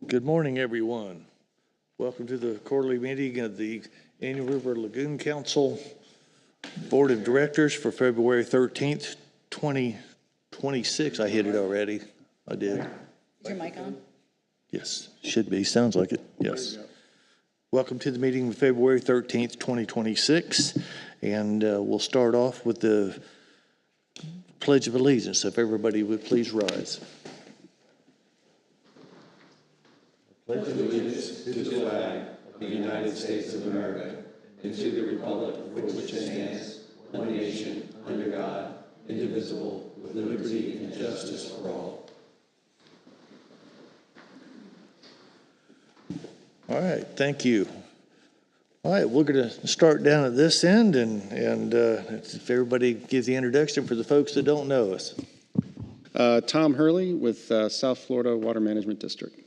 Good morning, everyone. Welcome to the quarterly meeting of the Indian River Lagoon Council Board of Directors for February 13th, 2026. I hit it already. I did. Is your mic on? Yes, should be. Sounds like it. Yes. Welcome to the meeting of February 13th, 2026. And we'll start off with the Pledge of Allegiance. If everybody would please rise. Pledge allegiance to the flag of the United States of America and to the republic for which it stands, one nation, under God, indivisible, with liberty and justice for all. All right, thank you. All right, we're going to start down at this end, and if everybody gives the introduction for the folks that don't know us. Tom Hurley with South Florida Water Management District.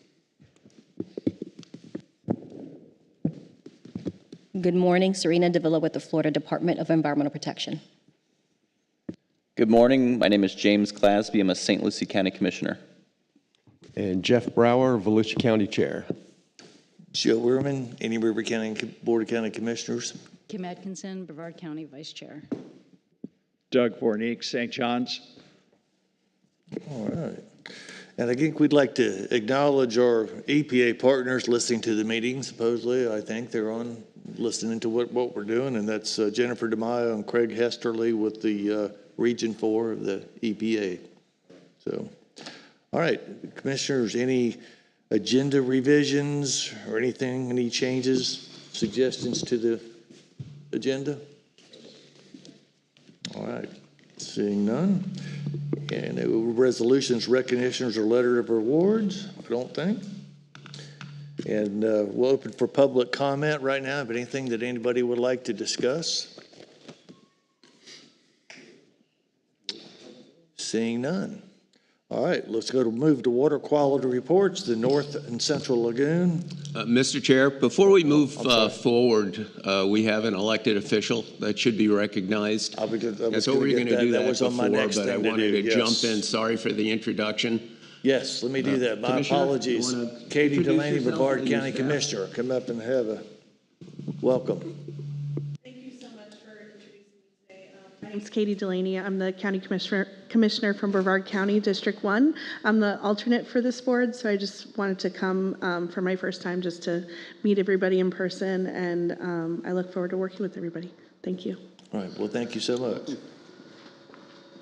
Good morning, Serena Davila with the Florida Department of Environmental Protection. Good morning. My name is James Clasby. I'm a St. Lucie County Commissioner. And Jeff Brower, Volusia County Chair. Joe Werman, Indian River County Board of County Commissioners. Kim Atkinson, Brevard County Vice Chair. Doug Fornique, St. John's. All right. And I think we'd like to acknowledge our EPA partners listening to the meeting. Supposedly, I think they're on listening to what we're doing, and that's Jennifer DeMaio and Craig Hesterly with the Region 4 of the EPA. So, all right, Commissioners, any agenda revisions or anything, any changes, suggestions to the agenda? All right, seeing none. And resolutions, recognitions, or letter of awards, I don't think. And we'll open for public comment right now, if anything that anybody would like to discuss. Seeing none. All right, let's move to water quality reports, the North and Central Lagoon. Mr. Chair, before we move forward, we have an elected official that should be recognized. That's what we're going to do that before, but I wanted to jump in. Sorry for the introduction. Yes, let me do that. My apologies. Katie Delaney, Brevard County Commissioner, come up and have a welcome. Thank you so much for introducing me today. My name's Katie Delaney. I'm the County Commissioner from Brevard County, District 1. I'm the alternate for this board, so I just wanted to come for my first time just to meet everybody in person, and I look forward to working with everybody. Thank you. All right, well, thank you so much.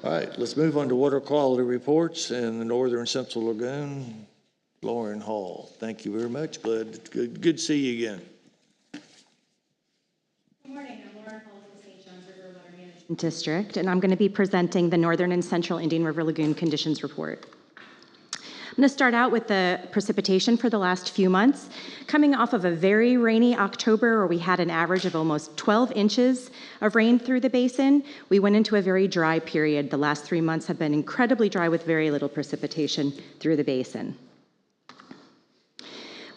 All right, let's move on to water quality reports in the Northern and Central Lagoon. Lauren Hall, thank you very much. Good to see you again. Good morning, I'm Lauren Hall from St. John's River Water Management District, and I'm going to be presenting the Northern and Central Indian River Lagoon Conditions Report. I'm going to start out with the precipitation for the last few months. Coming off of a very rainy October where we had an average of almost 12 inches of rain through the basin, we went into a very dry period. The last 3 months have been incredibly dry with very little precipitation through the basin.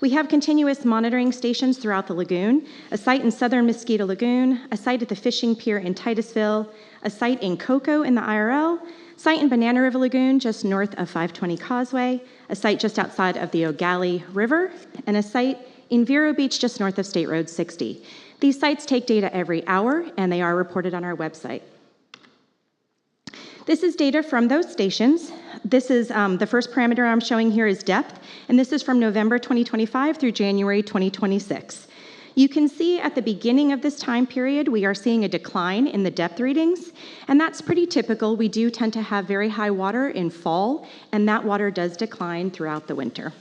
We have continuous monitoring stations throughout the lagoon, a site in southern Mosquito Lagoon, a site at the fishing pier in Titusville, a site in Cocoa in the IRL, site in Banana River Lagoon just north of 520 Causeway, a site just outside of the Ogali River, and a site in Vero Beach just north of State Road 60. These sites take data every hour, and they are reported on our website. This is data from those stations. This is the first parameter I'm showing here is depth, and this is from November 2025 through January 2026. You can see at the beginning of this time period, we are seeing a decline in the depth readings, and that's pretty typical. We do tend to have very high water in fall, and that water does decline throughout the winter.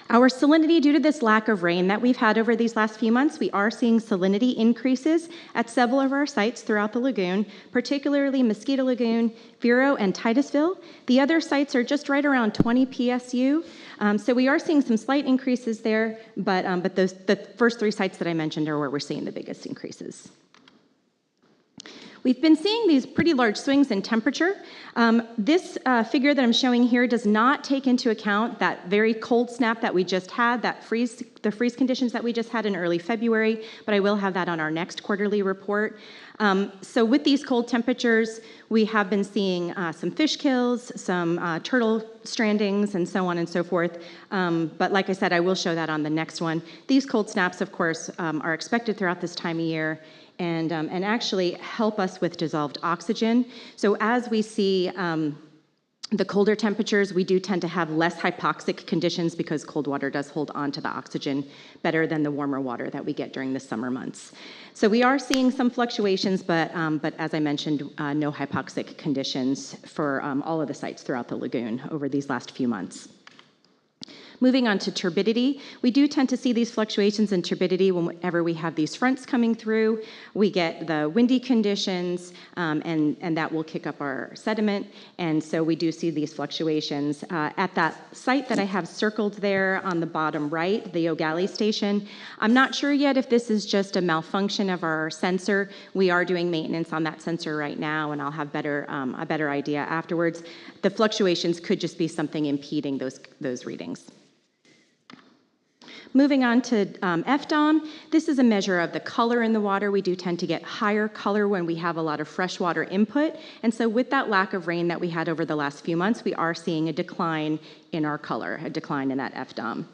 Our salinity, due to this lack of rain that we've had over these last few months, we are seeing salinity increases at several of our sites throughout the lagoon, particularly Mosquito Lagoon, Vero, and Titusville. The other sites are just right around 20 PSU, so we are seeing some slight increases there, but the first 3 sites that I mentioned are where we're seeing the biggest increases. We've been seeing these pretty large swings in temperature. This figure that I'm showing here does not take into account that very cold snap that we just had, the freeze conditions that we just had in early February, but I will have that on our next quarterly report. So with these cold temperatures, we have been seeing some fish kills, some turtle strandings, and so on and so forth. But like I said, I will show that on the next one. These cold snaps, of course, are expected throughout this time of year and actually help us with dissolved oxygen. So as we see the colder temperatures, we do tend to have less hypoxic conditions because cold water does hold on to the oxygen better than the warmer water that we get during the summer months. So we are seeing some fluctuations, but as I mentioned, no hypoxic conditions for all of the sites throughout the lagoon over these last few months. Moving on to turbidity, we do tend to see these fluctuations in turbidity whenever we have these fronts coming through. We get the windy conditions, and that will kick up our sediment, and so we do see these fluctuations. At that site that I have circled there on the bottom right, the Yogali station, I'm not sure yet if this is just a malfunction of our sensor. We are doing maintenance on that sensor right now, and I'll have a better idea afterwards. The fluctuations could just be something impeding those readings. Moving on to FDOM, this is a measure of the color in the water. We do tend to get higher color when we have a lot of freshwater input. And so with that lack of rain that we had over the last few months, we are seeing a decline in our color, a decline in that FDOM.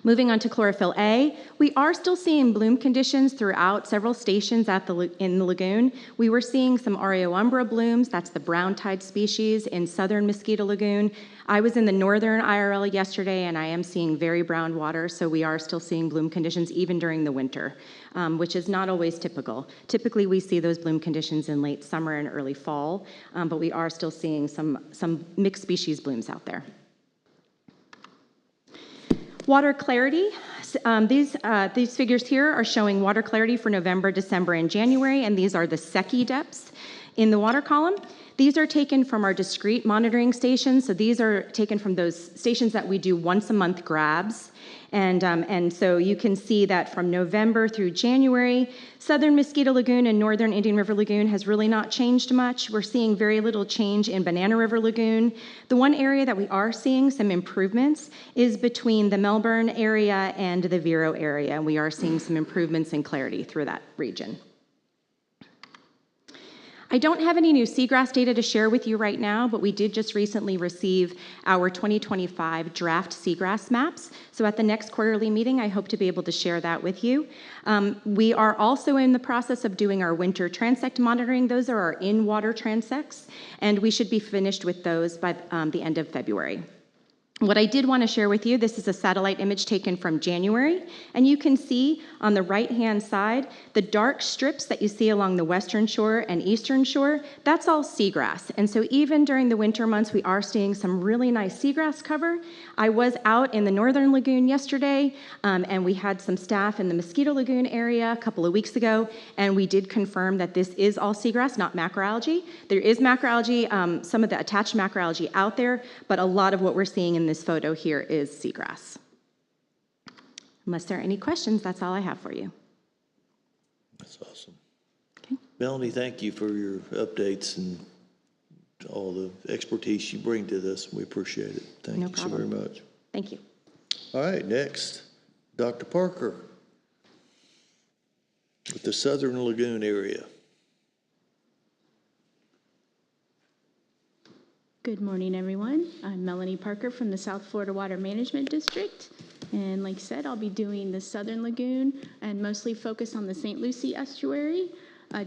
Moving on to chlorophyll A, we are still seeing bloom conditions throughout several stations in the lagoon. We were seeing some Areoumbra blooms, that's the brown tide species in southern Mosquito Lagoon. I was in the northern IRL yesterday, and I am seeing very brown water, so we are still seeing bloom conditions even during the winter, which is not always typical. Typically, we see those bloom conditions in late summer and early fall, but we are still seeing some mixed species blooms out there. Water clarity, these figures here are showing water clarity for November, December, and January, and these are the Secchi depths in the water column. These are taken from our discrete monitoring stations, so these are taken from those stations that we do once a month grabs. And so you can see that from November through January, southern Mosquito Lagoon and northern Indian River Lagoon has really not changed much. We're seeing very little change in Banana River Lagoon. The one area that we are seeing some improvements is between the Melbourne area and the Vero area, and we are seeing some improvements in clarity through that region. I don't have any new seagrass data to share with you right now, but we did just recently receive our 2025 draft seagrass maps. So at the next quarterly meeting, I hope to be able to share that with you. We are also in the process of doing our winter transect monitoring. Those are our in-water transects, and we should be finished with those by the end of February. What I did want to share with you, this is a satellite image taken from January, and you can see on the right-hand side, the dark strips that you see along the western shore and eastern shore, that's all seagrass. And so even during the winter months, we are seeing some really nice seagrass cover. I was out in the northern lagoon yesterday, and we had some staff in the Mosquito Lagoon area a couple of weeks ago, and we did confirm that this is all seagrass, not macroalgae. There is macroalgae, some of the attached macroalgae out there, but a lot of what we're seeing in this photo here is seagrass. Unless there are any questions, that's all I have for you. That's awesome. Okay. Melanie, thank you for your updates and all the expertise you bring to this. We appreciate it. Thank you so very much. Thank you. All right, next, Dr. Parker with the Southern Lagoon area. Good morning, everyone. I'm Melanie Parker from the South Florida Water Management District. And like I said, I'll be doing the Southern Lagoon and mostly focus on the St. Lucie estuary.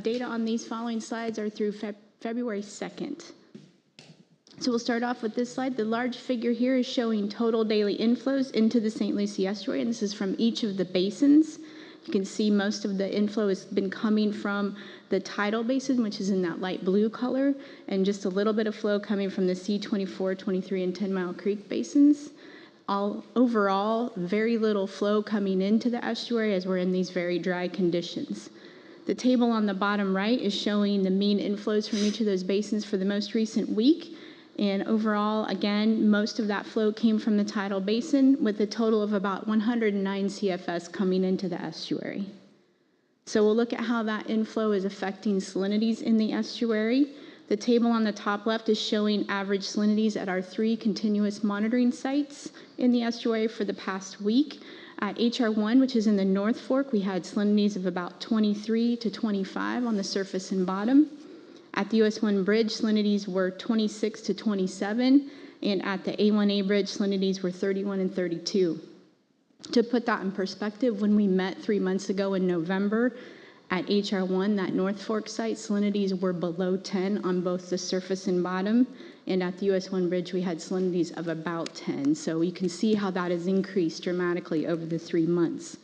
Data on these following slides are through February 2nd. So we'll start off with this slide. The large figure here is showing total daily inflows into the St. Lucie estuary, and this is from each of the basins. You can see most of the inflow has been coming from the tidal basin, which is in that light blue color, and just a little bit of flow coming from the C24, 23, and 10 Mile Creek basins. Overall, very little flow coming into the estuary as we're in these very dry conditions. The table on the bottom right is showing the mean inflows from each of those basins for the most recent week. And overall, again, most of that flow came from the tidal basin with a total of about 109 CFS coming into the estuary. So we'll look at how that inflow is affecting salinities in the estuary. The table on the top left is showing average salinities at our 3 continuous monitoring sites in the estuary for the past week. At HR1, which is in the North Fork, we had salinities of about 23 to 25 on the surface and bottom. At the US1 bridge, salinities were 26 to 27, and at the A1A bridge, salinities were 31 and 32. To put that in perspective, when we met 3 months ago in November at HR1, that North Fork site, salinities were below 10 on both the surface and bottom, and at the US1 bridge, we had salinities of about 10. So you can see how that has increased dramatically over the 3 months.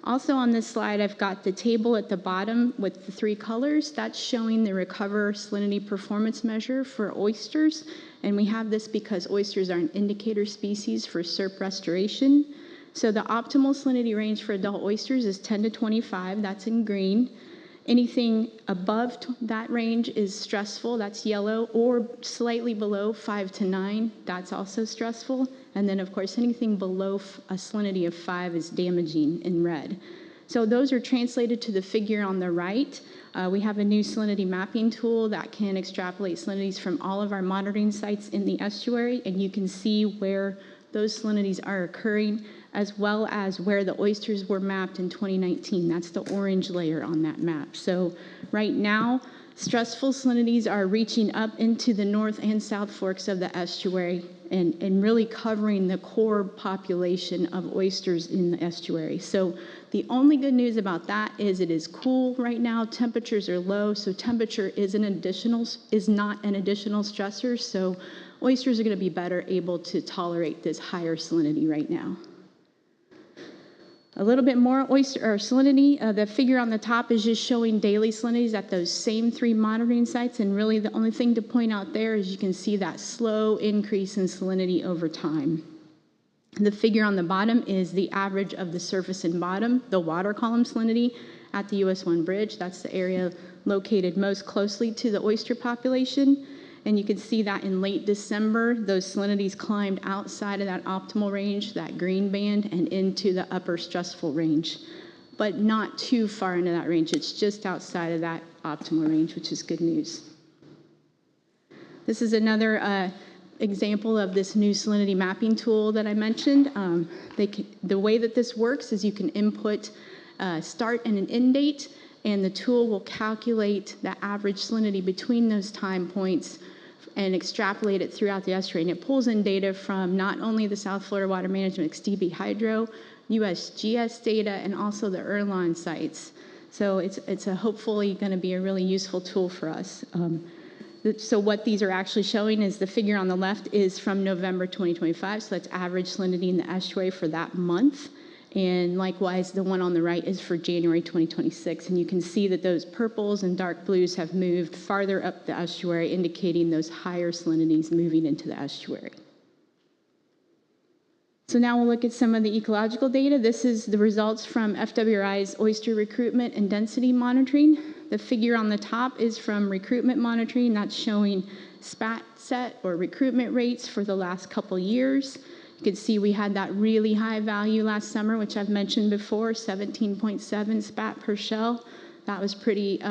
Also on this slide, I've got the table at the bottom with the 3 colors. That's showing the Recover Salinity Performance Measure for oysters. And we have this because oysters are an indicator species for SERP restoration. So the optimal salinity range for adult oysters is 10 to 25, that's in green. Anything above that range is stressful, that's yellow, or slightly below 5 to 9, that's also stressful. And then of course, anything below a salinity of 5 is damaging in red. So those are translated to the figure on the right. We have a new salinity mapping tool that can extrapolate salinities from all of our monitoring sites in the estuary, and you can see where those salinities are occurring, as well as where the oysters were mapped in 2019. That's the orange layer on that map. So right now, stressful salinities are reaching up into the north and south forks of the estuary and really covering the core population of oysters in the estuary. So the only good news about that is it is cool right now, temperatures are low, so temperature is not an additional stressor, so oysters are gonna be better able to tolerate this higher salinity right now. A little bit more salinity. The figure on the top is just showing daily salinities at those same 3 monitoring sites, and really the only thing to point out there is you can see that slow increase in salinity over time. The figure on the bottom is the average of the surface and bottom, the water column salinity at the US1 bridge. That's the area located most closely to the oyster population. And you can see that in late December, those salinities climbed outside of that optimal range, that green band, and into the upper stressful range, but not too far into that range. It's just outside of that optimal range, which is good news. This is another example of this new salinity mapping tool that I mentioned. The way that this works is you can input start and an end date, and the tool will calculate the average salinity between those time points and extrapolate it throughout the estuary. And it pulls in data from not only the South Florida Water Management XDB Hydro, USGS data, and also the Erlon sites. So it's hopefully going to be a really useful tool for us. So what these are actually showing is the figure on the left is from November 2025, so that's average salinity in the estuary for that month. And likewise, the one on the right is for January 2026. And you can see that those purples and dark blues have moved farther up the estuary, indicating those higher salinities moving into the estuary. So now we'll look at some of the ecological data. This is the results from FWRI's oyster recruitment and density monitoring. The figure on the top is from recruitment monitoring. That's showing SPAT set or recruitment rates for the last couple years. You can see we had that really high value last summer, which I've mentioned before, 17.7 spat per shell. That was pretty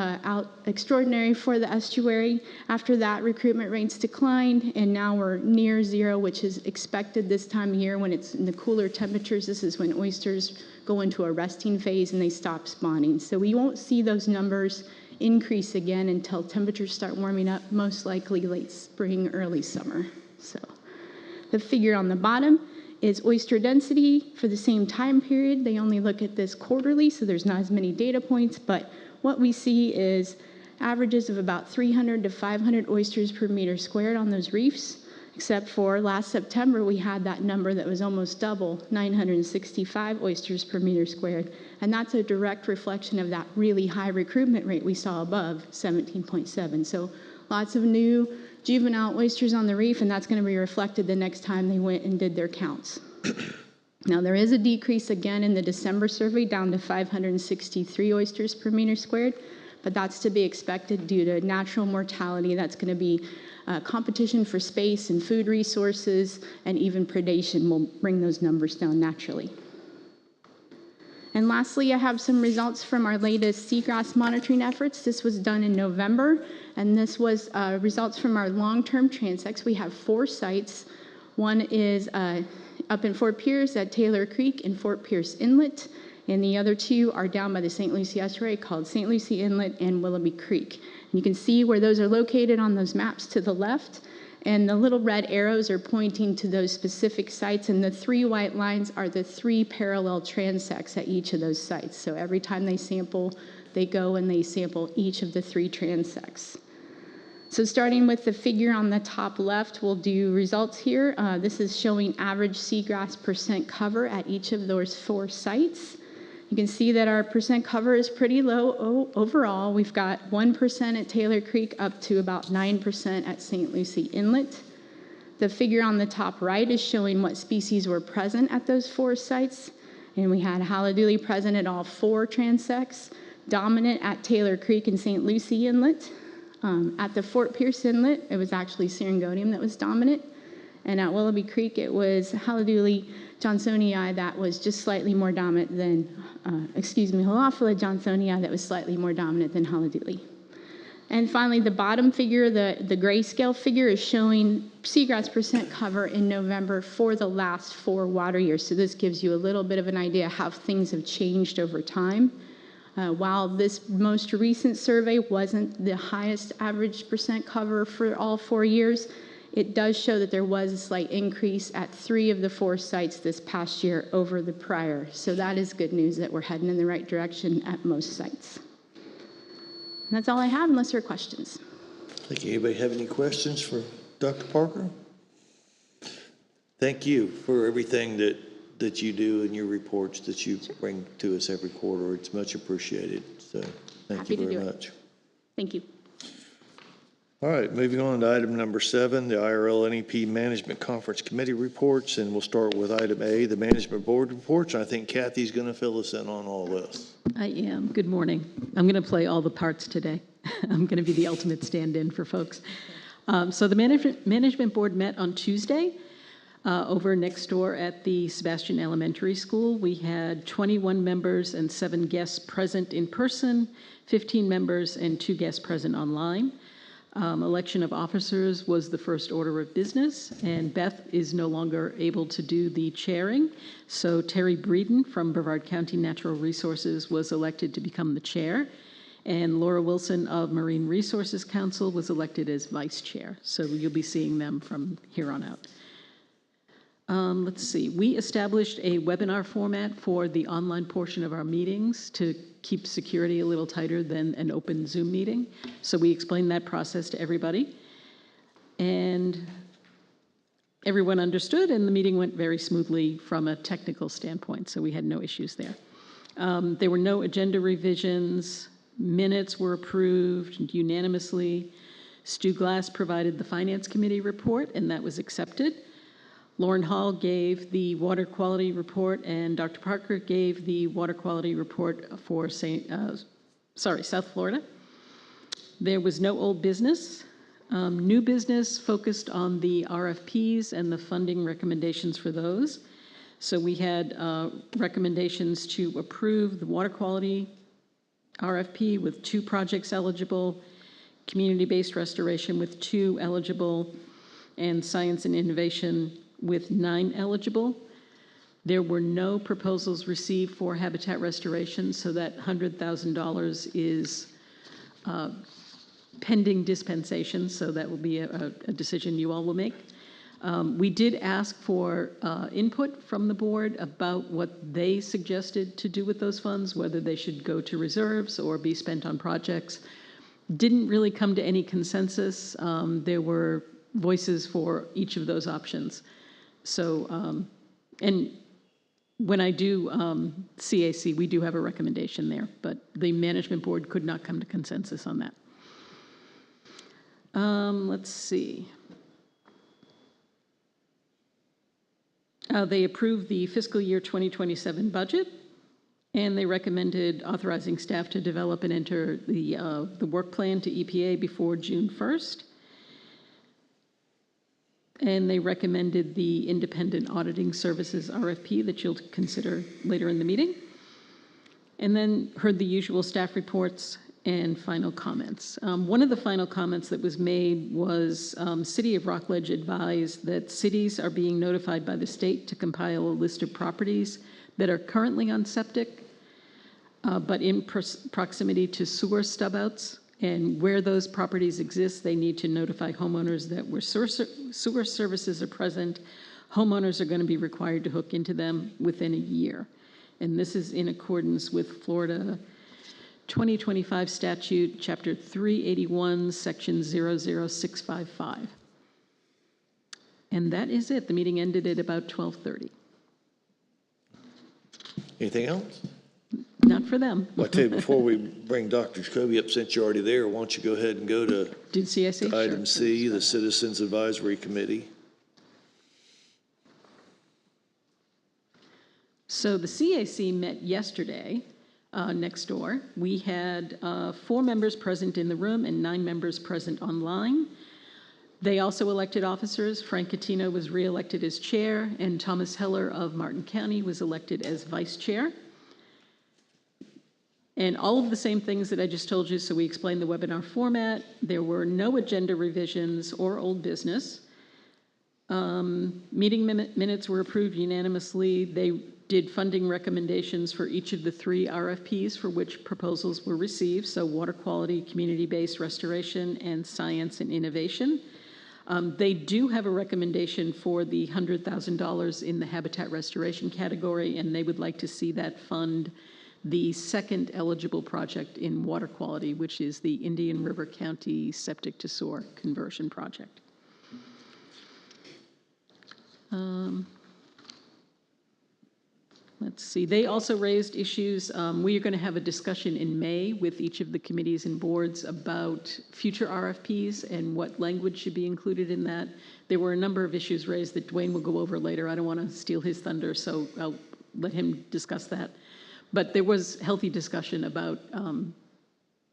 extraordinary for the estuary. After that, recruitment rates declined, and now we're near 0, which is expected this time of year when it's in the cooler temperatures. This is when oysters go into a resting phase and they stop spawning. So we won't see those numbers increase again until temperatures start warming up, most likely late spring, early summer. So the figure on the bottom is oyster density for the same time period. They only look at this quarterly, so there's not as many data points, but what we see is averages of about 300 to 500 oysters per meter squared on those reefs, except for last September, we had that number that was almost double, 965 oysters per meter squared. And that's a direct reflection of that really high recruitment rate we saw above, 17.7. So lots of new juvenile oysters on the reef, and that's going to be reflected the next time they went and did their counts. Now, there is a decrease again in the December survey down to 563 oysters per meter squared, but that's to be expected due to natural mortality. That's going to be competition for space and food resources, and even predation will bring those numbers down naturally. And lastly, I have some results from our latest seagrass monitoring efforts. This was done in November, and this was results from our long-term transects. We have 4 sites. One is up in Fort Pierce at Taylor Creek and Fort Pierce Inlet. And the other two are down by the St. Lucie Estuary called St. Lucie Inlet and Willoughby Creek. And you can see where those are located on those maps to the left. And the little red arrows are pointing to those specific sites, and the 3 white lines are the 3 parallel transects at each of those sites. So every time they sample, they go and they sample each of the 3 transects. So starting with the figure on the top left, we'll do results here. This is showing average seagrass percent cover at each of those 4 sites. You can see that our percent cover is pretty low overall. We've got 1% at Taylor Creek up to about 9% at St. Lucie Inlet. The figure on the top right is showing what species were present at those 4 sites. And we had halidouli present at all 4 transects, dominant at Taylor Creek and St. Lucie Inlet. At the Fort Pierce Inlet, it was actually Syringonium that was dominant. And at Willoughby Creek, it was halidouli johnsonii that was just slightly more dominant than, Holophila johnsonii that was slightly more dominant than halidouli. And finally, the bottom figure, the grayscale figure, is showing seagrass percent cover in November for the last 4 water years. So this gives you a little bit of an idea how things have changed over time. While this most recent survey wasn't the highest average percent cover for all 4 years, it does show that there was a slight increase at 3 of the 4 sites this past year over the prior. So that is good news that we're heading in the right direction at most sites. And that's all I have, unless there are questions. Thank you. Anybody have any questions for Dr. Parker? Thank you for everything that you do and your reports that you bring to us every quarter. It's much appreciated. So thank you very much. Thank you. All right, moving on to item number 7, the IRL NEP Management Conference Committee reports, and we'll start with item A, the Management Board reports. I think Kathy's going to fill us in on all this. I am. Good morning. I'm going to play all the parts today. I'm going to be the ultimate stand-in for folks. So the Management Board met on Tuesday over next door at the Sebastian Elementary School. We had 21 members and 7 guests present in person, 15 members and 2 guests present online. Election of officers was the first order of business, and Beth is no longer able to do the chairing. So Terry Breeden from Brevard County Natural Resources was elected to become the chair, and Laura Wilson of Marine Resources Council was elected as vice chair. So you'll be seeing them from here on out. Let's see, we established a webinar format for the online portion of our meetings to keep security a little tighter than an open Zoom meeting. So we explained that process to everybody. And everyone understood, and the meeting went very smoothly from a technical standpoint, so we had no issues there. There were no agenda revisions. Minutes were approved unanimously. Stu Glass provided the Finance Committee report, and that was accepted. Lauren Hall gave the water quality report, and Dr. Parker gave the water quality report for South Florida. There was no old business. New business focused on the RFPs and the funding recommendations for those. So we had recommendations to approve the water quality RFP with 2 projects eligible, community-based restoration with 2 eligible, and science and innovation with 9 eligible. There were no proposals received for habitat restoration, so that $100,000 is pending dispensation, so that will be a decision you all will make. We did ask for input from the board about what they suggested to do with those funds, whether they should go to reserves or be spent on projects. Didn't really come to any consensus. There were voices for each of those options. So, and when I do CAC, we do have a recommendation there, but the management board could not come to consensus on that. Let's see. They approved the fiscal year 2027 budget, and they recommended authorizing staff to develop and enter the work plan to EPA before June 1st. And they recommended the independent auditing services RFP that you'll consider later in the meeting. And then heard the usual staff reports and final comments. One of the final comments that was made was City of Rockledge advised that cities are being notified by the state to compile a list of properties that are currently on septic, but in proximity to sewer stub-outs. And where those properties exist, they need to notify homeowners that where sewer services are present, homeowners are going to be required to hook into them within a year. And this is in accordance with Florida 2025 statute, chapter 381, section 00655. And that is it. The meeting ended at about 12:30. Anything else? Not for them. Well, I tell you, before we bring Dr. Jacoby up, since you're already there, why don't you go ahead and go to Did CIC? item Sure. C, the Citizens Advisory Committee. So the CAC met yesterday next door. We had 4 members present in the room and 9 members present online. They also elected officers. Frank Catino was reelected as chair, and Thomas Heller of Martin County was elected as vice chair. And all of the same things that I just told you, so we explained the webinar format. There were no agenda revisions or old business. Meeting minutes were approved unanimously. They did funding recommendations for each of the 3 RFPs for which proposals were received, so water quality, community-based restoration, and science and innovation. They do have a recommendation for the $100,000 in the habitat restoration category, and they would like to see that fund the second eligible project in water quality, which is the Indian River County Septic to Sewer Conversion Project. Let's see, they also raised issues. We are going to have a discussion in May with each of the committees and boards about future RFPs and what language should be included in that. There were a number of issues raised that Dwayne will go over later. I don't want to steal his thunder, so I'll let him discuss that. But there was healthy discussion about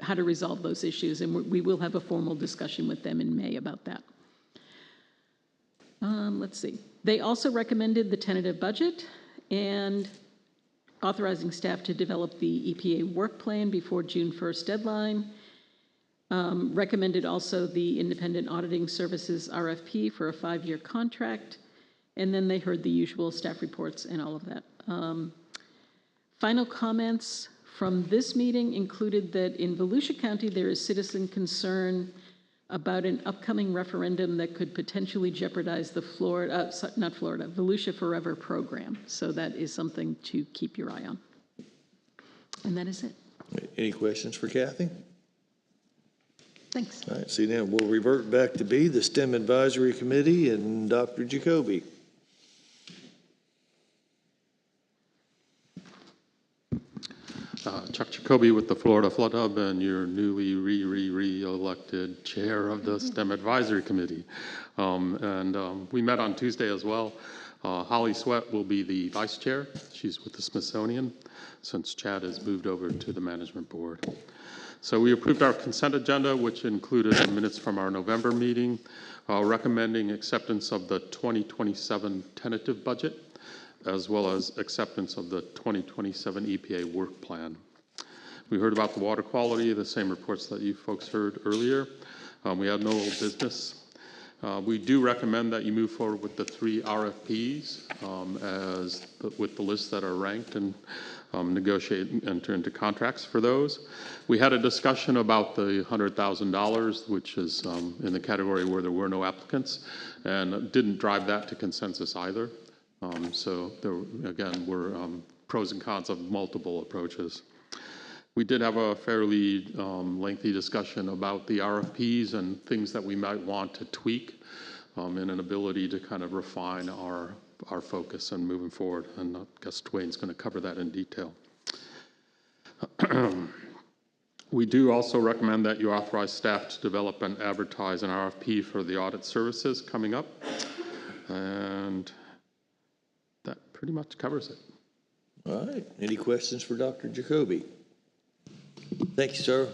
how to resolve those issues, and we will have a formal discussion with them in May about that. Let's see. They also recommended the tentative budget and authorizing staff to develop the EPA work plan before June 1st deadline. Recommended also the independent auditing services RFP for a 5-year contract. And then they heard the usual staff reports and all of that. Final comments from this meeting included that in Volusia County, there is citizen concern about an upcoming referendum that could potentially jeopardize the Volusia Forever program. So that is something to keep your eye on. And that is it. Any questions for Kathy? Thanks. All right, see now, we'll revert back to B, the STEM Advisory Committee, and Dr. Jacoby. Chuck Jacoby with the Florida Flood Hub and your newly re-elected chair of the STEM Advisory Committee. We met on Tuesday as well. Holly Sweat will be the vice chair. She's with the Smithsonian since Chad has moved over to the management board. So we approved our consent agenda, which included the minutes from our November meeting, recommending acceptance of the 2027 tentative budget, as well as acceptance of the 2027 EPA work plan. We heard about the water quality, the same reports that you folks heard earlier. We had no old business. We do recommend that you move forward with the 3 RFPs with the lists that are ranked and negotiate and enter into contracts for those. We had a discussion about the $100,000, which is in the category where there were no applicants, and didn't drive that to consensus either. So there, again, were pros and cons of multiple approaches. We did have a fairly lengthy discussion about the RFPs and things that we might want to tweak and an ability to kind of refine our focus and moving forward. And I guess Dwayne's going to cover that in detail. We do also recommend that you authorize staff to develop and advertise an RFP for the audit services coming up. And that pretty much covers it. All right. Any questions for Dr. Jacoby? Thank you, sir.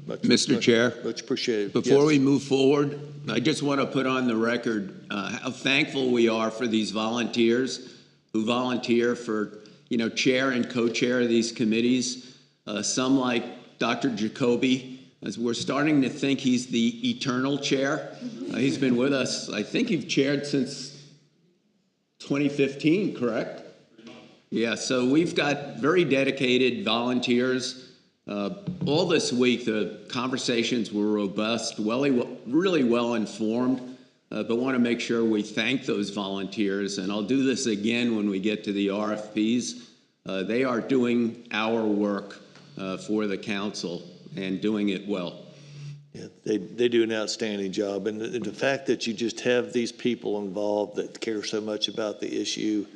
Mr. Chair, Much appreciated. before Yes. we move forward, I just want to put on the record how thankful we are for these volunteers who volunteer for, chair and co-chair of these committees. Some, like Dr. Jacoby, as we're starting to think he's the eternal chair. He's been with us, I think you've chaired since 2015, correct? Yeah, so we've got very dedicated volunteers. All this week, the conversations were robust, really well informed, but want to make sure we thank those volunteers. And I'll do this again when we get to the RFPs. They are doing our work for the council and doing it well. Yeah, they do an outstanding job. And the fact that you just have these people involved that care so much about the issue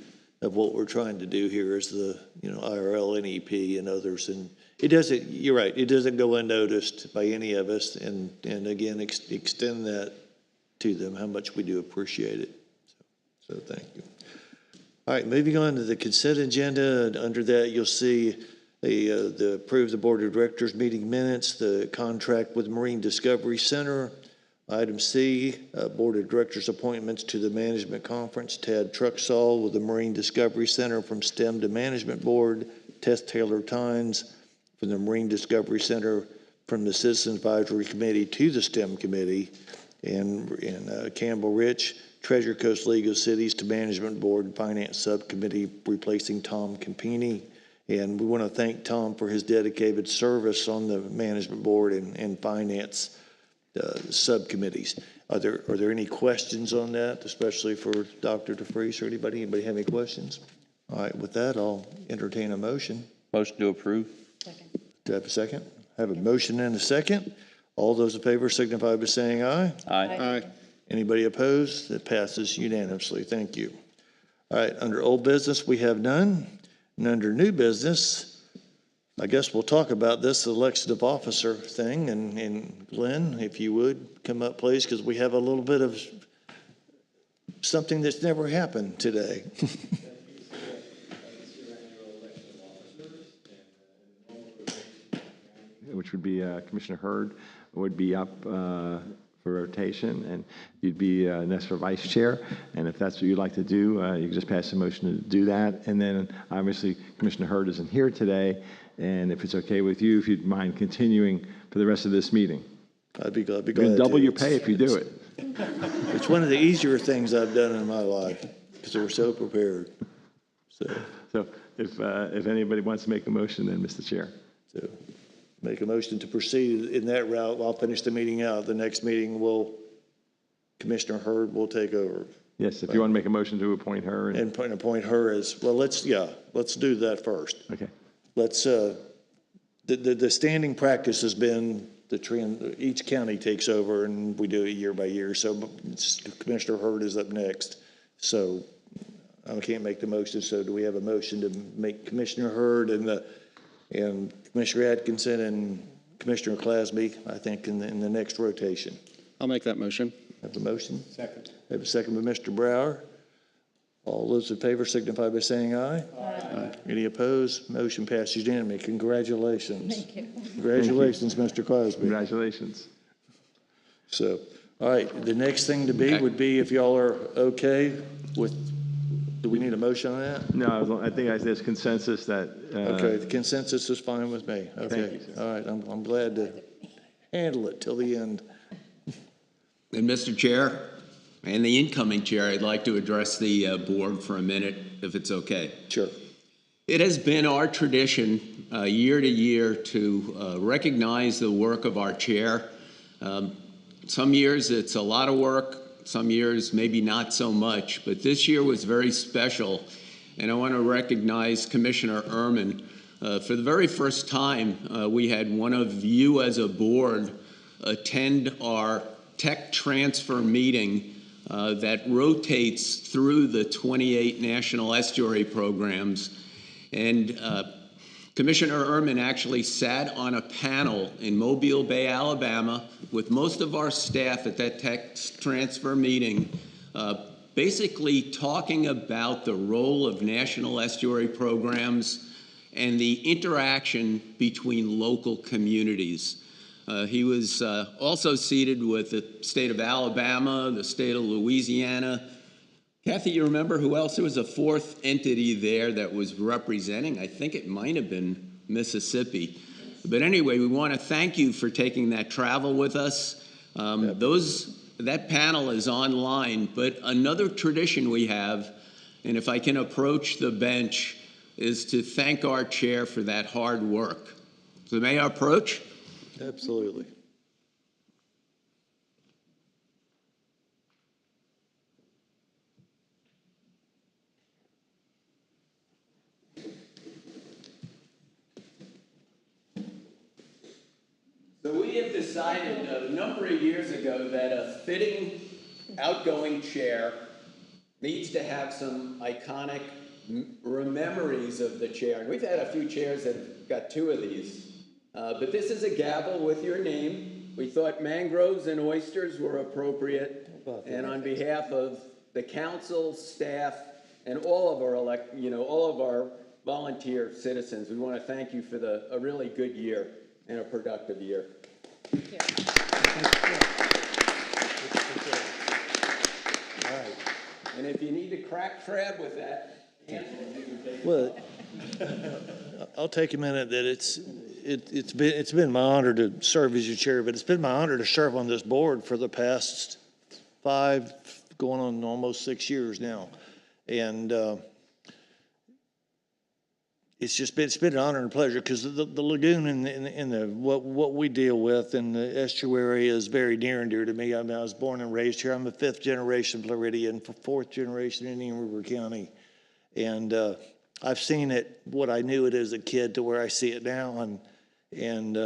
of what we're trying to do here as the, IRL, NEP, and others. And it doesn't, you're right, it doesn't go unnoticed by any of us. And again, extend that to them, how much we do appreciate it. So thank you. All right, moving on to the consent agenda. Under that, you'll see the approve the Board of Directors meeting minutes, the contract with Marine Discovery Center. Item C, Board of Directors appointments to the Management Conference. Tad Truxall with the Marine Discovery Center from STEM to Management Board. Tess Taylor Tynes from the Marine Discovery Center from the Citizen Advisory Committee to the STEM Committee. And Campbell Rich, Treasure Coast League of Cities to Management Board and Finance Subcommittee, replacing Tom Campini. And we want to thank Tom for his dedicated service on the Management Board and Finance subcommittees. Are there any questions on that, especially for Dr. DeFries or anybody? Anybody have any questions? All right, with that, I'll entertain a motion. Motion to approve. Second. Do I have a second? I have a motion and a second. All those in favor signify by saying aye. Aye. Aye. Anybody opposed? That passes unanimously. Thank you. All right, under old business, we have none. And under new business, I guess we'll talk about this election of officer thing. And Glenn, if you would, come up, please, because we have a little bit of something that's never happened today. Which would be Commissioner Hurd would be up for rotation, and you'd be next for vice chair. And if that's what you'd like to do, you can just pass a motion to do that. And then obviously Commissioner Hurd isn't here today, and if it's okay with you, if you'd mind continuing for the rest of this meeting. I'd be glad. You can double your pay if you do it. It's one of the easier things I've done in my life because we're so prepared. So if anybody wants to make a motion, then Mr. Chair. So make a motion to proceed in that route. I'll finish the meeting out. The next meeting Commissioner Hurd will take over. Yes, if you want to make a motion to appoint her. And appoint her as, well, let's do that first. Okay. Let's, the standing practice has been each county takes over and we do it year by year. So Commissioner Hurd is up next. So I can't make the motion. So do we have a motion to make Commissioner Hurd and Commissioner Atkinson and Commissioner Clasby, I think, in the next rotation? I'll make that motion. Have a motion? Second. Have a second by Mr. Brower. All those in favor signify by saying aye. Aye. Any opposed? Motion passes unanimously. Congratulations. Thank you. Congratulations, Mr. Clasby. Congratulations. So, all right, the next thing to be would be if y'all are okay with, do we need a motion on that? No, I think there's consensus that. Okay, the consensus is fine with me. Okay. Thank you, sir. All right, I'm glad to handle it till the end. And Mr. Chair, and the incoming chair, I'd like to address the board for a minute, if it's okay. Sure. It has been our tradition year to year to recognize the work of our chair. Some years it's a lot of work, some years maybe not so much, but this year was very special. And I want to recognize Commissioner Ehrman. For the very first time, we had one of you as a board attend our tech transfer meeting that rotates through the 28 national estuary programs. And Commissioner Ehrman actually sat on a panel in Mobile Bay, Alabama, with most of our staff at that tech transfer meeting, basically talking about the role of national estuary programs and the interaction between local communities. He was also seated with the state of Alabama, the state of Louisiana. Kathy, you remember who else? There was a fourth entity there that was representing. I think it might have been Mississippi. But anyway, we want to thank you for taking that travel with us. That panel is online, but another tradition we have, and if I can approach the bench, is to thank our chair for that hard work. So may I approach? Absolutely. So we have decided a number of years ago that a fitting outgoing chair needs to have some iconic memories of the chair. And we've had a few chairs that have got 2 of these. But this is a gavel with your name. We thought mangroves and oysters were appropriate. And on behalf of the council, staff, and all of our all of our volunteer citizens, we want to thank you for a really good year and a productive year. Thank you. All right. And if you need to crack crab with that, well, I'll take a minute that it's been my honor to serve as your chair, but it's been my honor to serve on this board for the past 5, going on almost 6 years now, and it's been an honor and pleasure because the lagoon and the what we deal with in the estuary is very near and dear to me. I mean, I was born and raised here. I'm a 5th generation Floridian, 4th generation Indian River County, and I've seen it, what I knew it as a kid to where I see it now, and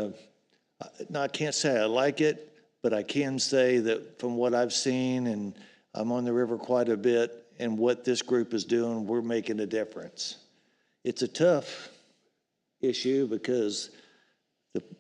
I can't say I like it, but I can say that from what I've seen, and I'm on the river quite a bit, and what this group is doing, we're making a difference. It's a tough issue because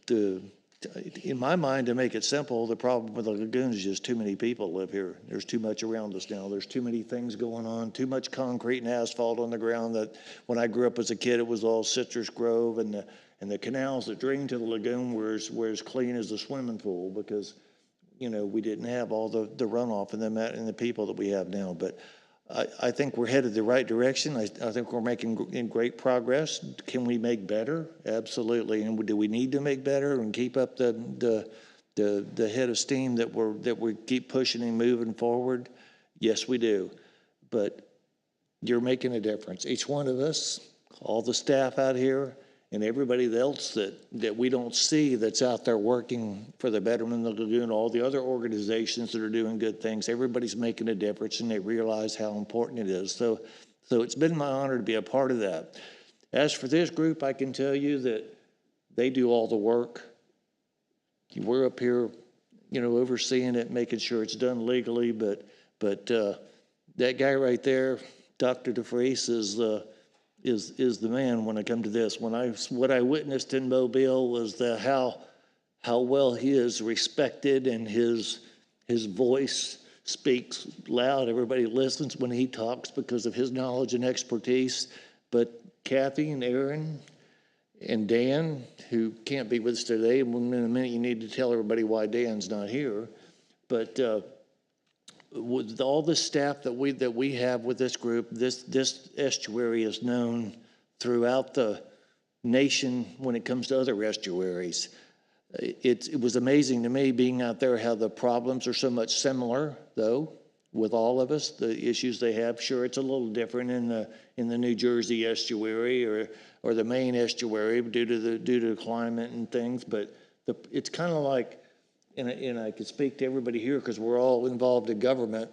in my mind, to make it simple, the problem with the lagoon is just too many people live here. There's too much around us now. There's too many things going on, too much concrete and asphalt on the ground that when I grew up as a kid, it was all citrus grove, and the canals that drain to the lagoon were as clean as a swimming pool because, we didn't have all the runoff and the people that we have now. But I think we're headed the right direction. I think we're making great progress. Can we make better? Absolutely. And do we need to make better and keep up the head of steam that we keep pushing and moving forward? Yes, we do. But you're making a difference. Each one of us, all the staff out here, and everybody else that we don't see that's out there working for the betterment of the lagoon, all the other organizations that are doing good things, everybody's making a difference, and they realize how important it is. So it's been my honor to be a part of that. As for this group, I can tell you that they do all the work. We're up here, overseeing it, making sure it's done legally, but that guy right there, Dr. DeFries, is the man when it comes to this. What I witnessed in Mobile was how well he is respected, and his voice speaks loud. Everybody listens when he talks because of his knowledge and expertise. But Kathy and Aaron and Dan, who can't be with us today, in a minute you need to tell everybody why Dan's not here, but with all the staff that we have with this group, this estuary is known throughout the nation when it comes to other estuaries. It was amazing to me being out there how the problems are so much similar, though, with all of us, the issues they have. Sure, it's a little different in the New Jersey estuary or the Maine estuary due to the climate and things, but it's kind of like, and I could speak to everybody here because we're all involved in government.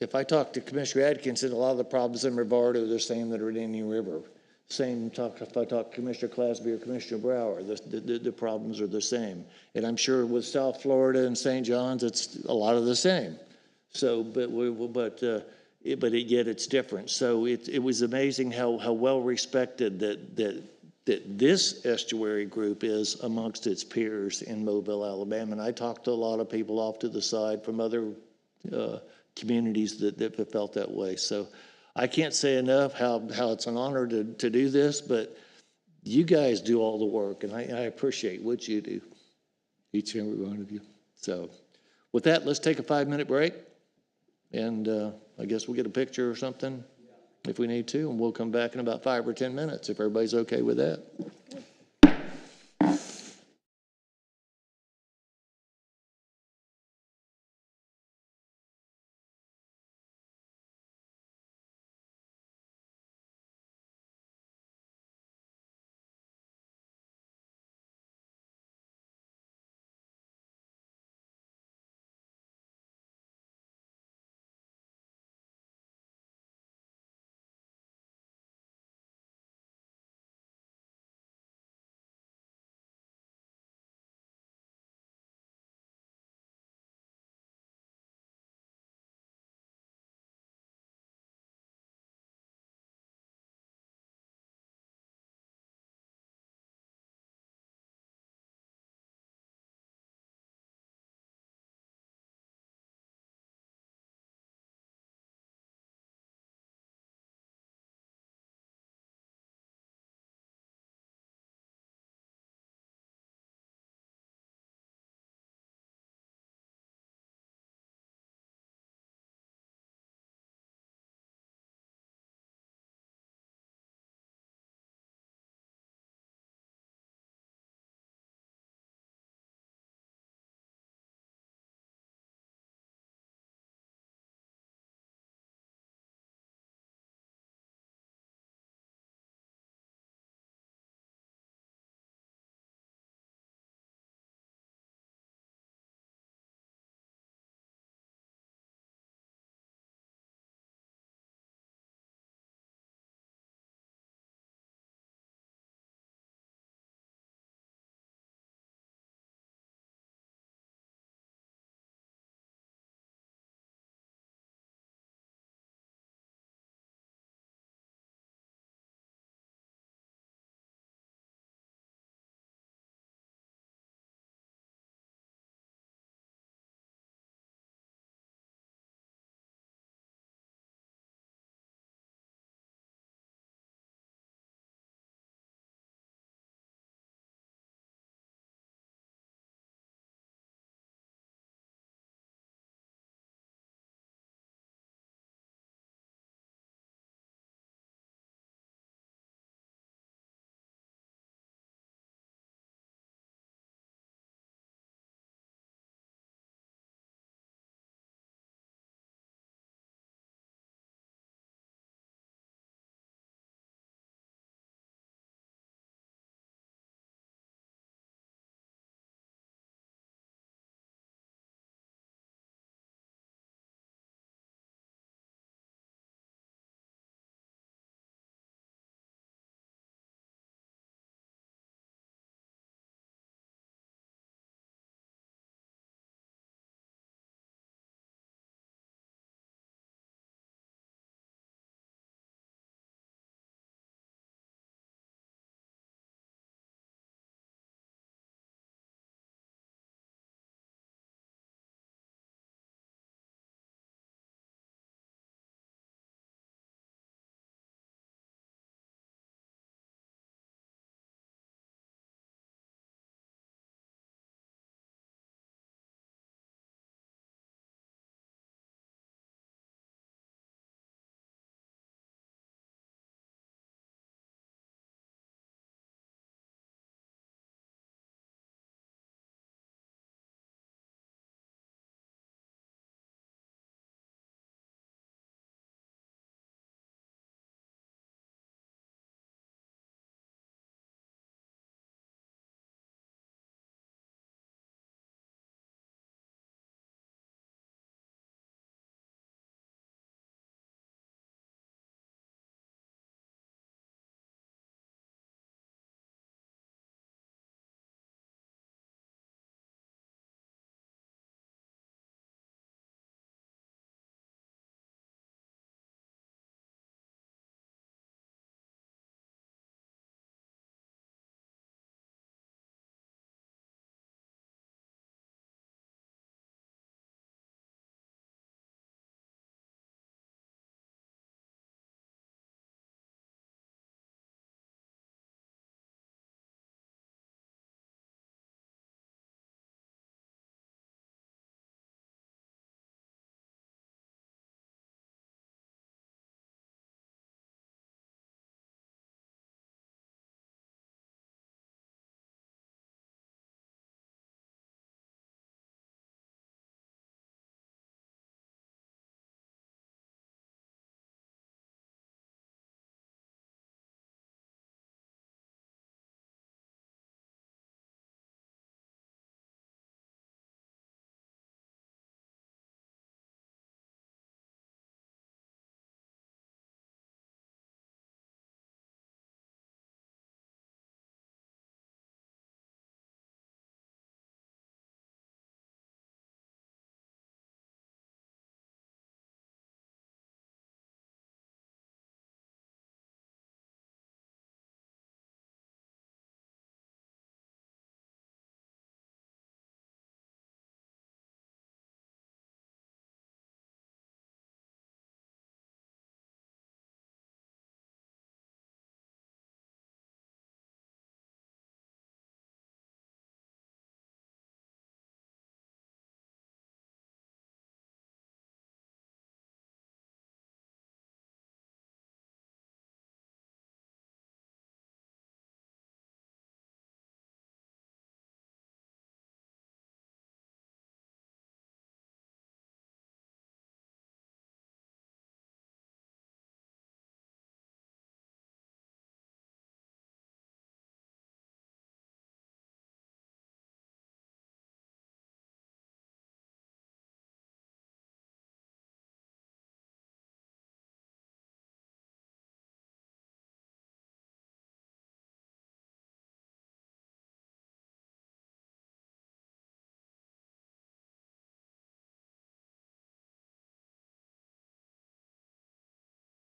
If I talk to Commissioner Atkinson, a lot of the problems in Brevard are the same that are in Indian River. If I talk to Commissioner Clasby or Commissioner Brower, the problems are the same. And I'm sure with South Florida and St. John's, it's a lot of the same. So, but yet it's different. So it was amazing how well respected that this estuary group is amongst its peers in Mobile, Alabama. And I talked to a lot of people off to the side from other communities that felt that way. So I can't say enough how it's an honor to do this, but you guys do all the work, and I appreciate what you do, each and every one of you. So with that, let's take a 5-minute break, and I guess we'll get a picture or something if we need to, and we'll come back in about 5 or 10 minutes if everybody's okay with that.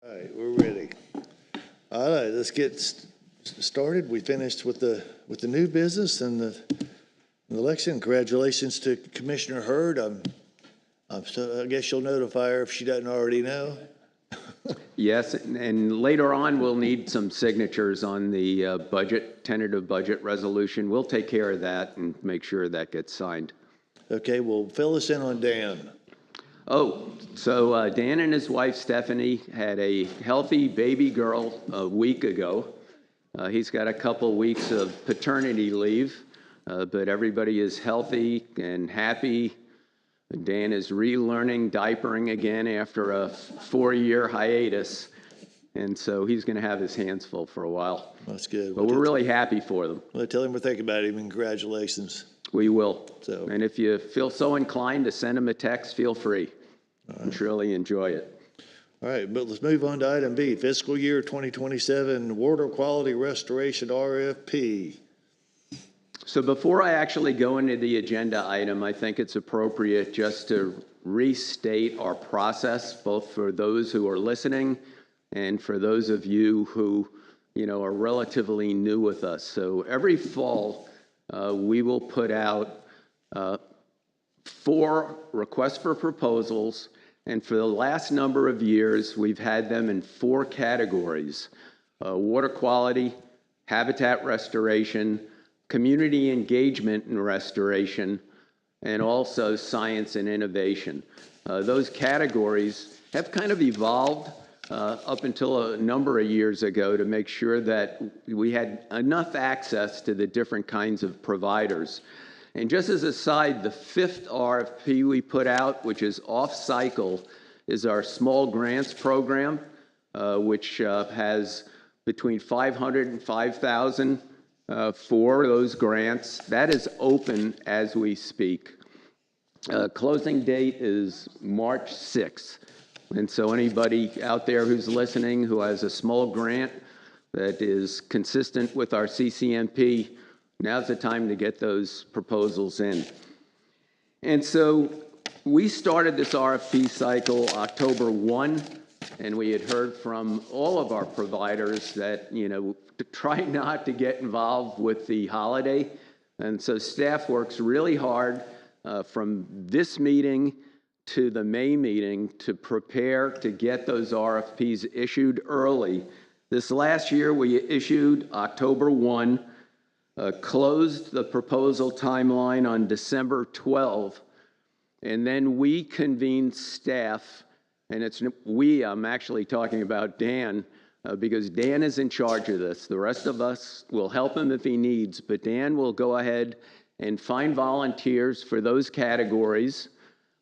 All right, we're ready. All right, let's get started. We finished with the new business and the election. Congratulations to Commissioner Hurd. So I guess you'll notify her if she doesn't already know. Yes, and later on, we'll need some signatures on the tentative budget resolution. We'll take care of that and make sure that gets signed. Okay, well, fill us in on Dan. Oh, so Dan and his wife Stephanie had a healthy baby girl a week ago. He's got a couple weeks of paternity leave, but everybody is healthy and happy. Dan is relearning diapering again after a 4-year hiatus, and so he's going to have his hands full for a while. That's good. But we're really happy for them. Well, tell him we're thinking about him, and congratulations. We will. So. And if you feel so inclined to send him a text, feel free. Right. Truly enjoy it. All right, but let's move on to item B, fiscal year 2027 water quality restoration RFP. So before I actually go into the agenda item, I think it's appropriate just to restate our process, both for those who are listening and for those of you who, are relatively new with us. So every fall, we will put out 4 requests for proposals, and for the last number of years, we've had them in 4 categories: water quality, habitat restoration, community engagement and restoration, and also science and innovation. Those categories have kind of evolved up until a number of years ago to make sure that we had enough access to the different kinds of providers. And just as a side, the 5th RFP we put out, which is off-cycle, is our small grants program, which has between $500 and $5,000 for those grants. That is open as we speak. Closing date is March 6th. And so anybody out there who's listening who has a small grant that is consistent with our CCMP, now's the time to get those proposals in. And so we started this RFP cycle October 1, and we had heard from all of our providers that, to try not to get involved with the holiday. And so staff works really hard from this meeting to the May meeting to prepare to get those RFPs issued early. This last year, we issued October 1, closed the proposal timeline on December 12, and then we convened staff, and I'm actually talking about Dan, because Dan is in charge of this. The rest of us will help him if he needs, but Dan will go ahead and find volunteers for those categories,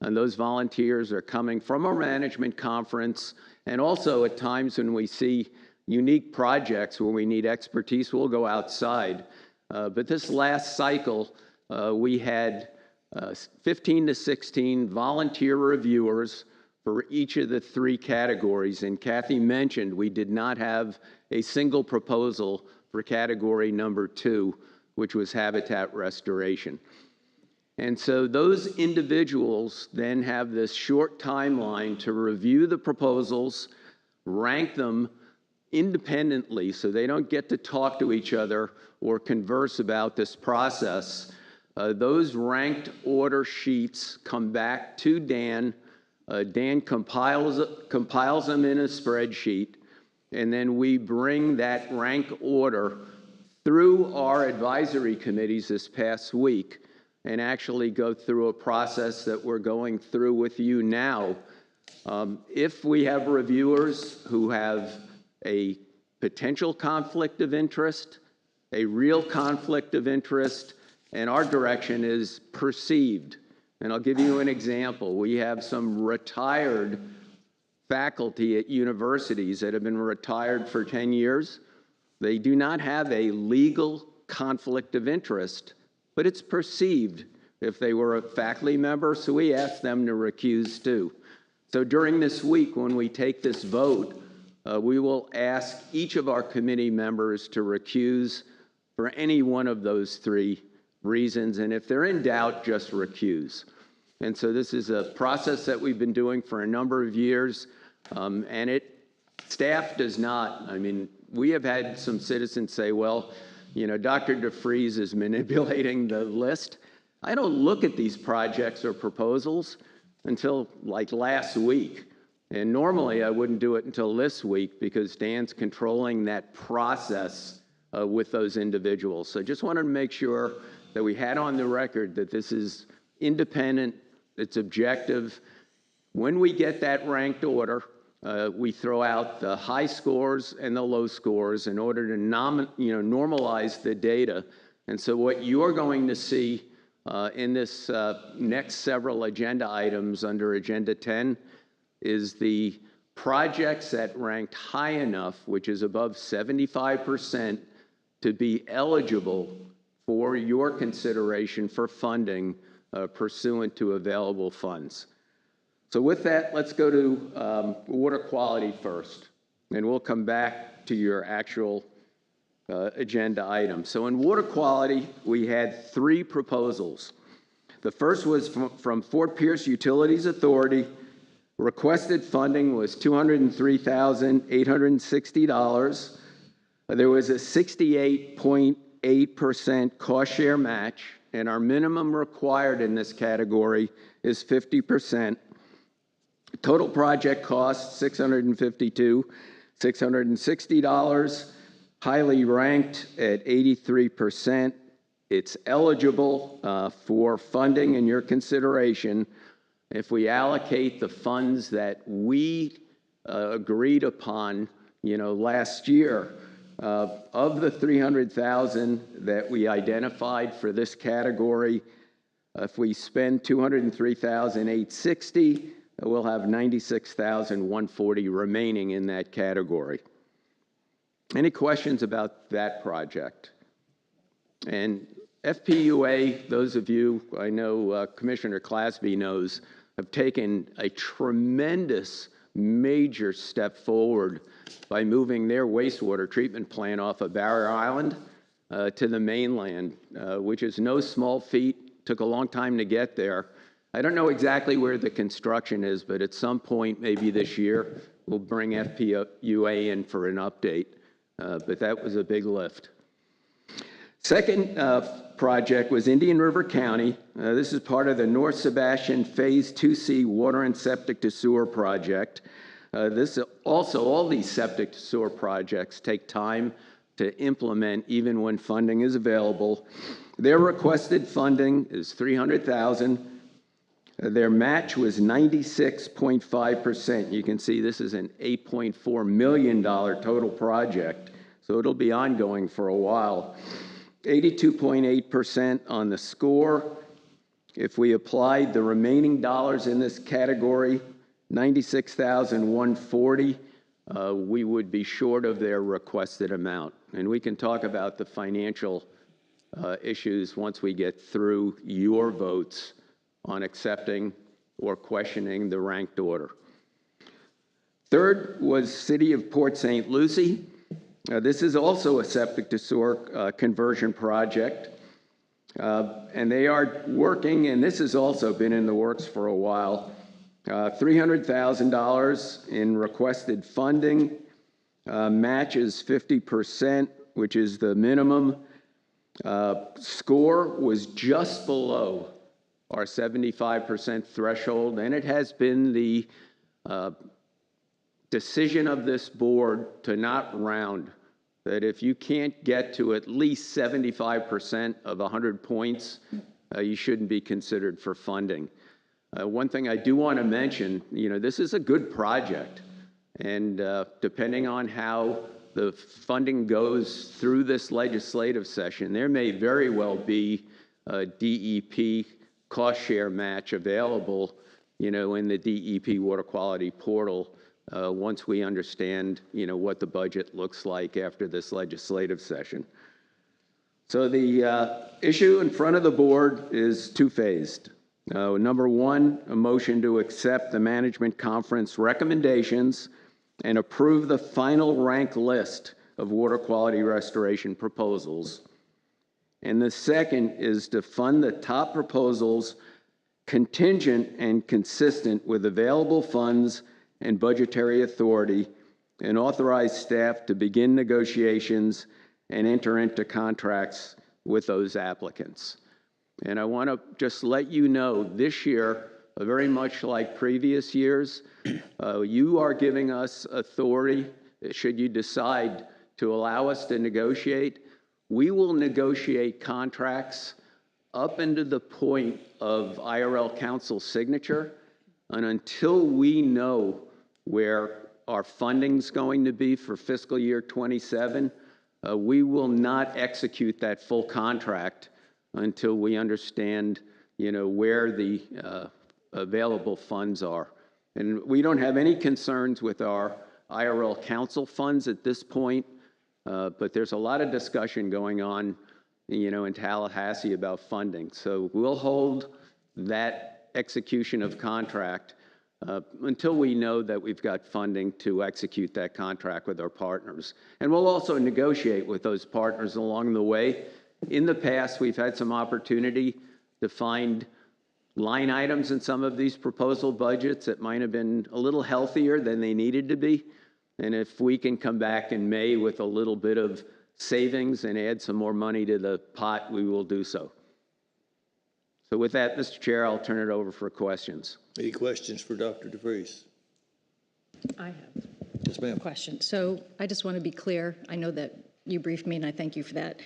and those volunteers are coming from our management conference, and also at times when we see unique projects where we need expertise, we'll go outside. But this last cycle, we had 15 to 16 volunteer reviewers for each of the 3 categories. And Kathy mentioned we did not have a single proposal for category number 2, which was habitat restoration. And so those individuals then have this short timeline to review the proposals, rank them independently so they don't get to talk to each other or converse about this process. Those ranked order sheets come back to Dan. Dan compiles them in a spreadsheet, and then we bring that rank order through our advisory committees this past week and actually go through a process that we're going through with you now. If we have reviewers who have a potential conflict of interest, a real conflict of interest, and our direction is perceived. And I'll give you an example. We have some retired faculty at universities that have been retired for 10 years. They do not have a legal conflict of interest, but it's perceived if they were a faculty member, so we asked them to recuse too. So during this week, when we take this vote, we will ask each of our committee members to recuse for any one of those 3 reasons, and if they're in doubt, just recuse. And so this is a process that we've been doing for a number of years, and it Staff does not. I mean, we have had some citizens say, well, Dr. DeFries is manipulating the list. I don't look at these projects or proposals until like last week. And normally I wouldn't do it until this week because Dan's controlling that process with those individuals. So just wanted to make sure that we had on the record that this is independent, it's objective. When we get that ranked order, we throw out the high scores and the low scores in order to normalize the data. And so what you're going to see in this next several agenda items under Agenda 10 is the projects that ranked high enough, which is above 75%, to be eligible for your consideration for funding pursuant to available funds. So with that, let's go to water quality first, and we'll come back to your actual agenda item. So in water quality, we had 3 proposals. The first was from Fort Pierce Utilities Authority. Requested funding was $203,860. There was a 68.8% cost share match, and our minimum required in this category is 50%. Total project cost $660, highly ranked at 83%. It's eligible for funding in your consideration. If we allocate the funds that we agreed upon, last year, of the $300,000 that we identified for this category, if we spend $203,860, we'll have $96,140 remaining in that category. Any questions about that project? And FPUA, those of you, I know Commissioner Clasby knows, have taken a tremendous major step forward by moving their wastewater treatment plant off of Barrier Island to the mainland, which is no small feat. Took a long time to get there. I don't know exactly where the construction is, but at some point, maybe this year, we'll bring FPUA in for an update. But that was a big lift. Second project was Indian River County. This is part of the North Sebastian Phase 2C Water and Septic to Sewer project. All these septic to sewer projects take time to implement even when funding is available. Their requested funding is $300,000. Their match was 96.5%. You can see this is an $8.4 million total project, so it'll be ongoing for a while. 82.8% on the score. If we applied the remaining dollars in this category, $96,140, we would be short of their requested amount. And we can talk about the financial issues once we get through your votes on accepting or questioning the ranked order. Third was City of Port St. Lucie. This is also a septic to sewer conversion project. And they are working, and this has also been in the works for a while, $300,000 in requested funding, matches 50%, which is the minimum. Score was just below our 75% threshold, and it has been the decision of this board to not round, that if you can't get to at least 75% of 100 points, you shouldn't be considered for funding. One thing I do want to mention, this is a good project, and depending on how the funding goes through this legislative session, there may very well be a DEP cost share match available, in the DEP water quality portal once we understand, what the budget looks like after this legislative session. So the issue in front of the board is two-phased. Number one, a motion to accept the management conference recommendations and approve the final rank list of water quality restoration proposals. And the second is to fund the top proposals contingent and consistent with available funds and budgetary authority and authorize staff to begin negotiations and enter into contracts with those applicants. And I want to just let you know, this year, very much like previous years, you are giving us authority, should you decide to allow us to negotiate. We will negotiate contracts up into the point of IRL council signature, and until we know where our funding's going to be for fiscal year 27, we will not execute that full contract until we understand, where the available funds are. And we don't have any concerns with our IRL council funds at this point, but there's a lot of discussion going on, in Tallahassee about funding. So we'll hold that execution of contract until we know that we've got funding to execute that contract with our partners. And we'll also negotiate with those partners along the way. In the past, we've had some opportunity to find line items in some of these proposal budgets that might have been a little healthier than they needed to be. And if we can come back in May with a little bit of savings and add some more money to the pot, we will do so. So with that, Mr. Chair, I'll turn it over for questions. Any questions for Dr. DeVries? I have Yes, ma'am. a question. So I just want to be clear. I know that you briefed me, and I thank you for that.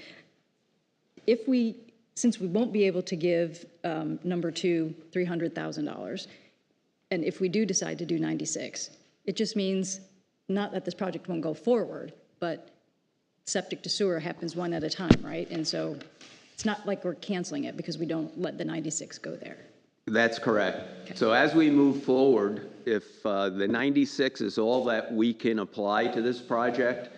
Since we won't be able to give number 2 $300,000, and if we do decide to do 96, it just means not that this project won't go forward, but septic to sewer happens one at a time, right? And so it's not like we're canceling it because we don't let the 96 go there. That's correct. Okay. So as we move forward, if the 96 is all that we can apply to this project,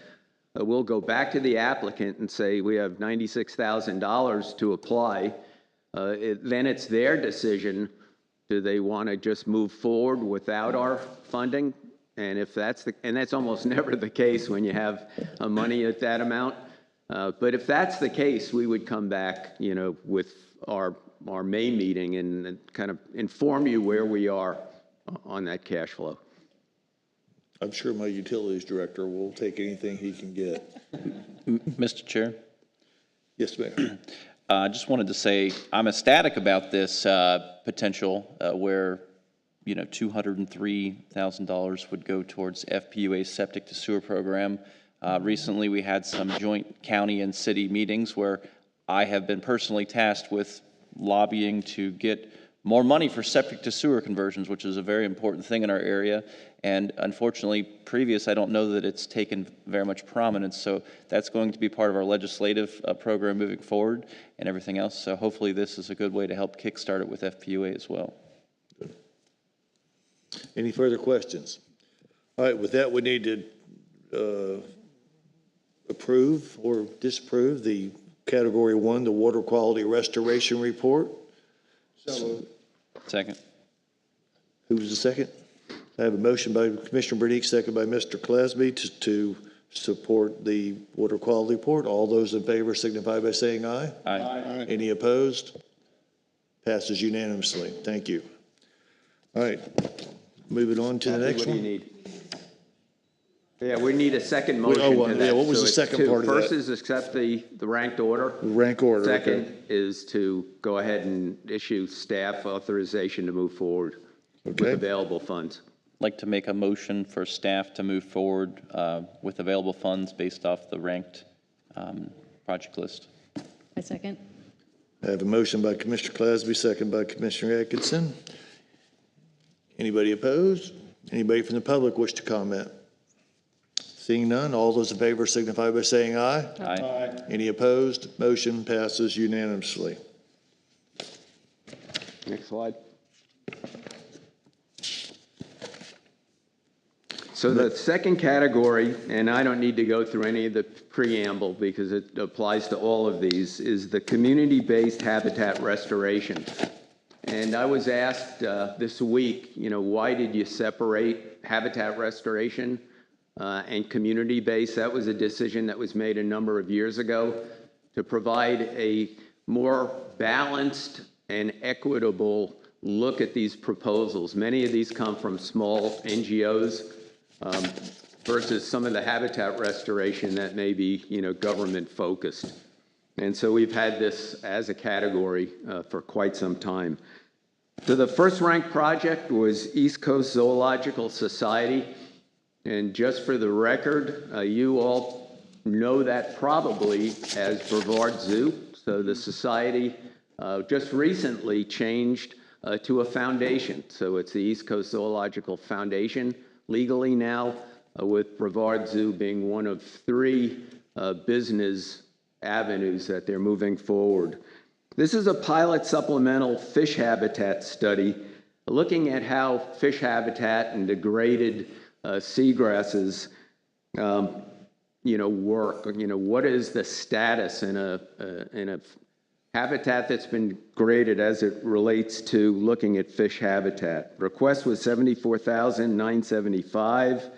we'll go back to the applicant and say, we have $96,000 to apply. Then it's their decision. Do they want to just move forward without our funding? And if that's and that's almost never the case when you have money at that amount. But if that's the case, we would come back, with our May meeting and kind of inform you where we are on that cash flow. I'm sure my utilities director will take anything he can get. Mr. Chair? Yes, ma'am. I just wanted to say I'm ecstatic about this potential where, $203,000 would go towards FPUA's septic to sewer program. Recently, we had some joint county and city meetings where I have been personally tasked with lobbying to get more money for septic to sewer conversions, which is a very important thing in our area. And unfortunately, I don't know that it's taken very much prominence. So that's going to be part of our legislative program moving forward and everything else. So hopefully this is a good way to help kickstart it with FPUA as well. Good. Any further questions? All right, with that, we need to approve or disapprove the Category 1, the Water Quality Restoration Report. Second. Who was the second? I have a motion by Commissioner Burdick, second by Mr. Clasby to support the water quality report. All those in favor signify by saying aye. Aye. Aye. Any opposed? Passes unanimously. Thank you. All right, moving on to the next What one. do you need? Yeah, we need a second motion to that. Yeah, what was the second part of that? First is accept the ranked order. Rank order. Second okay. is to go ahead and issue staff authorization to move forward with available funds. I'd like to make a motion for staff to move forward with available funds based off the ranked project list. I second. I have a motion by Commissioner Clasby, second by Commissioner Atkinson. Anybody opposed? Anybody from the public wish to comment? Seeing none, all those in favor signify by saying aye. Aye. Aye. Any opposed? Motion passes unanimously. Next slide. So the second category, and I don't need to go through any of the preamble because it applies to all of these, is the community-based habitat restoration. And I was asked this week, why did you separate habitat restoration and community-based? That was a decision that was made a number of years ago to provide a more balanced and equitable look at these proposals. Many of these come from small NGOs. versus some of the habitat restoration that may be, government focused. And so we've had this as a category for quite some time. So the first ranked project was East Coast Zoological Society. And just for the record, you all know that probably as Brevard Zoo. So the society just recently changed to a foundation. So it's the East Coast Zoological Foundation legally now, with Brevard Zoo being one of 3 business avenues that they're moving forward. This is a pilot supplemental fish habitat study looking at how fish habitat and degraded seagrasses, work. What is the status in a habitat that's been graded as it relates to looking at fish habitat? Request was $74,975.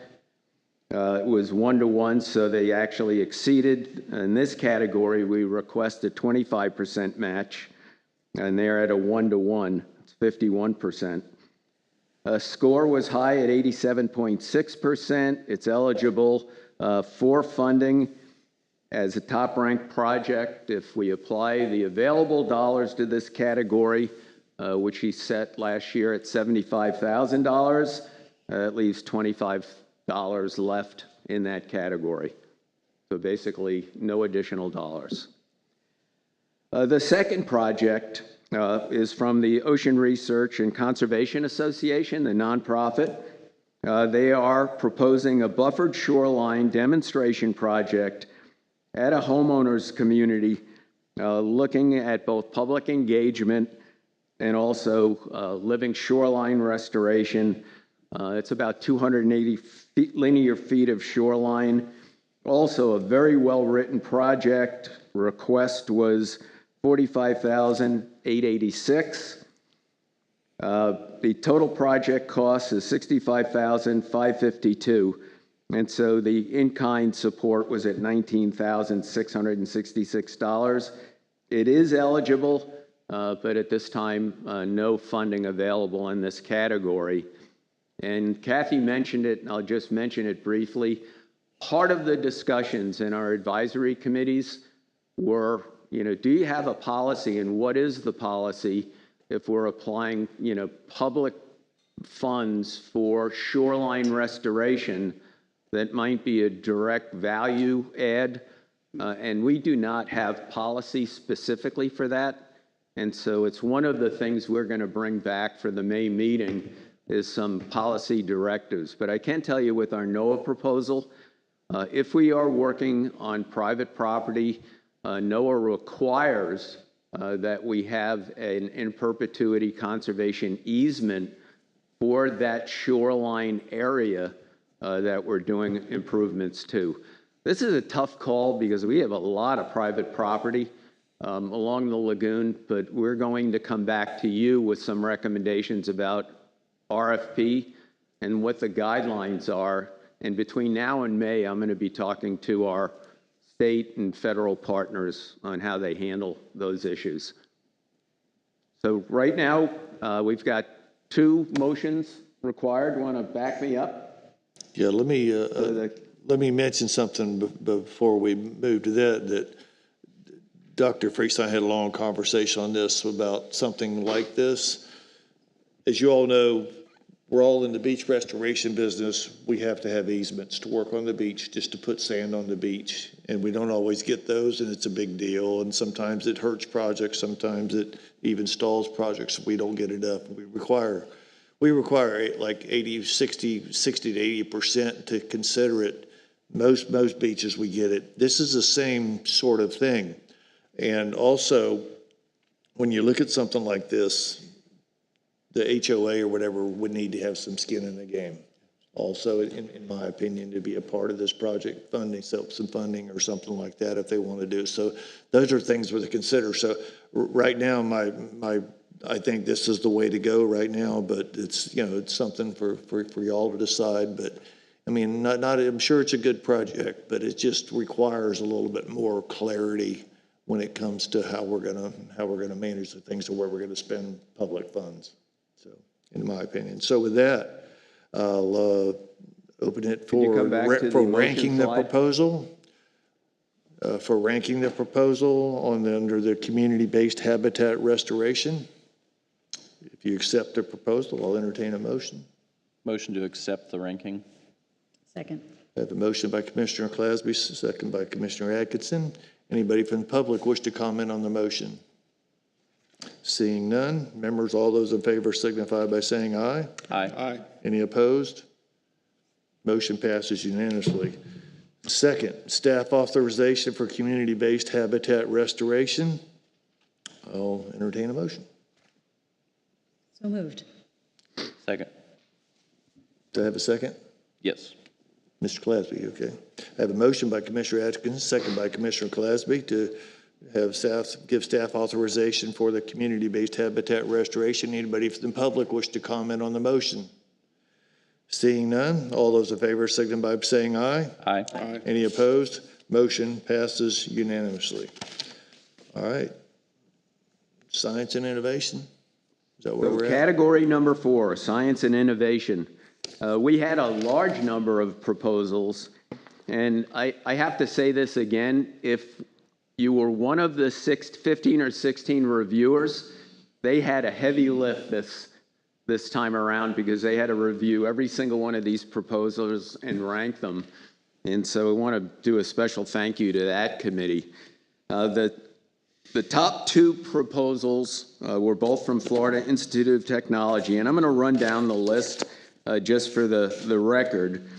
It was 1-to-1, so they actually exceeded. In this category, we requested 25% match, and they're at a 1-to-1. It's 51%. Score was high at 87.6%. It's eligible for funding as a top-ranked project. If we apply the available dollars to this category, which he set last year at $75,000, it leaves $25 left in that category. So basically, no additional dollars. The second project is from the Ocean Research and Conservation Association, the nonprofit. They are proposing a buffered shoreline demonstration project at a homeowners community, looking at both public engagement and also living shoreline restoration. It's about 280 linear feet of shoreline. Also a very well-written project. Request was $45,886. The total project cost is $65,552. And so the in-kind support was at $19,666. It is eligible, but at this time, no funding available in this category. And Kathy mentioned it, and I'll just mention it briefly. Part of the discussions in our advisory committees were, do you have a policy, and what is the policy if we're applying, public funds for shoreline restoration that might be a direct value add? And we do not have policy specifically for that. And so it's one of the things we're going to bring back for the May meeting is some policy directives. But I can tell you with our NOAA proposal, if we are working on private property, NOAA requires that we have an in perpetuity conservation easement for that shoreline area that we're doing improvements to. This is a tough call because we have a lot of private property along the lagoon, but we're going to come back to you with some recommendations about RFP and what the guidelines are. And between now and May, I'm going to be talking to our state and federal partners on how they handle those issues. So right now, we've got 2 motions required. Want to back me up? Yeah, let me mention something before we move to that Dr. Freestone had a long conversation on this about something like this. As you all know, we're all in the beach restoration business. We have to have easements to work on the beach, just to put sand on the beach. And we don't always get those, and it's a big deal. And sometimes it hurts projects. Sometimes it even stalls projects if we don't get enough. We require like 60 to 80% to consider it. Most beaches we get it. This is the same sort of thing. And also, when you look at something like this, the HOA or whatever would need to have some skin in the game. Also, in my opinion, to be a part of this project, funding, some funding or something like that if they want to do. So those are things to consider. So right now, I think this is the way to go right now, but it's, it's something for y'all to decide. But I mean, I'm sure it's a good project, but it just requires a little bit more clarity when it comes to how we're gonna manage the things and where we're gonna spend public funds. So, in my opinion. So with that, I'll Open it Could you for, come back to the for motion ranking the slide? proposal. For ranking the proposal under the community-based habitat restoration. If you accept the proposal, I'll entertain a motion. Motion to accept the ranking. Second. I have a motion by Commissioner Clasby, second by Commissioner Atkinson. Anybody from the public wish to comment on the motion? Seeing none, members, all those in favor signify by saying aye. Aye. Aye. Any opposed? Motion passes unanimously. Second, staff authorization for community-based habitat restoration. I'll entertain a motion. So moved. Second. Do I have a second? Yes. Mr. Clasby, okay. I have a motion by Commissioner Atkins, second by Commissioner Clasby to have staff, give staff authorization for the community-based habitat restoration. Anybody from the public wish to comment on the motion? Seeing none, all those in favor signify by saying aye. Aye. Aye. Any opposed? Motion passes unanimously. All right. Science and innovation? Is that where So we're at? category number 4, science and innovation. We had a large number of proposals, and I have to say this again, if you were one of the 15 or 16 reviewers, they had a heavy lift this time around because they had to review every single one of these proposals and rank them. And so I want to do a special thank you to that committee. The top 2 proposals were both from Florida Institute of Technology, and I'm going to run down the list just for the record.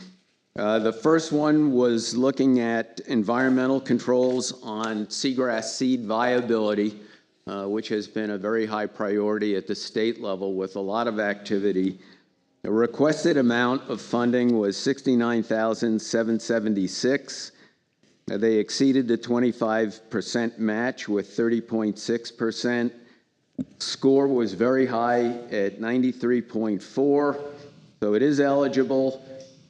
The first one was looking at environmental controls on seagrass seed viability, which has been a very high priority at the state level with a lot of activity. The requested amount of funding was $69,776. They exceeded the 25% match with 30.6%. Score was very high at 93.4, so it is eligible.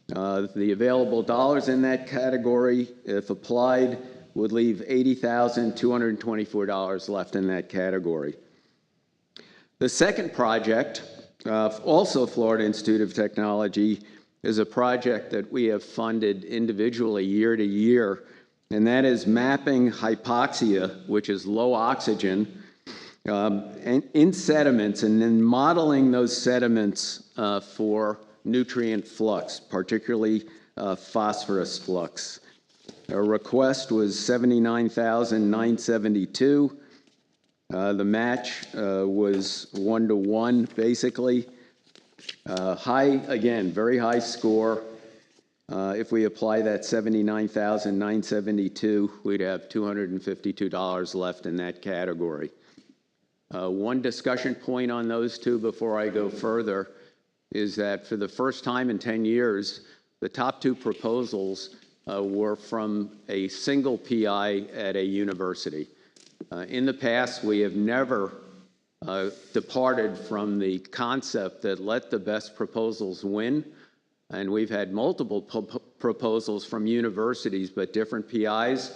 The available dollars in that category, if applied, would leave $80,224 left in that category. The second project, also Florida Institute of Technology, is a project that we have funded individually year to year, and that is mapping hypoxia, which is low oxygen, in sediments, and then modeling those sediments for nutrient flux, particularly phosphorus flux. Our request was $79,972. The match was 1-to-1, basically. High, again, very high score. If we apply that $79,972, we'd have $252 left in that category. One discussion point on those two before I go further is that for the first time in 10 years, the top 2 proposals were from a single PI at a university. In the past, we have never departed from the concept that let the best proposals win. And we've had multiple proposals from universities, but different PIs.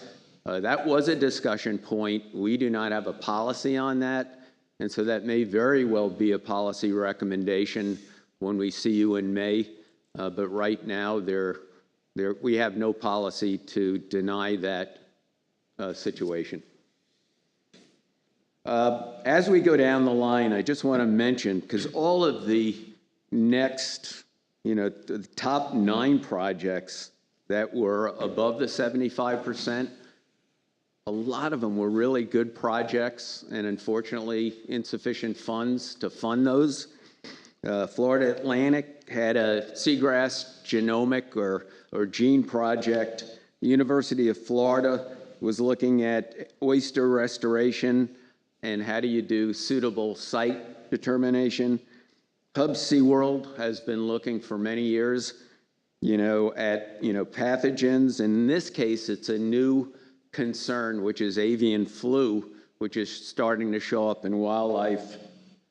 That was a discussion point. We do not have a policy on that. And so that may very well be a policy recommendation when we see you in May. But right now, we have no policy to deny that situation. As we go down the line, I just want to mention, because all of the next, the top 9 projects that were above the 75%, a lot of them were really good projects, and unfortunately, insufficient funds to fund those. Florida Atlantic had a seagrass genomic or gene project. The University of Florida was looking at oyster restoration and how do you do suitable site determination. Hub SeaWorld has been looking for many years, at pathogens. And in this case, it's a new concern, which is avian flu, which is starting to show up in wildlife.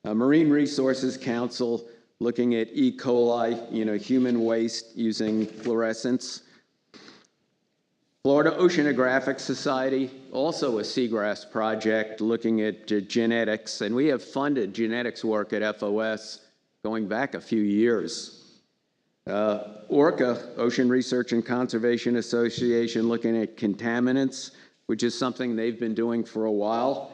Marine Resources Council looking at E. coli, human waste using fluorescence. Florida Oceanographic Society, also a seagrass project looking at genetics, and we have funded genetics work at FOS going back a few years. ORCA, Ocean Research and Conservation Association, looking at contaminants, which is something they've been doing for a while.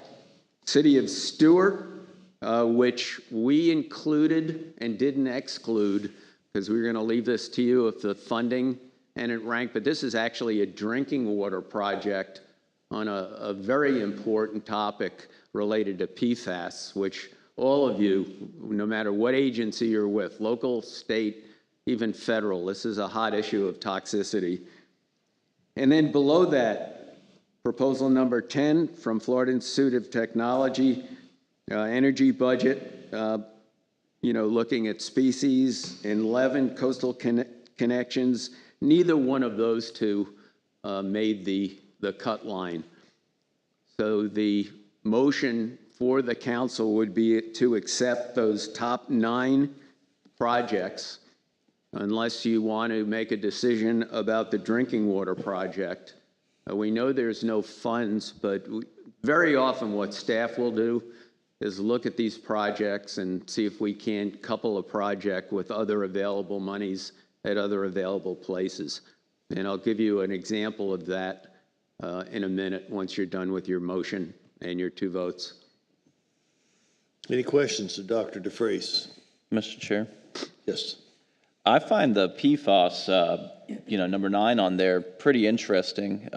City of Stewart, which we included and didn't exclude, because we were going to leave this to you if the funding and it ranked, but this is actually a drinking water project on a very important topic related to PFAS, which all of you, no matter what agency you're with, local, state, even federal, this is a hot issue of toxicity. And then below that, proposal number 10 from Florida Institute of Technology, energy budget, looking at species, and 11 coastal connections. Neither one of those two made the cut line. So the motion for the council would be to accept those top 9 projects, unless you want to make a decision about the drinking water project. We know there's no funds, but very often what staff will do is look at these projects and see if we can't couple a project with other available monies at other available places. And I'll give you an example of that in a minute once you're done with your motion and your 2 votes. Any questions to Dr. DeFries? Mr. Chair? Yes. I find the PFAS, number 9 on there pretty interesting.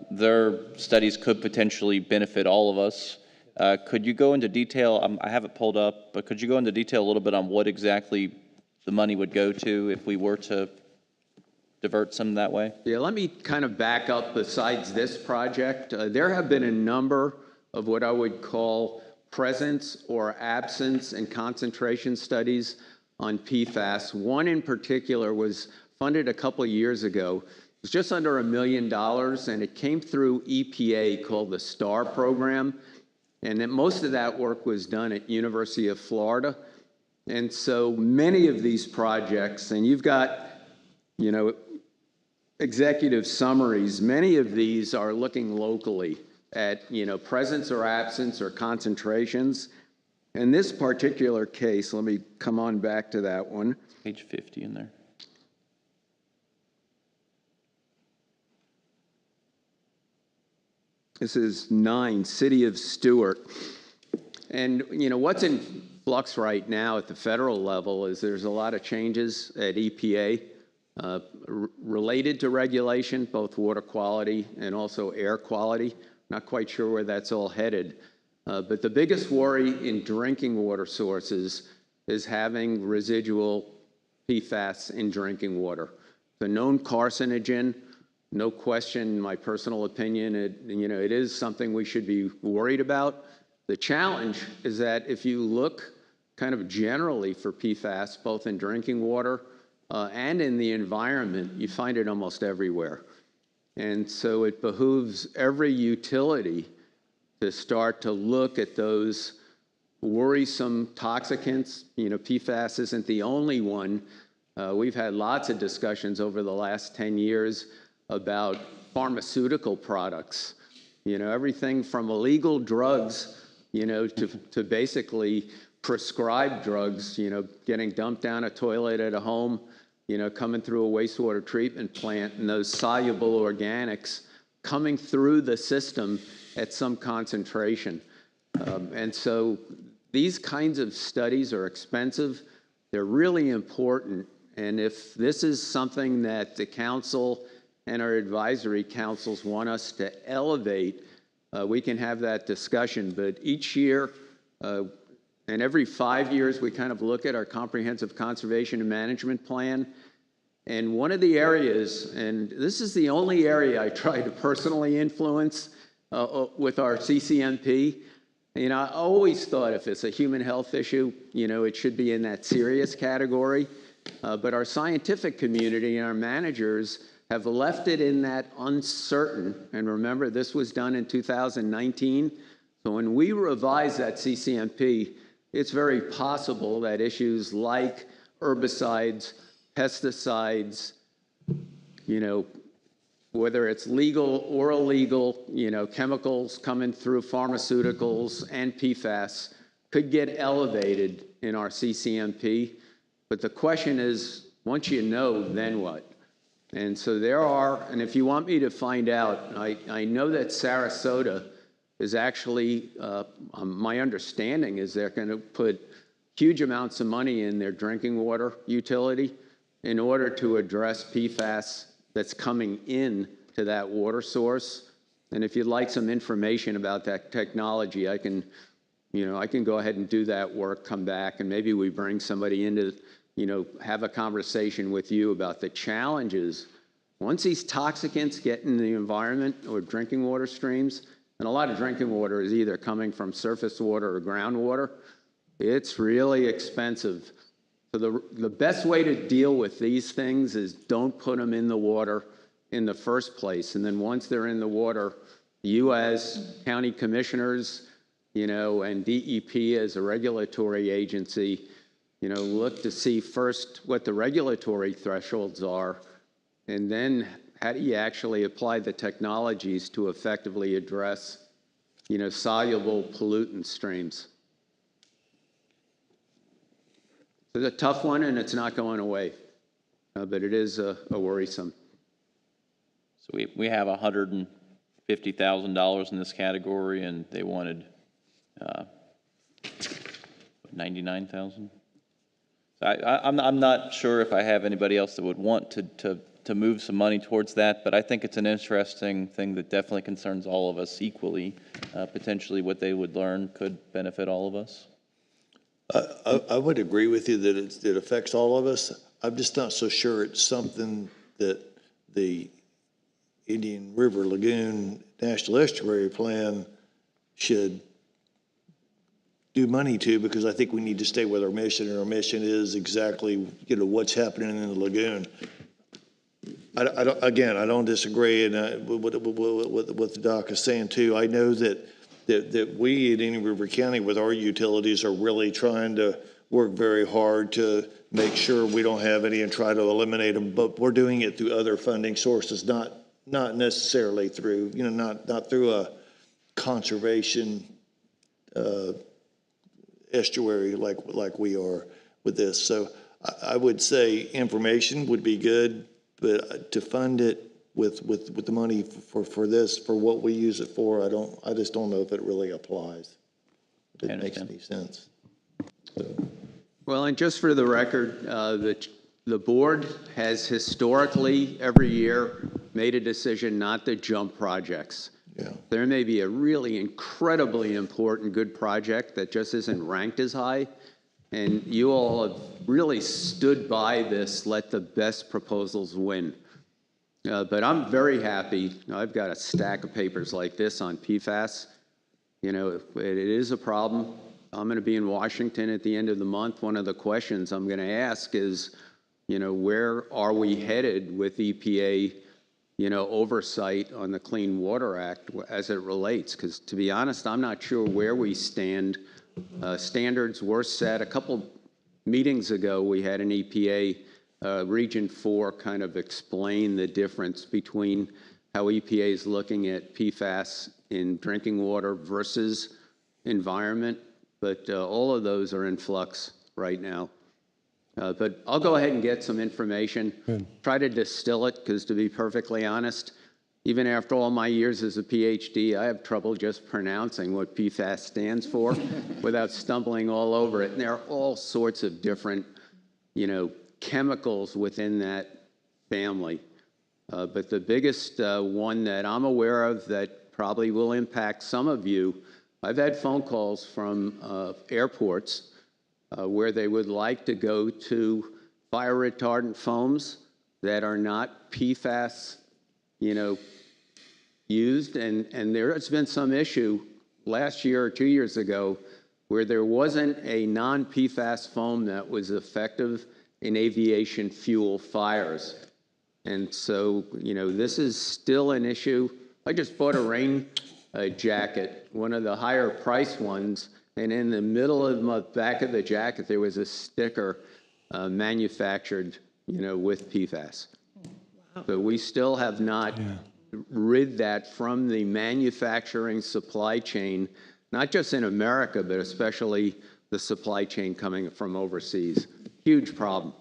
Their studies could potentially benefit all of us. Could you go into detail? I have it pulled up, but could you go into detail a little bit on what exactly the money would go to if we were to divert some that way? Yeah, let me kind of back up besides this project. There have been a number of what I would call presence or absence and concentration studies on PFAS. One in particular was funded a couple of years ago. It was just under $1 million, and it came through EPA, called the STAR program. And then most of that work was done at University of Florida. And so many of these projects, and you've got, executive summaries, many of these are looking locally at, presence or absence or concentrations. In this particular case, let me come on back to that one. Page 50 in there. This is 9, City of Stewart. And, what's in flux right now at the federal level is there's a lot of changes at EPA related to regulation, both water quality and also air quality. Not quite sure where that's all headed. But the biggest worry in drinking water sources is having residual PFAS in drinking water. The known carcinogen, no question, in my personal opinion, it is something we should be worried about. The challenge is that if you look kind of generally for PFAS, both in drinking water and in the environment, you find it almost everywhere. And so it behooves every utility to start to look at those worrisome toxicants. PFAS isn't the only one. We've had lots of discussions over the last 10 years about pharmaceutical products. Everything from illegal drugs, to basically prescribed drugs, getting dumped down a toilet at a home, coming through a wastewater treatment plant, and those soluble organics coming through the system at some concentration. And so these kinds of studies are expensive. They're really important. And if this is something that the council and our advisory councils want us to elevate, we can have that discussion. But each year, and every 5 years, we kind of look at our comprehensive conservation and management plan. And one of the areas, and this is the only area I try to personally influence with our CCMP, I always thought if it's a human health issue, it should be in that serious category. But our scientific community and our managers have left it in that uncertain. And remember, this was done in 2019. So when we revise that CCMP, it's very possible that issues like herbicides, pesticides, whether it's legal or illegal, chemicals coming through pharmaceuticals and PFAS could get elevated in our CCMP. But the question is, once you know, then what? And so there are, and if you want me to find out, I know that Sarasota is actually, my understanding is they're going to put huge amounts of money in their drinking water utility in order to address PFAS that's coming in to that water source. And if you'd like some information about that technology, I can go ahead and do that work, come back, and maybe we bring somebody in to, have a conversation with you about the challenges. Once these toxicants get in the environment or drinking water streams, and a lot of drinking water is either coming from surface water or groundwater, it's really expensive. So the best way to deal with these things is don't put them in the water in the first place. And then once they're in the water, you as county commissioners, and DEP as a regulatory agency, look to see first what the regulatory thresholds are, and then how do you actually apply the technologies to effectively address, soluble pollutant streams. It's a tough one, and it's not going away, but it is a worrisome. So we have $150,000 in this category, and they wanted 99,000. So I'm not sure if I have anybody else that would want to move some money towards that, but I think it's an interesting thing that definitely concerns all of us equally. Potentially what they would learn could benefit all of us. I would agree with you that it affects all of us. I'm just not so sure it's something that the Indian River Lagoon National Estuary Plan should do money to, because I think we need to stay with our mission, and our mission is exactly, what's happening in the lagoon. I don't disagree, and what the doc is saying too. I know that we at Indian River County with our utilities are really trying to work very hard to make sure we don't have any and try to eliminate them, but we're doing it through other funding sources, not necessarily through, not through a conservation estuary like we are with this. So I would say information would be good, but to fund it with the money for this, for what we use it for, I just don't know if it really applies. If it makes any sense. So. Well, and just for the record, the board has historically every year made a decision not to jump projects. Yeah. There may be a really incredibly important good project that just isn't ranked as high, and you all have really stood by this, let the best proposals win. But I'm very happy. I've got a stack of papers like this on PFAS. It is a problem. I'm going to be in Washington at the end of the month. One of the questions I'm going to ask is, where are we headed with EPA, oversight on the Clean Water Act as it relates? Because to be honest, I'm not sure where we stand. Standards were set. A couple meetings ago, we had an EPA Region 4 kind of explain the difference between how EPA is looking at PFAS in drinking water versus environment. But all of those are in flux right now. But I'll go ahead and get some information, try to distill it, because to be perfectly honest, even after all my years as a PhD, I have trouble just pronouncing what PFAS stands for without stumbling all over it. And there are all sorts of different, chemicals within that family. But the biggest one that I'm aware of that probably will impact some of you, I've had phone calls from airports where they would like to go to fire retardant foams that are not PFAS, used. And there has been some issue last year or 2 years ago where there wasn't a non-PFAS foam that was effective in aviation fuel fires. And so, this is still an issue. I just bought a rain jacket, one of the higher priced ones, and in the middle of the back of the jacket, there was a sticker manufactured, with PFAS. Wow. So we still have not rid that from the manufacturing supply chain, not just in America, but especially the supply chain coming from overseas. Huge problem.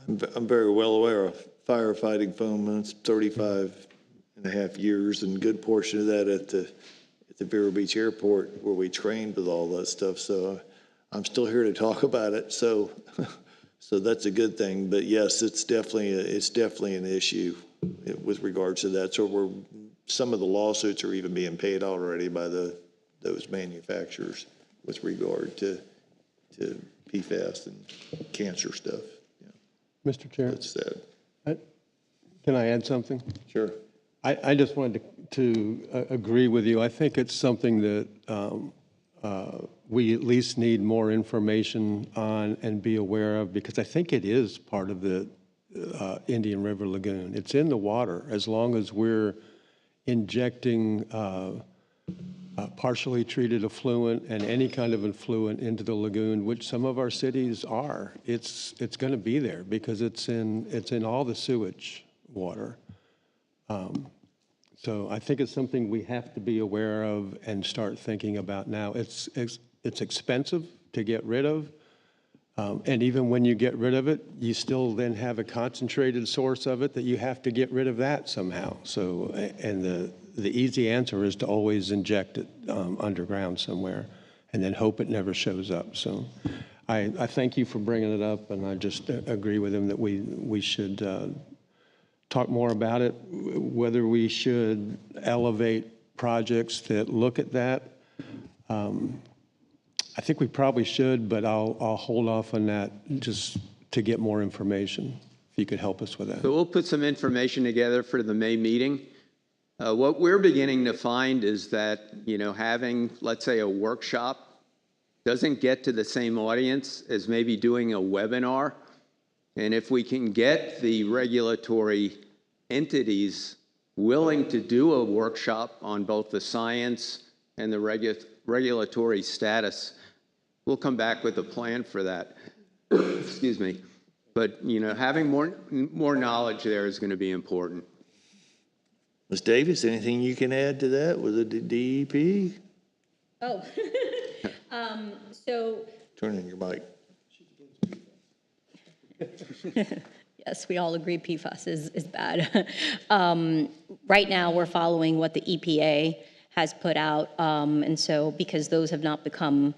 I'm very well aware of firefighting foam. It's 35 and a half years, and a good portion of that at the Vero Beach Airport where we trained with all that stuff. So I'm still here to talk about it. So, so that's a good thing. But yes, it's definitely an issue with regards to that. So some of the lawsuits are even being paid already by those manufacturers with regard to PFAS and cancer stuff. Yeah. Mr. Chair, That's sad. can I add something? Sure. I just wanted to agree with you. I think it's something that we at least need more information on and be aware of, because I think it is part of the Indian River Lagoon. It's in the water. As long as we're injecting partially treated effluent and any kind of effluent into the lagoon, which some of our cities are, it's going to be there because it's in all the sewage water. So I think it's something we have to be aware of and start thinking about now. It's expensive to get rid of, and even when you get rid of it, you still then have a concentrated source of it that you have to get rid of that somehow. So, and the easy answer is to always inject it underground somewhere and then hope it never shows up. So I thank you for bringing it up, and I just agree with him that we should talk more about it, whether we should elevate projects that look at that. I think we probably should, but I'll hold off on that just to get more information, if you could help us with that. So we'll put some information together for the May meeting. What we're beginning to find is that, having, let's say, a workshop doesn't get to the same audience as maybe doing a webinar. And if we can get the regulatory entities willing to do a workshop on both the science and the regulatory status, we'll come back with a plan for that. Excuse me. But, having more knowledge there is going to be important. Ms. Davis, anything you can add to that with the DEP? Oh, so. Turn in your mic. Yes, we all agree PFAS is bad. Right now, we're following what the EPA has put out, and so because those have not become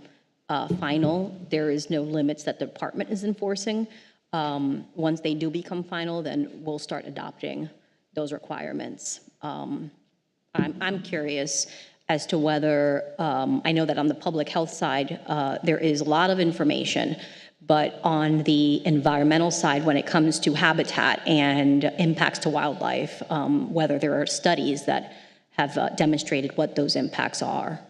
final, there is no limits that the department is enforcing. Once they do become final, then we'll start adopting those requirements. I'm curious as to whether, I know that on the public health side, there is a lot of information, but on the environmental side, when it comes to habitat and impacts to wildlife, whether there are studies that have demonstrated what those impacts are.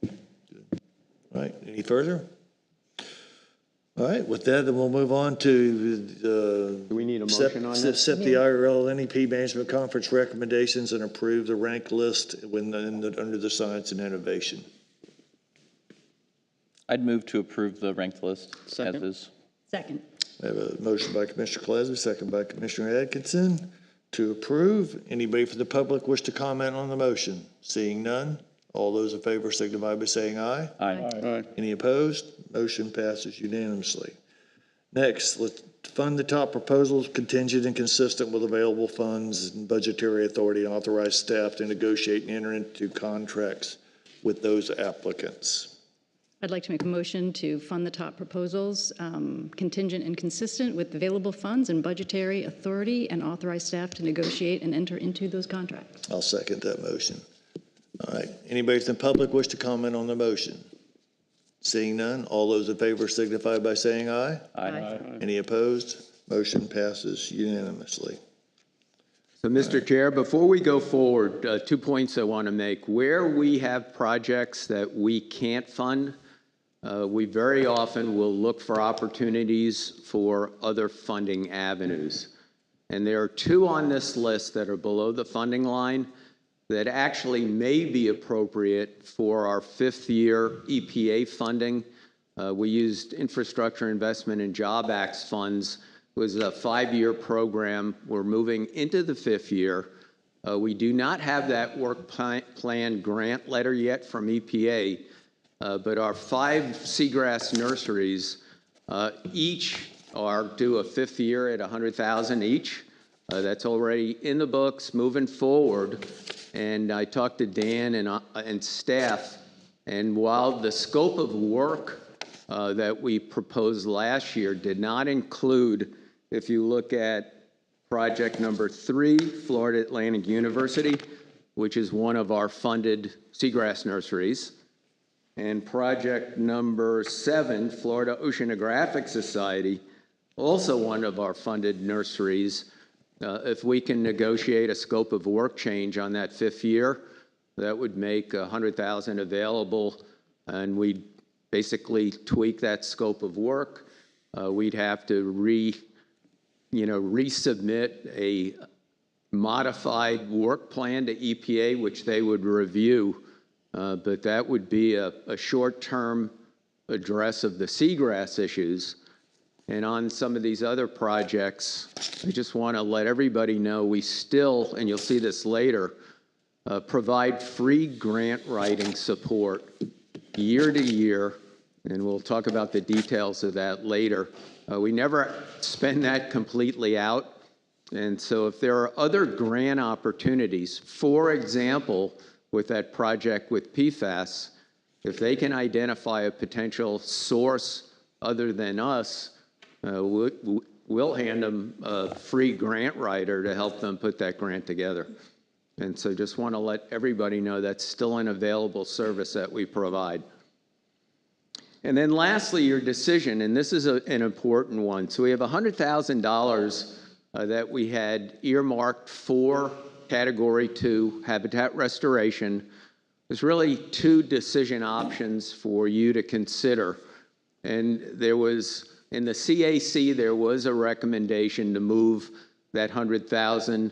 All right, any further? All right, with that, then we'll move on to Do we need a motion on this? Set the IRL NEP Management Conference recommendations and approve the rank list under the science and innovation. I'd move to approve the ranked list Second. as is. Second. I have a motion by Commissioner Klesby, second by Commissioner Atkinson to approve. Anybody from the public wish to comment on the motion? Seeing none, all those in favor signify by saying aye. Aye. Any opposed? Motion passes unanimously. Next, let's fund the top proposals contingent and consistent with available funds and budgetary authority and authorize staff to negotiate and enter into contracts with those applicants. I'd like to make a motion to fund the top proposals contingent and consistent with available funds and budgetary authority, and authorize staff to negotiate and enter into those contracts. I'll second that motion. All right. Anybody from the public wish to comment on the motion? Seeing none, all those in favor signify by saying aye. Aye. Any opposed? Motion passes unanimously. So, Mr. Chair, before we go forward, 2 points I want to make. Where we have projects that we can't fund, we very often will look for opportunities for other funding avenues. And there are 2 on this list that are below the funding line that actually may be appropriate for our 5th year EPA funding. We used Infrastructure Investment and Job Act funds. It was a 5-year program. We're moving into the 5th year. We do not have that work plan grant letter yet from EPA, but our 5 seagrass nurseries each are due a fifth year at $100,000 each. That's already in the books, moving forward. And I talked to Dan and staff, and while the scope of work that we proposed last year did not include, if you look at project number 3, Florida Atlantic University, which is one of our funded seagrass nurseries, and project number 7, Florida Oceanographic Society, also one of our funded nurseries. If we can negotiate a scope of work change on that fifth year, that would make $100,000 available, and we'd basically tweak that scope of work. We'd have to resubmit a modified work plan to EPA, which they would review, but that would be a short-term address of the seagrass issues. And on some of these other projects, I just want to let everybody know we still, and you'll see this later, provide free grant writing support year to year, and we'll talk about the details of that later. We never spend that completely out, and so if there are other grant opportunities, for example, with that project with PFAS, if they can identify a potential source other than us, we'll hand them a free grant writer to help them put that grant together. And so just want to let everybody know that's still an available service that we provide. And then lastly, your decision, and this is an important one. So we have $100,000 that we had earmarked for Category 2 habitat restoration. There's really 2 decision options for you to consider. And there was, in the CAC, there was a recommendation to move that $100,000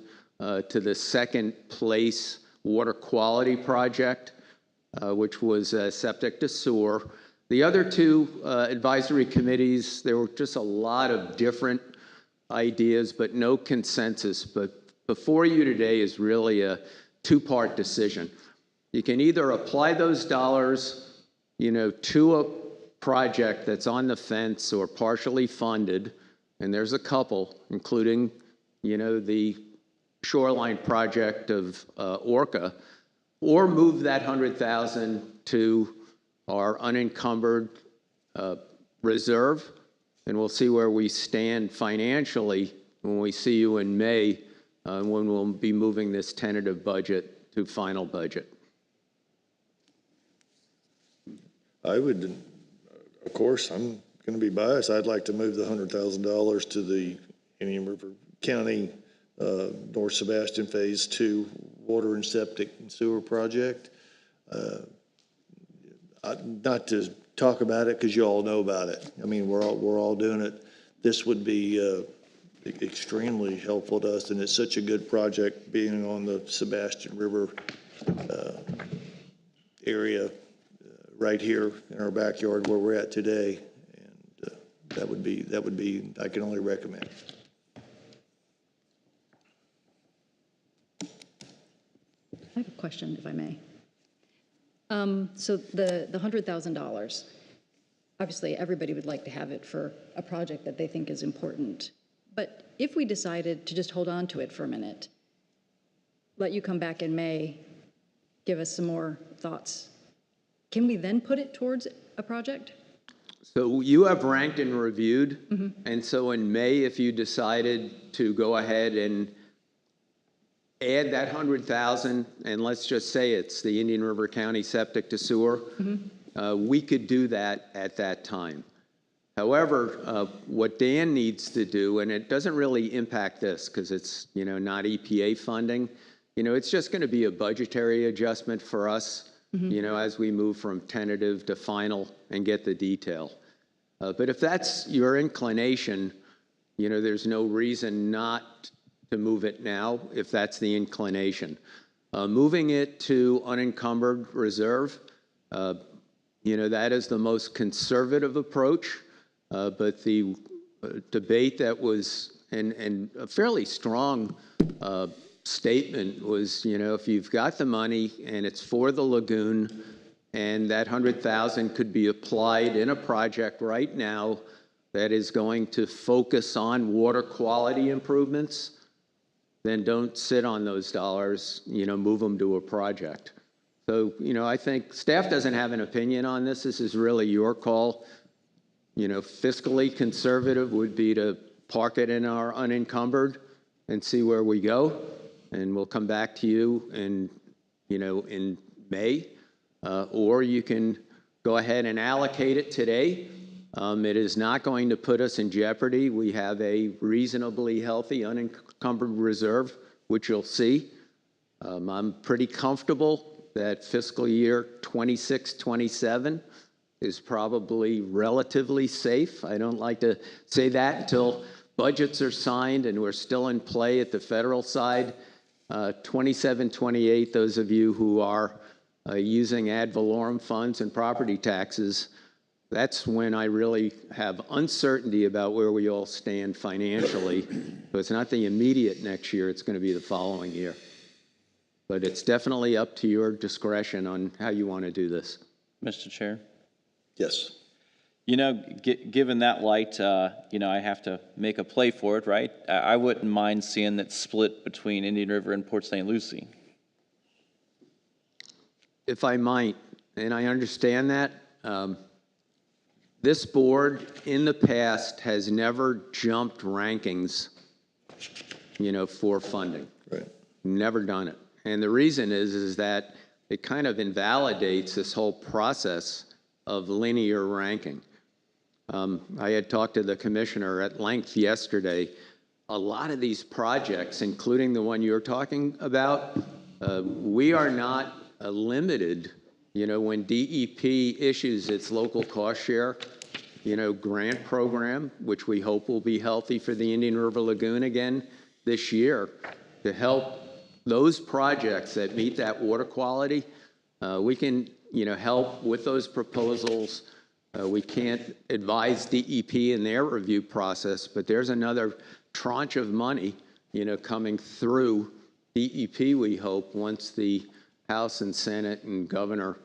to the second place water quality project, which was septic to sewer. The other 2 advisory committees, there were just a lot of different ideas, but no consensus. But before you today is really a 2-part decision. You can either apply those dollars, to a project that's on the fence or partially funded, and there's a couple, including, the shoreline project of Orca, or move that $100,000 to our unencumbered reserve, and we'll see where we stand financially when we see you in May, when we'll be moving this tentative budget to final budget. I would, of course, I'm going to be biased. I'd like to move the $100,000 to the Indian River County North Sebastian Phase 2 water and septic and sewer project. Not to talk about it because you all know about it. I mean, we're all doing it. This would be extremely helpful to us, and it's such a good project being on the Sebastian River area right here in our backyard where we're at today, and that would be I can only recommend. I have a question, if I may. So the $100,000, obviously everybody would like to have it for a project that they think is important. But if we decided to just hold on to it for a minute, let you come back in May, give us some more thoughts, can we then put it towards a project? So you have ranked and reviewed, and so in May, if you decided to go ahead and add that $100,000, and let's just say it's the Indian River County septic to sewer, we could do that at that time. However, what Dan needs to do, and it doesn't really impact this because it's not EPA funding, it's just going to be a budgetary adjustment for us, as we move from tentative to final and get the detail. But if that's your inclination, there's no reason not to move it now if that's the inclination. Moving it to unencumbered reserve, that is the most conservative approach, but the debate that was, and a fairly strong statement was, if you've got the money and it's for the lagoon and that $100,000 could be applied in a project right now that is going to focus on water quality improvements, then don't sit on those dollars, move them to a project. So, I think staff doesn't have an opinion on this. This is really your call. Fiscally conservative would be to park it in our unencumbered and see where we go. And we'll come back to you in May. Or you can go ahead and allocate it today. It is not going to put us in jeopardy. We have a reasonably healthy unencumbered reserve, which you'll see. I'm pretty comfortable that fiscal year 26-27 is probably relatively safe. I don't like to say that until budgets are signed and we're still in play at the federal side. 27-28, those of you who are using ad valorem funds and property taxes, that's when I really have uncertainty about where we all stand financially. But it's not the immediate next year, it's going to be the following year. But it's definitely up to your discretion on how you want to do this. Mr. Chair? Yes. Given that light, I have to make a play for it, right? I wouldn't mind seeing that split between Indian River and Port St. Lucie. If I might, and I understand that, this board in the past has never jumped rankings, for funding. Right. Never done it. And the reason is that it kind of invalidates this whole process of linear ranking. I had talked to the commissioner at length yesterday. A lot of these projects, including the one you're talking about, we are not limited. When DEP issues its local cost share, grant program, which we hope will be healthy for the Indian River Lagoon again this year, to help those projects that meet that water quality, we can, help with those proposals. We can't advise DEP in their review process, but there's another tranche of money, coming through DEP, we hope, once the House and Senate and Governor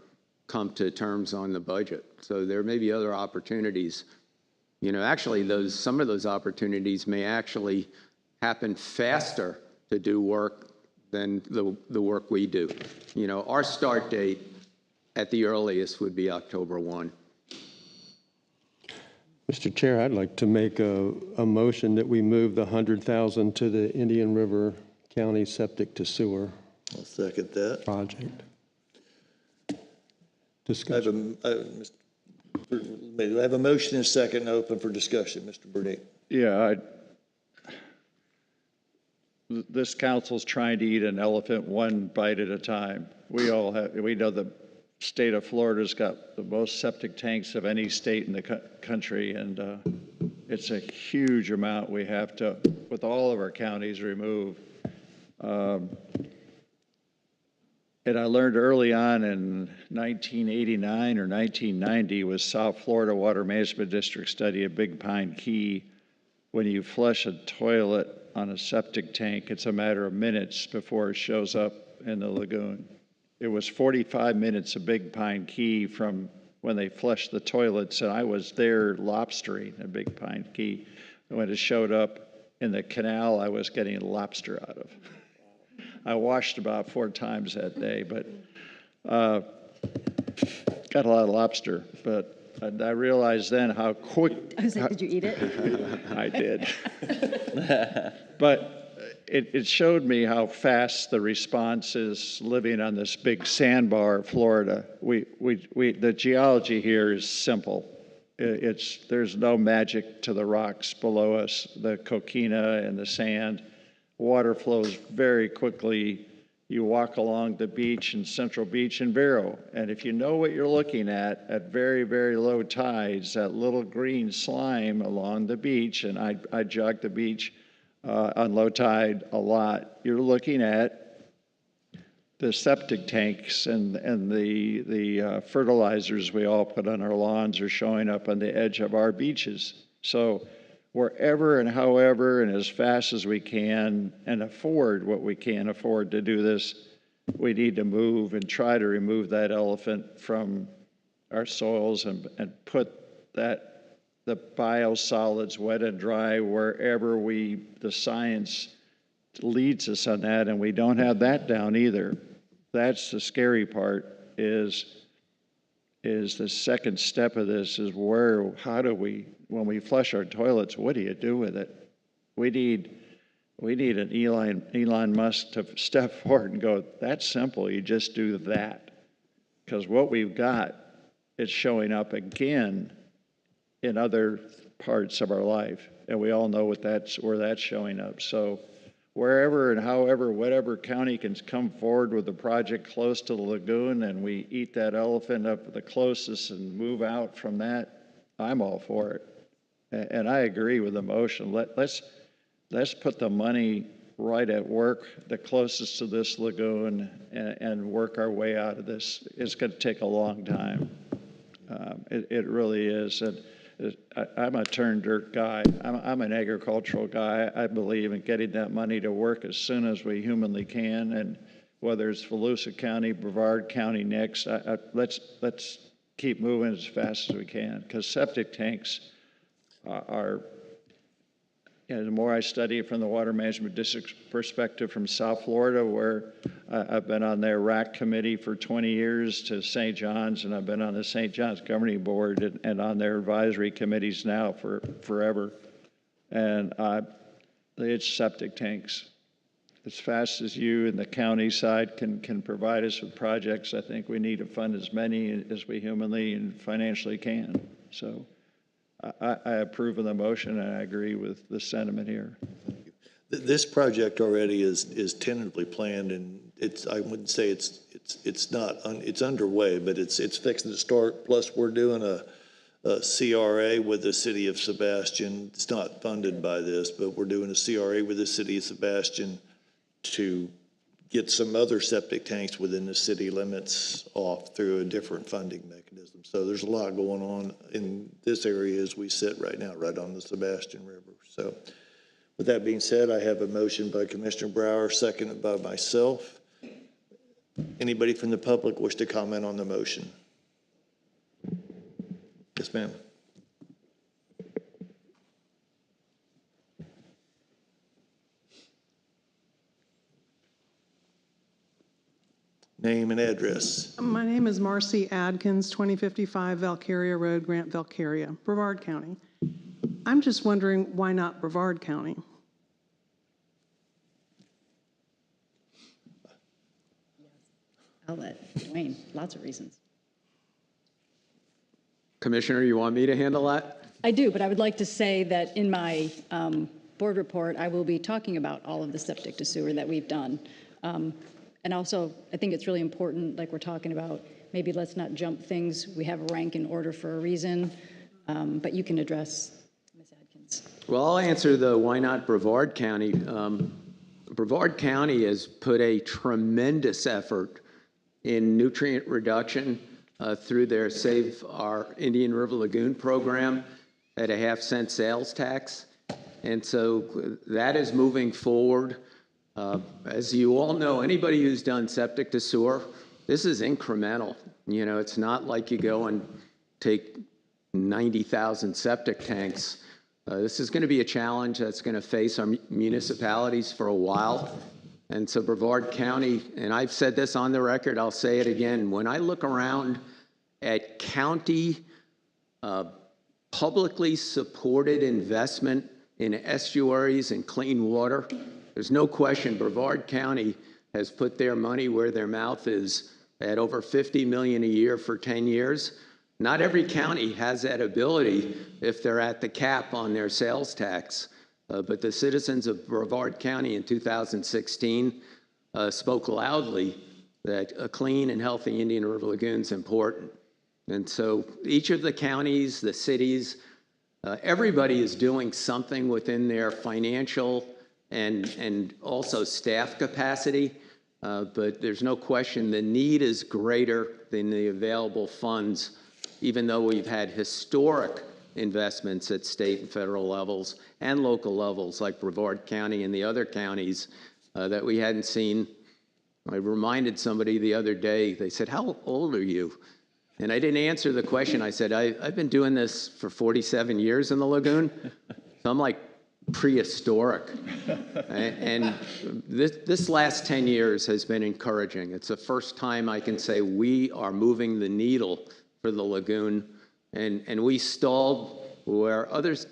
come to terms on the budget. So there may be other opportunities. Actually, some of those opportunities may actually happen faster to do work than the work we do. Our start date at the earliest would be October 1. Mr. Chair, I'd like to make a motion that we move the $100,000 to the Indian River County Septic to Sewer I'll second that. project. I Discussion. have a motion and a second open for discussion. Mr. Burnett. Yeah, this council's trying to eat an elephant one bite at a time. We know the state of Florida's got the most septic tanks of any state in the country, and it's a huge amount we have to, with all of our counties, remove. And I learned early on in 1989 or 1990 was South Florida Water Management District study at Big Pine Key. When you flush a toilet on a septic tank, it's a matter of minutes before it shows up in the lagoon. It was 45 minutes of Big Pine Key from when they flushed the toilets, and I was there lobstering at Big Pine Key. And when it showed up in the canal, I was getting lobster out of. I washed about 4 times that day, but got a lot of lobster. But I realized then how quick. I was like, did you eat it? I did. But it showed me how fast the response is living on this big sandbar of Florida. The geology here is simple. There's no magic to the rocks below us, the coquina and the sand. Water flows very quickly. You walk along the beach in Central Beach and Vero, and if you know what you're looking at very, very low tides, that little green slime along the beach, and I jog the beach on low tide a lot, you're looking at the septic tanks and the fertilizers we all put on our lawns are showing up on the edge of our beaches. So wherever and however and as fast as we can and afford what we can afford to do this, we need to move and try to remove that elephant from our soils and put that the biosolids, wet and dry, wherever the science leads us on that, and we don't have that down either. That's the scary part, is the second step of this is how do we, when we flush our toilets, what do you do with it? We need an Elon Musk to step forward and go, that's simple, you just do that. Because what we've got is showing up again in other parts of our life. And we all know where that's showing up. So wherever and however, whatever county can come forward with a project close to the lagoon and we eat that elephant up the closest and move out from that, I'm all for it. And I agree with the motion. Let's put the money right at work, the closest to this lagoon, and work our way out of this. It's going to take a long time. It really is. And I'm a turn dirt guy. I'm an agricultural guy. I believe in getting that money to work as soon as we humanly can. And whether it's Volusia County, Brevard County next, let's keep moving as fast as we can, because septic tanks are, the more I study it from the Water Management District perspective from South Florida, where I've been on their RAC committee for 20 years, to St. John's, and I've been on the St. John's governing board and on their advisory committees now for forever. And it's septic tanks. As fast as you and the county side can provide us with projects, I think we need to fund as many as we humanly and financially can. So I approve of the motion, and I agree with the sentiment here. This project already is tentatively planned, and I wouldn't say it's underway, but it's fixing to start. Plus, we're doing a CRA with the city of Sebastian. It's not funded by this, but we're doing a CRA with the city of Sebastian to get some other septic tanks within the city limits off through a different funding mechanism. So there's a lot going on in this area as we sit right now, right on the Sebastian River. So with that being said, I have a motion by Commissioner Brower, seconded by myself. Anybody from the public wish to comment on the motion? Yes, ma'am. Name and address. My name is Marcy Adkins, 2055 Valkyria Road, Grant, Valkyria, Brevard County. I'm just wondering, why not Brevard County? I'll let Dwayne, lots of reasons. Commissioner, you want me to handle that? I do, but I would like to say that in my board report, I will be talking about all of the septic to sewer that we've done. And also, I think it's really important, like we're talking about, maybe let's not jump things. We have a rank and order for a reason, but you can address Ms. Adkins. Well, I'll answer the why not Brevard County. Brevard County has put a tremendous effort in nutrient reduction through their Save Our Indian River Lagoon program at a 50-cent sales tax. And so that is moving forward. As you all know, anybody who's done septic to sewer, this is incremental. You know, it's not like you go and take 90,000 septic tanks. This is going to be a challenge that's going to face our municipalities for a while. And so Brevard County, and I've said this on the record, I'll say it again, when I look around at county publicly supported investment in estuaries and clean water, there's no question Brevard County has put their money where their mouth is at over $50 million a year for 10 years. Not every county has that ability if they're at the cap on their sales tax. But the citizens of Brevard County in 2016 spoke loudly that a clean and healthy Indian River Lagoon is important. And so each of the counties, the cities, everybody is doing something within their financial and also staff capacity, but there's no question the need is greater than the available funds, even though we've had historic investments at state and federal levels and local levels like Brevard County and the other counties that we hadn't seen. I reminded somebody the other day, they said, "How old are you?" And I didn't answer the question. I said, I've been doing this for 47 years in the lagoon, so I'm like prehistoric. And this last 10 years has been encouraging. It's the first time I can say we are moving the needle for the lagoon, and we stalled where others,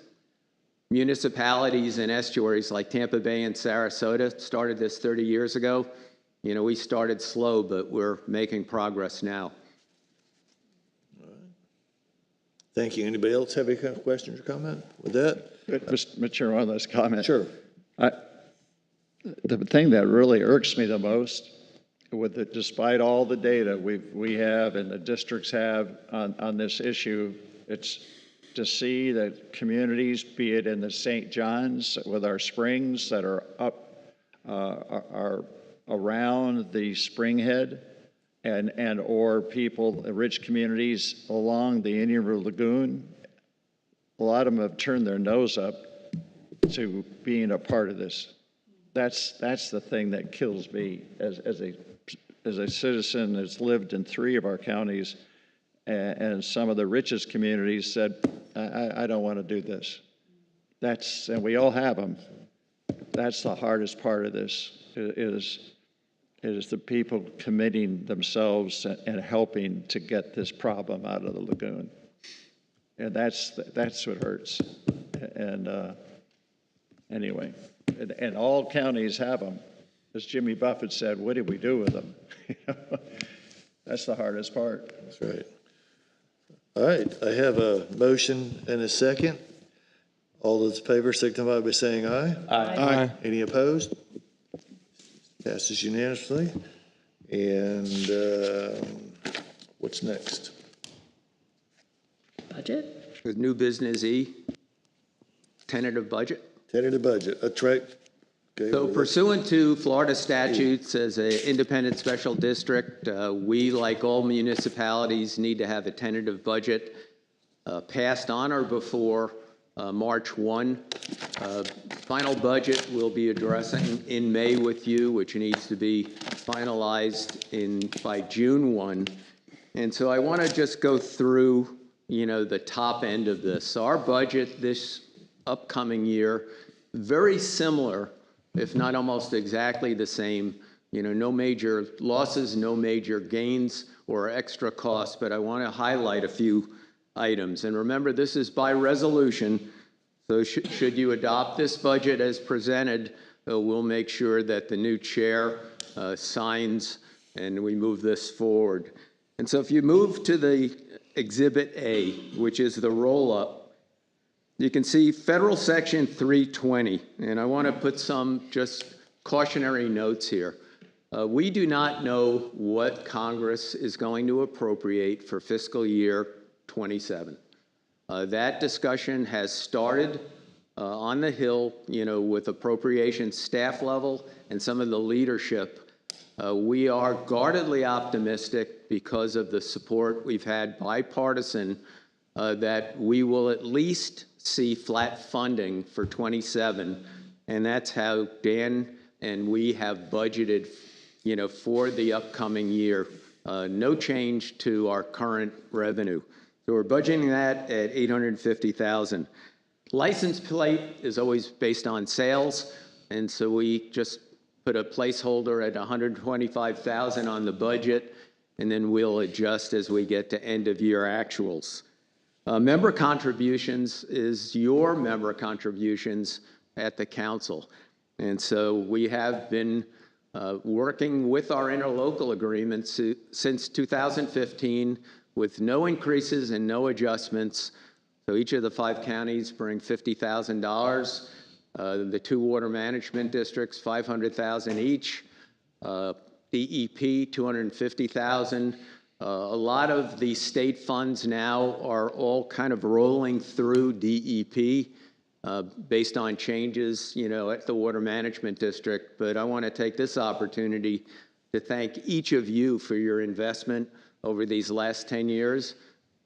municipalities and estuaries like Tampa Bay and Sarasota started this 30 years ago. You know, we started slow, but we're making progress now. Thank you. Anybody else have any kind of questions or comment with that? Mr. Chair, one last comment. Sure. The thing that really irks me the most, despite all the data we have and the districts have on this issue, it's to see that communities, be it in the St. John's with our springs that are up, are around the Springhead, and or people, rich communities along the Indian River Lagoon, a lot of them have turned their nose up to being a part of this. That's the thing that kills me as a citizen that's lived in 3 of our counties, and some of the richest communities said, I don't want to do this. And we all have them. That's the hardest part of this, is the people committing themselves and helping to get this problem out of the lagoon. And that's what hurts. And anyway, and all counties have them. As Jimmy Buffett said, what do we do with them? That's the hardest part. That's right. All right, I have a motion and a second. All those in favor signify by saying aye. Aye. Any opposed? Passes unanimously. And what's next? Budget? With new business E, tentative budget. Tentative budget. That's right. Okay, So pursuant to Florida statutes, as an independent special district, we, like all municipalities, need to have a tentative budget passed on or before March 1. Final budget we'll be addressing in May with you, which needs to be finalized by June 1. And so I want to just go through, the top end of this. So our budget this upcoming year, very similar, if not almost exactly the same. No major losses, no major gains or extra costs, but I want to highlight a few items. And remember, this is by resolution, so should you adopt this budget as presented, we'll make sure that the new chair signs and we move this forward. And so if you move to the Exhibit A, which is the roll-up, you can see Federal Section 320, and I want to put some just cautionary notes here. We do not know what Congress is going to appropriate for fiscal year 27. That discussion has started on the Hill, with appropriations staff level and some of the leadership. We are guardedly optimistic because of the support we've had bipartisan that we will at least see flat funding for 27, and that's how Dan and we have budgeted, for the upcoming year. No change to our current revenue. So we're budgeting that at $850,000. License plate is always based on sales, and so we just put a placeholder at $125,000 on the budget, and then we'll adjust as we get to end of year actuals. Member contributions is your member contributions at the council. And so we have been working with our interlocal agreements since 2015 with no increases and no adjustments. So each of the 5 counties bring $50,000. The 2 water management districts, $500,000 each. DEP, $250,000. A lot of the state funds now are all kind of rolling through DEP based on changes, at the water management district. But I want to take this opportunity to thank each of you for your investment over these last 10 years.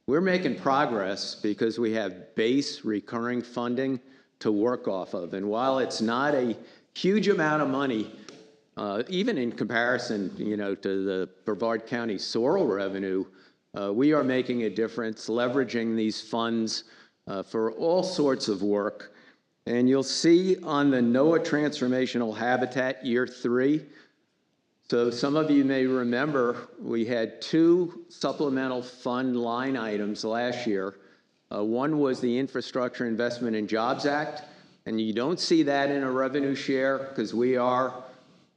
We're making progress because we have base recurring funding to work off of. And while it's not a huge amount of money, even in comparison, to the Brevard County Sorrel revenue, We are making a difference, leveraging these funds for all sorts of work. And you'll see on the NOAA Transformational Habitat Year 3, so some of you may remember we had 2 supplemental fund line items last year. One was the Infrastructure Investment and Jobs Act, and you don't see that in a revenue share because we are,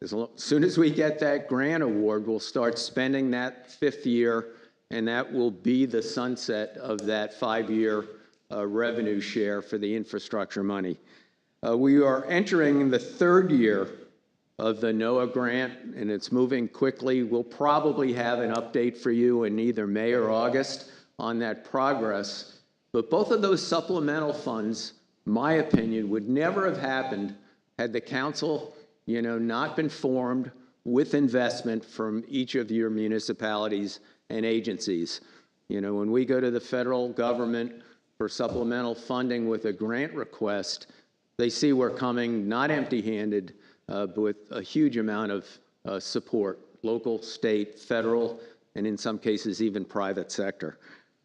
as soon as we get that grant award, we'll start spending that 5th year, and that will be the sunset of that 5-year revenue share for the infrastructure money. We are entering the 3rd year of the NOAA grant, and it's moving quickly. We'll probably have an update for you in either May or August on that progress. But both of those supplemental funds, my opinion, would never have happened had the council, not been formed with investment from each of your municipalities and agencies. When we go to the federal government for supplemental funding with a grant request, they see we're coming not empty-handed, but with a huge amount of support, local, state, federal, and in some cases even private sector.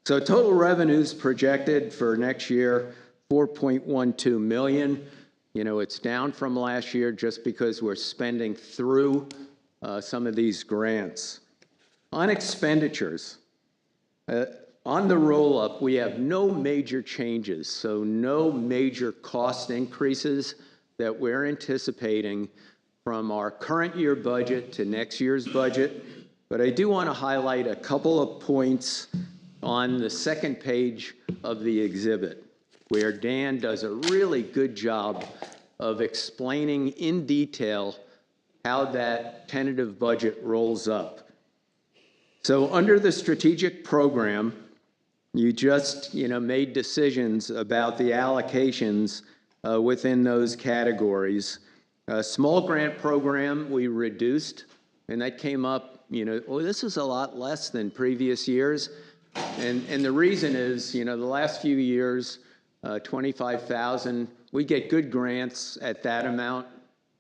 So total revenues projected for next year, $4.12 million. It's down from last year just because we're spending through some of these grants. On expenditures, on the roll-up, we have no major changes, so no major cost increases that we're anticipating from our current year budget to next year's budget. But I do want to highlight a couple of points on the second page of the exhibit, where Dan does a really good job of explaining in detail how that tentative budget rolls up. So under the strategic program, you just made decisions about the allocations within those categories. Small grant program we reduced, and that came up, this is a lot less than previous years. And the reason is, the last few years, 25,000, we get good grants at that amount.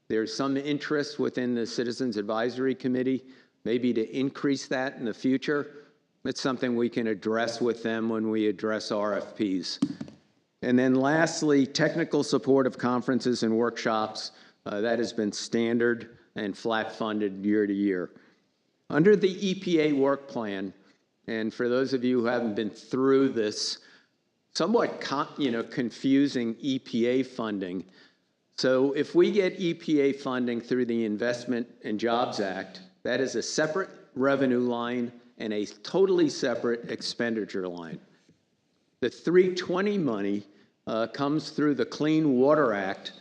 There's some interest within the Citizens Advisory Committee, maybe to increase that in the future. It's something we can address with them when we address RFPs. And then lastly, technical support of conferences and workshops, that has been standard and flat funded year to year. Under the EPA work plan, and for those of you who haven't been through this somewhat confusing EPA funding, so if we get EPA funding through the Investment and Jobs Act, that is a separate revenue line and a totally separate expenditure line. The 320 money comes through the Clean Water Act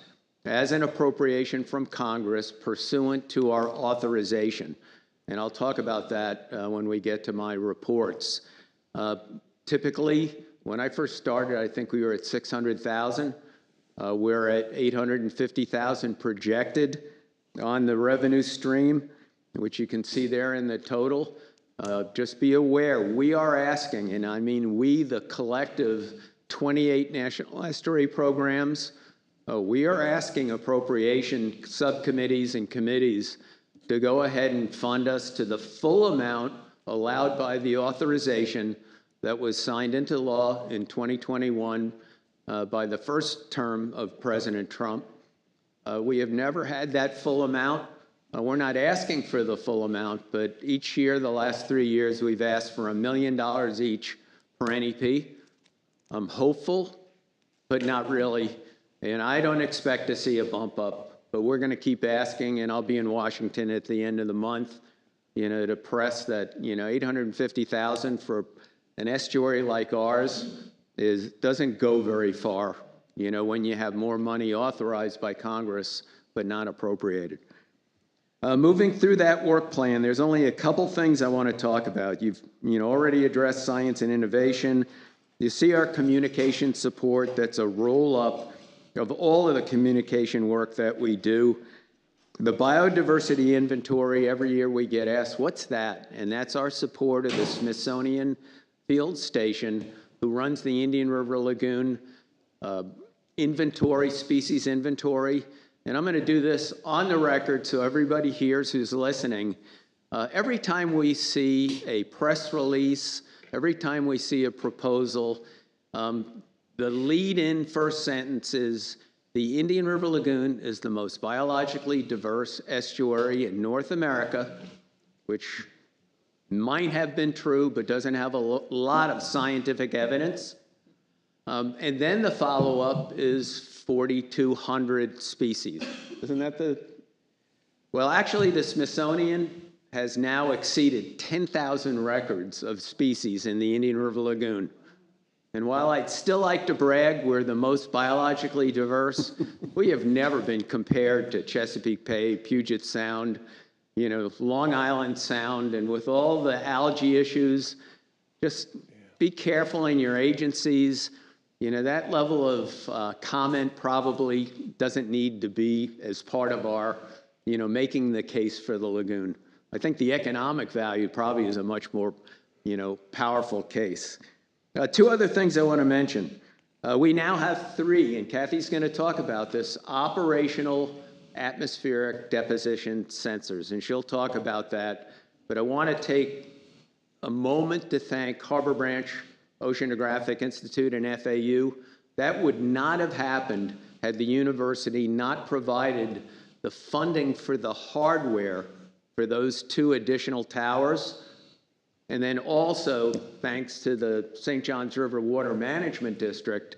as an appropriation from Congress pursuant to our authorization. And I'll talk about that when we get to my reports. Typically, when I first started, I think we were at 600,000. We're at 850,000 projected on the revenue stream, which you can see there in the total. Just be aware, we are asking, and I mean we, the collective 28 national estuary programs, we are asking appropriation subcommittees and committees to go ahead and fund us to the full amount allowed by the authorization that was signed into law in 2021 by the first term of President Trump. We have never had that full amount. We're not asking for the full amount, but each year, the last 3 years, we've asked for $1 million each per NEP. I'm hopeful, but not really. And I don't expect to see a bump up, but we're going to keep asking, and I'll be in Washington at the end of the month, to press that, 850,000 for an estuary like ours doesn't go very far, when you have more money authorized by Congress, but not appropriated. Moving through that work plan, there's only a couple things I want to talk about. You've already addressed science and innovation. You see our communication support, that's a roll-up of all of the communication work that we do. The biodiversity inventory, every year we get asked, what's that? And that's our support of the Smithsonian Field Station, who runs the Indian River Lagoon inventory, species inventory. And I'm going to do this on the record so everybody hears who's listening. Every time we see a press release, every time we see a proposal, the lead-in first sentence is, the Indian River Lagoon is the most biologically diverse estuary in North America, which might have been true, but doesn't have a lot of scientific evidence. And then the follow-up is 4,200 species. Isn't that the... Well, actually, the Smithsonian has now exceeded 10,000 records of species in the Indian River Lagoon. And while I'd still like to brag we're the most biologically diverse, we have never been compared to Chesapeake Bay, Puget Sound, Long Island Sound, and with all the algae issues, just be careful in your agencies. That level of comment probably doesn't need to be as part of our, making the case for the lagoon. I think the economic value probably is a much more, powerful case. Two other things I want to mention. We now have 3, and Kathy's going to talk about this, operational atmospheric deposition sensors, and she'll talk about that. But I want to take a moment to thank Harbor Branch Oceanographic Institute and FAU. That would not have happened had the university not provided the funding for the hardware for those 2 additional towers. And then also, thanks to the St. Johns River Water Management District,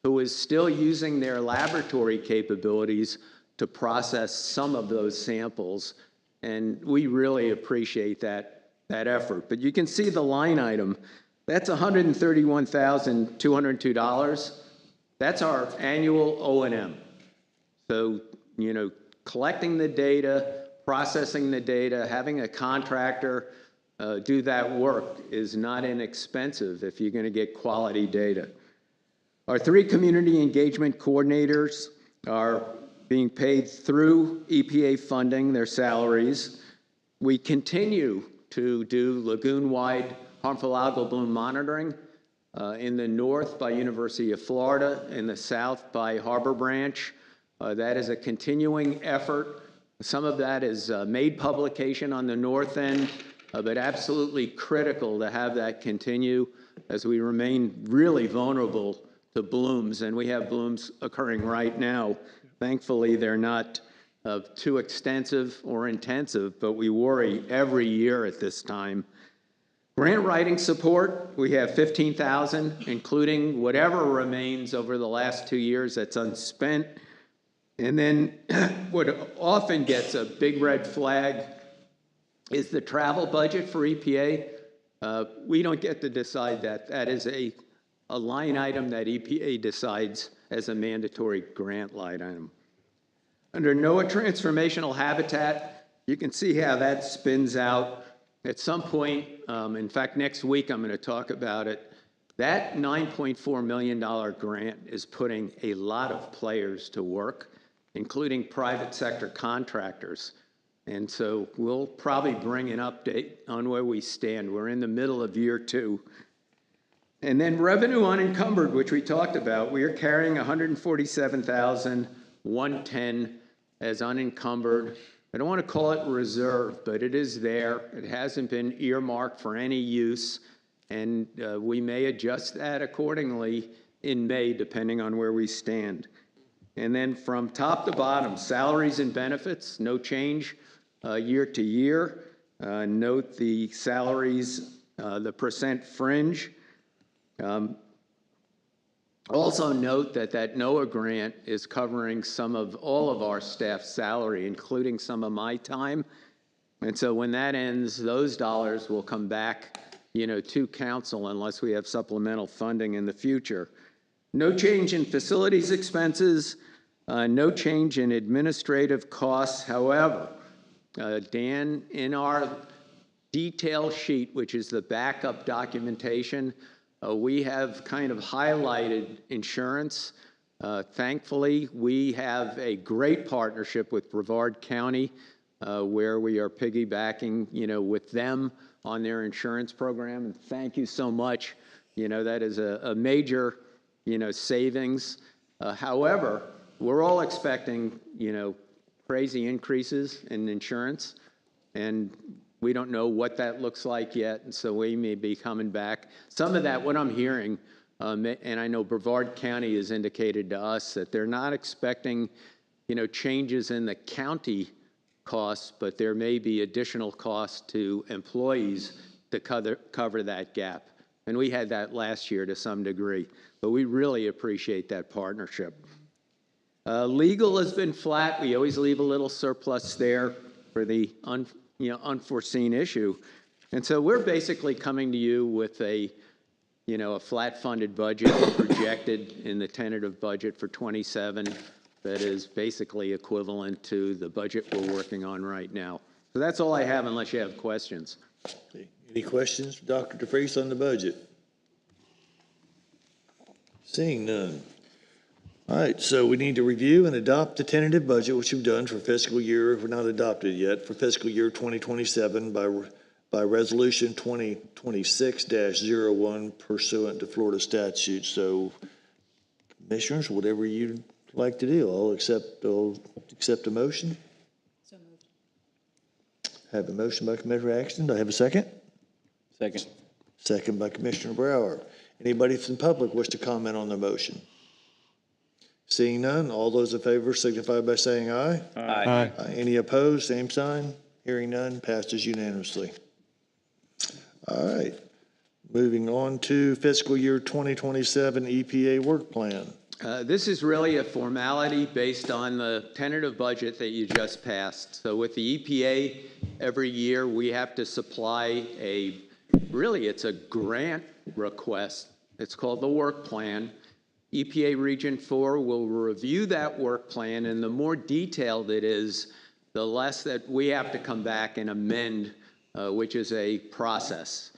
who is still using their laboratory capabilities to process some of those samples. And we really appreciate that effort. But you can see the line item. That's $131,202. That's our annual O&M. So, collecting the data, processing the data, having a contractor do that work is not inexpensive if you're going to get quality data. Our 3 community engagement coordinators are being paid through EPA funding, their salaries. We continue to do lagoon-wide harmful algal bloom monitoring in the north by University of Florida, in the south by Harbor Branch. That is a continuing effort. Some of that is made publication on the north end, but absolutely critical to have that continue as we remain really vulnerable to blooms, and we have blooms occurring right now. Thankfully, they're not too extensive or intensive, but we worry every year at this time. Grant writing support, we have $15,000, including whatever remains over the last 2 years that's unspent. And then what often gets a big red flag is the travel budget for EPA. We don't get to decide that. That is a line item that EPA decides as a mandatory grant line item. Under NOAA Transformational Habitat, you can see how that spins out. At some point, in fact, next week I'm going to talk about it, that $9.4 million grant is putting a lot of players to work, including private sector contractors. And so we'll probably bring an update on where we stand. We're in the middle of year 2. And then revenue unencumbered, which we talked about, we are carrying $147,110 as unencumbered. I don't want to call it reserve, but it is there. It hasn't been earmarked for any use, and we may adjust that accordingly in May, depending on where we stand. And then from top to bottom, salaries and benefits, no change year to year. Note the salaries, the percent fringe. Also note that NOAA grant is covering all of our staff's salary, including some of my time. And so when that ends, those dollars will come back, to council unless we have supplemental funding in the future. No change in facilities expenses, no change in administrative costs. However, Dan, in our detail sheet, which is the backup documentation, we have kind of highlighted insurance. Thankfully, we have a great partnership with Brevard County, where we are piggybacking, with them on their insurance program. And thank you so much. That is a major, savings. However, we're all expecting, crazy increases in insurance, and We don't know what that looks like yet, and so we may be coming back. Some of that, what I'm hearing, and I know Brevard County has indicated to us that they're not expecting, changes in the county costs, but there may be additional costs to employees to cover that gap. And we had that last year to some degree, but we really appreciate that partnership. Legal has been flat. We always leave a little surplus there for the unforeseen issue. And so we're basically coming to you with a flat funded budget projected in the tentative budget for 27 that is basically equivalent to the budget we're working on right now. So that's all I have unless you have questions. Any questions for Dr. DeFreeze on the budget? Seeing none. All right, so we need to review and adopt the tentative budget, which we've done for fiscal year, we're not adopted yet, for fiscal year 2027 by resolution 2026-01 pursuant to Florida statute. So commissioners, whatever you'd like to do, I'll accept a motion. So moved. Have a motion by Commissioner Axton. Do I have a second? Second. Second by Commissioner Brower. Anybody from the public wish to comment on the motion? Seeing none, all those in favor signify by saying aye. Aye. Any opposed, same sign. Hearing none, passes unanimously. All right, moving on to fiscal year 2027 EPA work plan. This is really a formality based on the tentative budget that you just passed. So with the EPA, every year we have to supply it's a grant request. It's called the work plan. EPA Region 4 will review that work plan, and the more detailed it is, the less that we have to come back and amend, which is a process.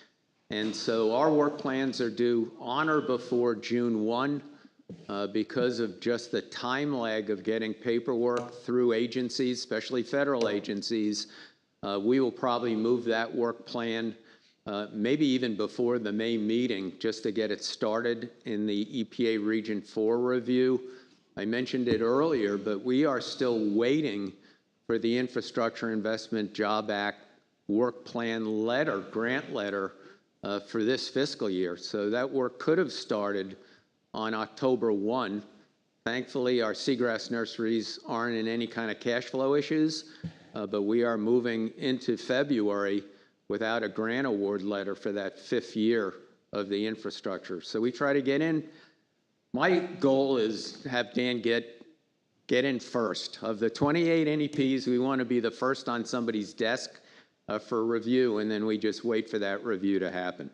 And so our work plans are due on or before June 1 because of just the time lag of getting paperwork through agencies, especially federal agencies. We will probably move that work plan maybe even before the May meeting, just to get it started in the EPA Region 4 review. I mentioned it earlier, but we are still waiting for the Infrastructure Investment Job Act work plan letter, grant letter, for this fiscal year. So that work could have started on October 1. Thankfully, our seagrass nurseries aren't in any kind of cash flow issues, but we are moving into February without a grant award letter for that 5th year of the infrastructure. So we try to get in. My goal is to have Dan get in first. Of the 28 NEPs, we want to be the first on somebody's desk for review, and then we just wait for that review to happen.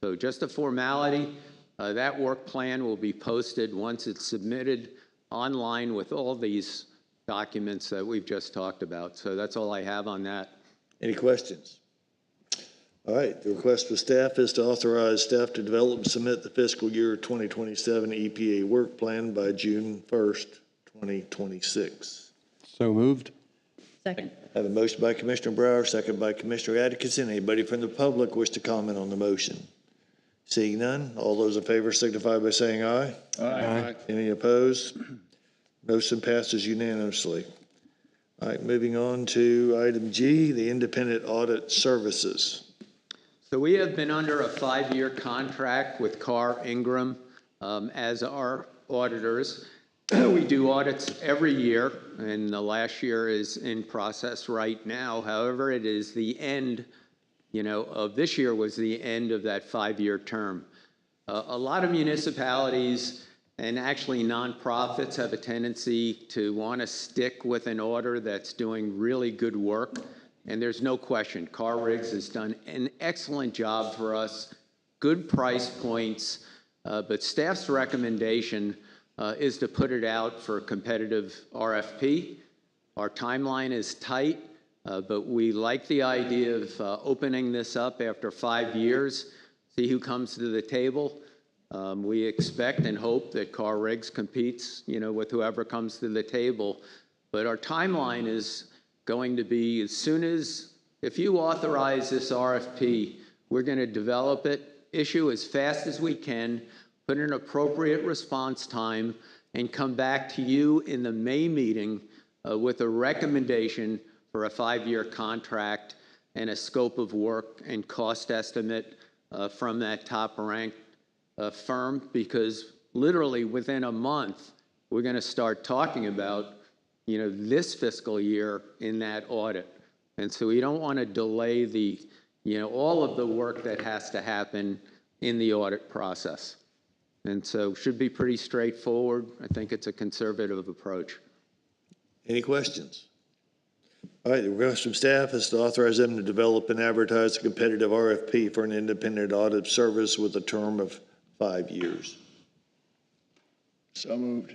So just a formality. That work plan will be posted once it's submitted online with all these documents that we've just talked about. So that's all I have on that. Any questions? All right, the request for staff is to authorize staff to develop and submit the fiscal year 2027 EPA work plan by June 1st, 2026. So moved. Second. I have a motion by Commissioner Brower, second by Commissioner Atkinson. Anybody from the public wish to comment on the motion? Seeing none, all those in favor signify by saying aye. Aye. Any opposed? Motion passes unanimously. All right, moving on to item G, the independent audit services. So we have been under a 5-year contract with Carr Ingram as our auditors. We do audits every year, and the last year is in process right now. However, it is the end, of this year was the end of that 5-year term. A lot of municipalities and actually nonprofits have a tendency to want to stick with an auditor that's doing really good work. And there's no question, Carr Riggs has done an excellent job for us, good price points, but staff's recommendation is to put it out for a competitive RFP. Our timeline is tight, but we like the idea of opening this up after 5 years, see who comes to the table. We expect and hope that Carr Riggs competes, with whoever comes to the table. But our timeline is going to be as soon as, if you authorize this RFP, we're going to develop it, issue as fast as we can, put an appropriate response time, and come back to you in the May meeting with a recommendation for a 5-year contract. and a scope of work and cost estimate from that top-ranked firm, because literally within a month, we're going to start talking about, this fiscal year in that audit. And so we don't want to delay the, all of the work that has to happen in the audit process. And so should be pretty straightforward. I think it's a conservative approach. Any questions? All right, the request from staff is to authorize them to develop and advertise a competitive RFP for an independent audit service with a term of 5 years. So moved.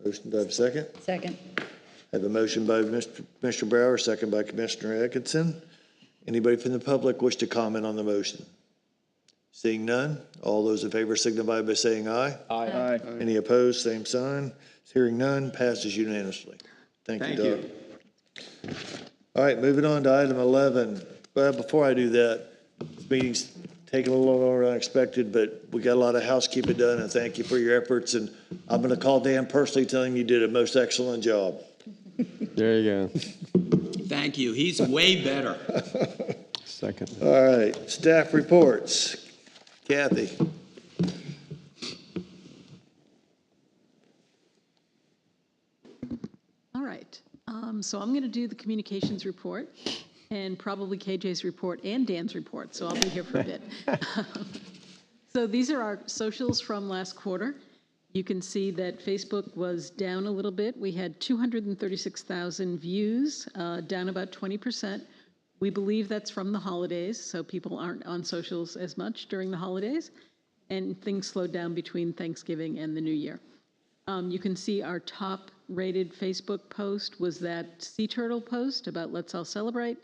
Motion, do I have a second? Second. I have a motion by Commissioner Brower, second by Commissioner Atkinson. Anybody from the public wish to comment on the motion? Seeing none, all those in favor signify by saying aye. Aye. Any opposed, same sign. Hearing none, passes unanimously. Thank you, Doug. All right, moving on to item 11. Well, before I do that, this meeting's taking a little longer than expected, but we got a lot of housekeeping done, and thank you for your efforts. And I'm going to call Dan personally, telling him you did a most excellent job. There you go. Thank you. He's way better. Second. All right, staff reports. Kathy. All right. So I'm going to do the communications report and probably KJ's report and Dan's report, so I'll be here for a bit. So these are our socials from last quarter. You can see that Facebook was down a little bit. We had 236,000 views, down about 20%. We believe that's from the holidays, so people aren't on socials as much during the holidays, and things slowed down between Thanksgiving and the New Year. You can see our top-rated Facebook post was that Sea Turtle post about Let's All Celebrate.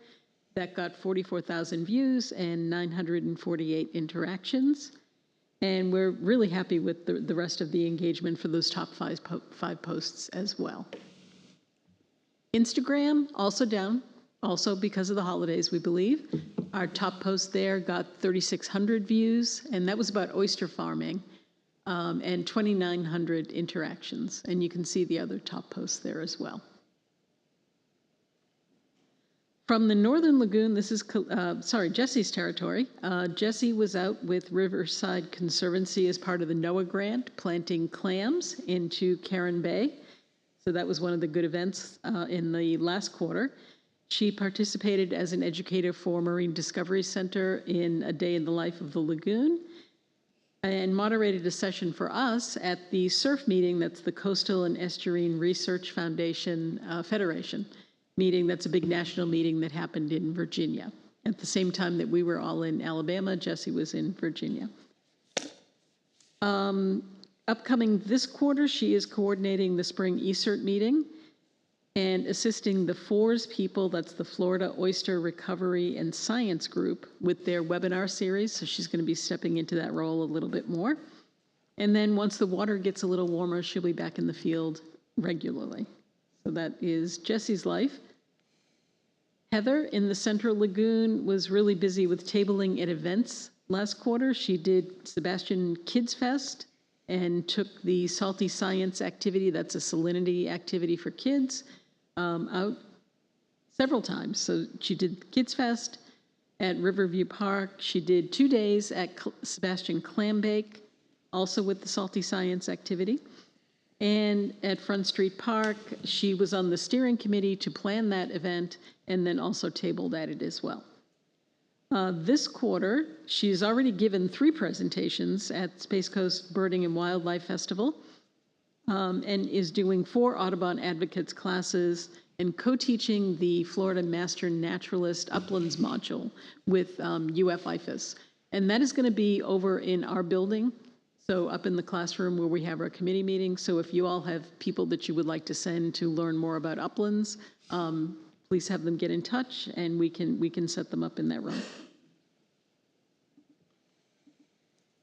That got 44,000 views and 948 interactions. And we're really happy with the rest of the engagement for those top five posts as well. Instagram, also down, also because of the holidays, we believe. Our top post there got 3,600 views, and that was about oyster farming, and 2,900 interactions. And you can see the other top posts there as well. From the Northern Lagoon, this is, Jesse's territory. Jesse was out with Riverside Conservancy as part of the NOAA grant, planting clams into Karen Bay. So that was one of the good events in the last quarter. She participated as an educator for Marine Discovery Center in A Day in the Life of the Lagoon, and moderated a session for us at the surf meeting that's the Coastal and Estuarine Research Foundation Federation meeting. That's a big national meeting that happened in Virginia. At the same time that we were all in Alabama, Jesse was in Virginia. Upcoming this quarter, she is coordinating the spring ESERT meeting and assisting the FORS people, that's the Florida Oyster Recovery and Science Group, with their webinar series. So she's going to be stepping into that role a little bit more. And then once the water gets a little warmer, she'll be back in the field regularly. So that is Jesse's life. Heather in the Central Lagoon was really busy with tabling at events last quarter. She did Sebastian Kids Fest and took the Salty Science activity, that's a salinity activity for kids, out several times. So she did Kids Fest at Riverview Park. She did 2 days at Sebastian Clam Bake, also with the Salty Science activity. And at Front Street Park, she was on the steering committee to plan that event and then also tabled at it as well. This quarter, she's already given 3 presentations at Space Coast Birding and Wildlife Festival, and is doing 4 Audubon Advocates classes and co-teaching the Florida Master Naturalist Uplands module with UF-IFAS. And that is going to be over in our building, so up in the classroom where we have our committee meetings. So if you all have people that you would like to send to learn more about uplands, please have them get in touch, and we can set them up in that room.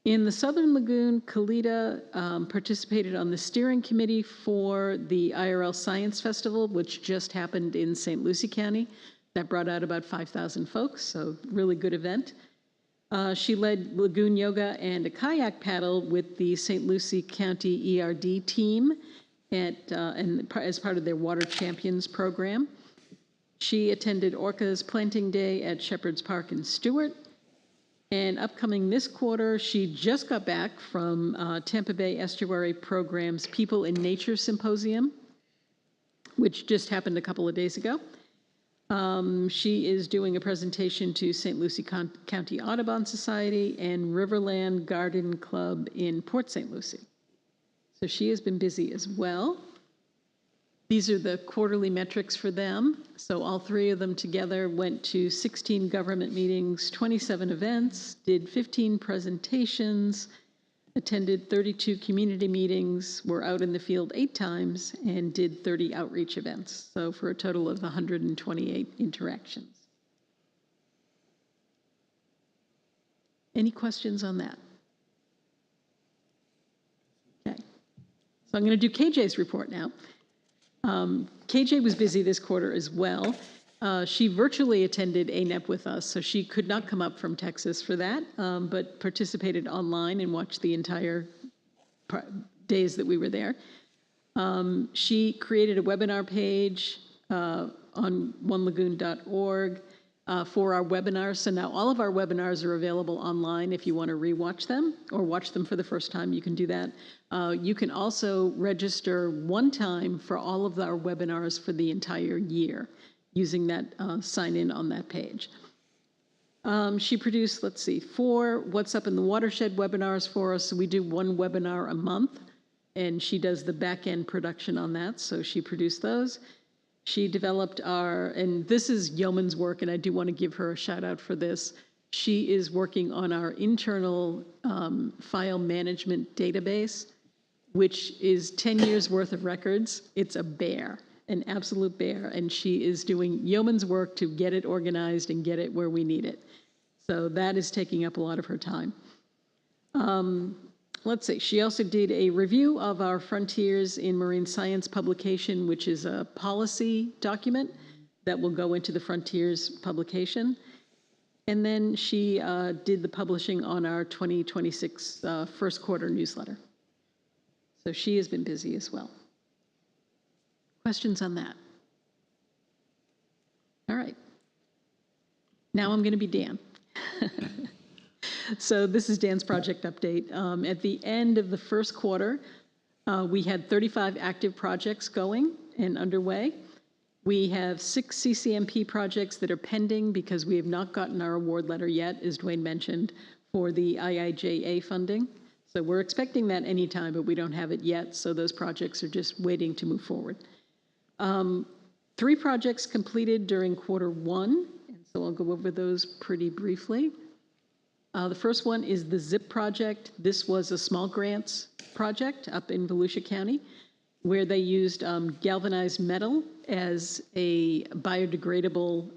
In the Southern Lagoon, Kalita participated on the steering committee for the IRL Science Festival, which just happened in St. Lucie County. That brought out about 5,000 folks, so really good event. She led Lagoon Yoga and a kayak paddle with the St. Lucie County ERD team and as part of their Water Champions program. She attended Orca's Planting Day at Shepherd's Park in Stewart. And upcoming this quarter, she just got back from Tampa Bay Estuary Program's People in Nature Symposium, which just happened a couple of days ago. She is doing a presentation to St. Lucie County Audubon Society and Riverland Garden Club in Port St. Lucie. So she has been busy as well. These are the quarterly metrics for them. So all three of them together went to 16 government meetings, 27 events, did 15 presentations, attended 32 community meetings, were out in the field 8 times, and did 30 outreach events. So for a total of 128 interactions. Any questions on that? Okay. So I'm going to do KJ's report now. KJ was busy this quarter as well. She virtually attended ANEP with us, so she could not come up from Texas for that, but participated online and watched the entire days that we were there. She created a webinar page on onelagoon.org for our webinars. So now all of our webinars are available online. If you want to rewatch them or watch them for the first time, you can do that. You can also register one time for all of our webinars for the entire year using that sign-in on that page. She produced, let's see, 4 What's Up in the Watershed webinars for us. So we do 1 webinar a month, and she does the back-end production on that, so she produced those. She developed and this is yeoman's work, and I do want to give her a shout out for this. She is working on our internal file management database, which is 10 years worth of records. It's a bear, an absolute bear, and she is doing yeoman's work to get it organized and get it where we need it. So that is taking up a lot of her time. Let's see, she also did a review of our Frontiers in Marine Science publication, which is a policy document that will go into the Frontiers publication. And then she did the publishing on our 2026 first quarter newsletter. So she has been busy as well. Questions on that? All right. Now I'm going to be Dan. So this is Dan's project update. At the end of the first quarter, we had 35 active projects going and underway. We have 6 CCMP projects that are pending because we have not gotten our award letter yet, as Dwayne mentioned, for the IIJA funding. So we're expecting that anytime, but we don't have it yet, so those projects are just waiting to move forward. 3 projects completed during quarter 1, and so I'll go over those pretty briefly. The first one is the ZIP project. This was a small grants project up in Volusia County, where they used galvanized metal as a biodegradable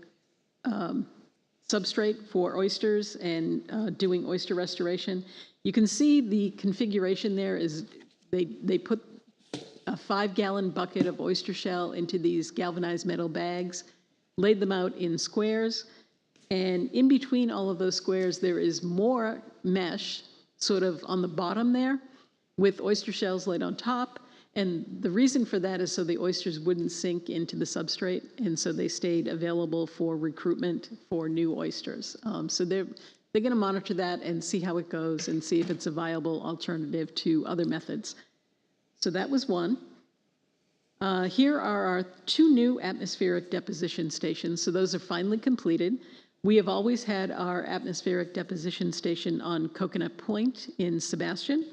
substrate for oysters and doing oyster restoration. You can see the configuration there is they put a 5-gallon bucket of oyster shell into these galvanized metal bags, laid them out in squares, and in between all of those squares, there is more mesh sort of on the bottom there with oyster shells laid on top. And the reason for that is so the oysters wouldn't sink into the substrate, and so they stayed available for recruitment for new oysters. So they're going to monitor that and see how it goes and see if it's a viable alternative to other methods. So that was one. Here are our 2 new atmospheric deposition stations. So those are finally completed. We have always had our atmospheric deposition station on Coconut Point in Sebastian,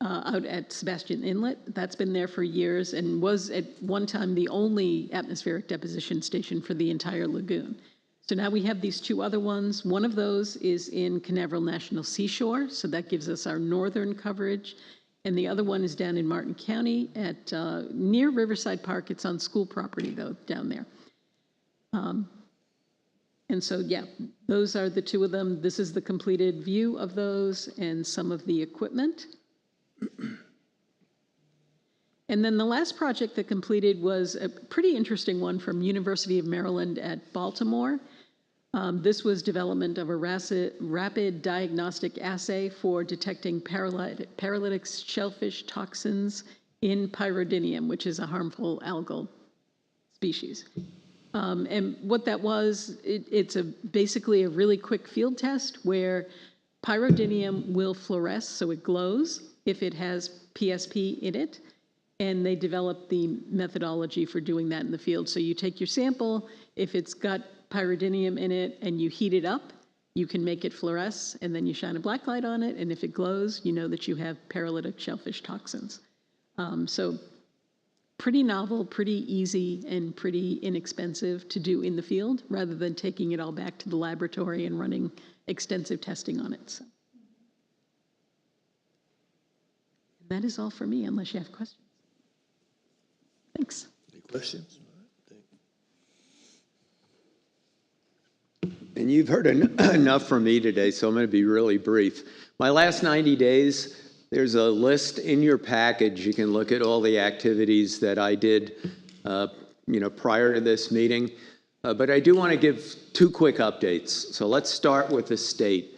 out at Sebastian Inlet. That's been there for years and was at one time the only atmospheric deposition station for the entire lagoon. So now we have these 2 other ones. One of those is in Canaveral National Seashore, so that gives us our northern coverage. And the other one is down in Martin County at near Riverside Park. It's on school property, though, down there. And so, yeah, those are the 2 of them. This is the completed view of those and some of the equipment. And then the last project that completed was a pretty interesting one from University of Maryland at Baltimore. This was development of a rapid diagnostic assay for detecting paralytic shellfish toxins in pyridinium, which is a harmful algal species. And what that was, it's basically a really quick field test where pyridinium will fluoresce, so it glows if it has PSP in it. And they developed the methodology for doing that in the field. So you take your sample, if it's got pyridinium in it and you heat it up, you can make it fluoresce, and then you shine a black light on it, and if it glows, you know that you have paralytic shellfish toxins. So pretty novel, pretty easy, and pretty inexpensive to do in the field, rather than taking it all back to the laboratory and running extensive testing on it. So. That is all for me, unless you have questions. Thanks. Any questions? And you've heard enough from me today, so I'm going to be really brief. My last 90 days, there's a list in your package. You can look at all the activities that I did prior to this meeting. But I do want to give two quick updates. So let's start with the state.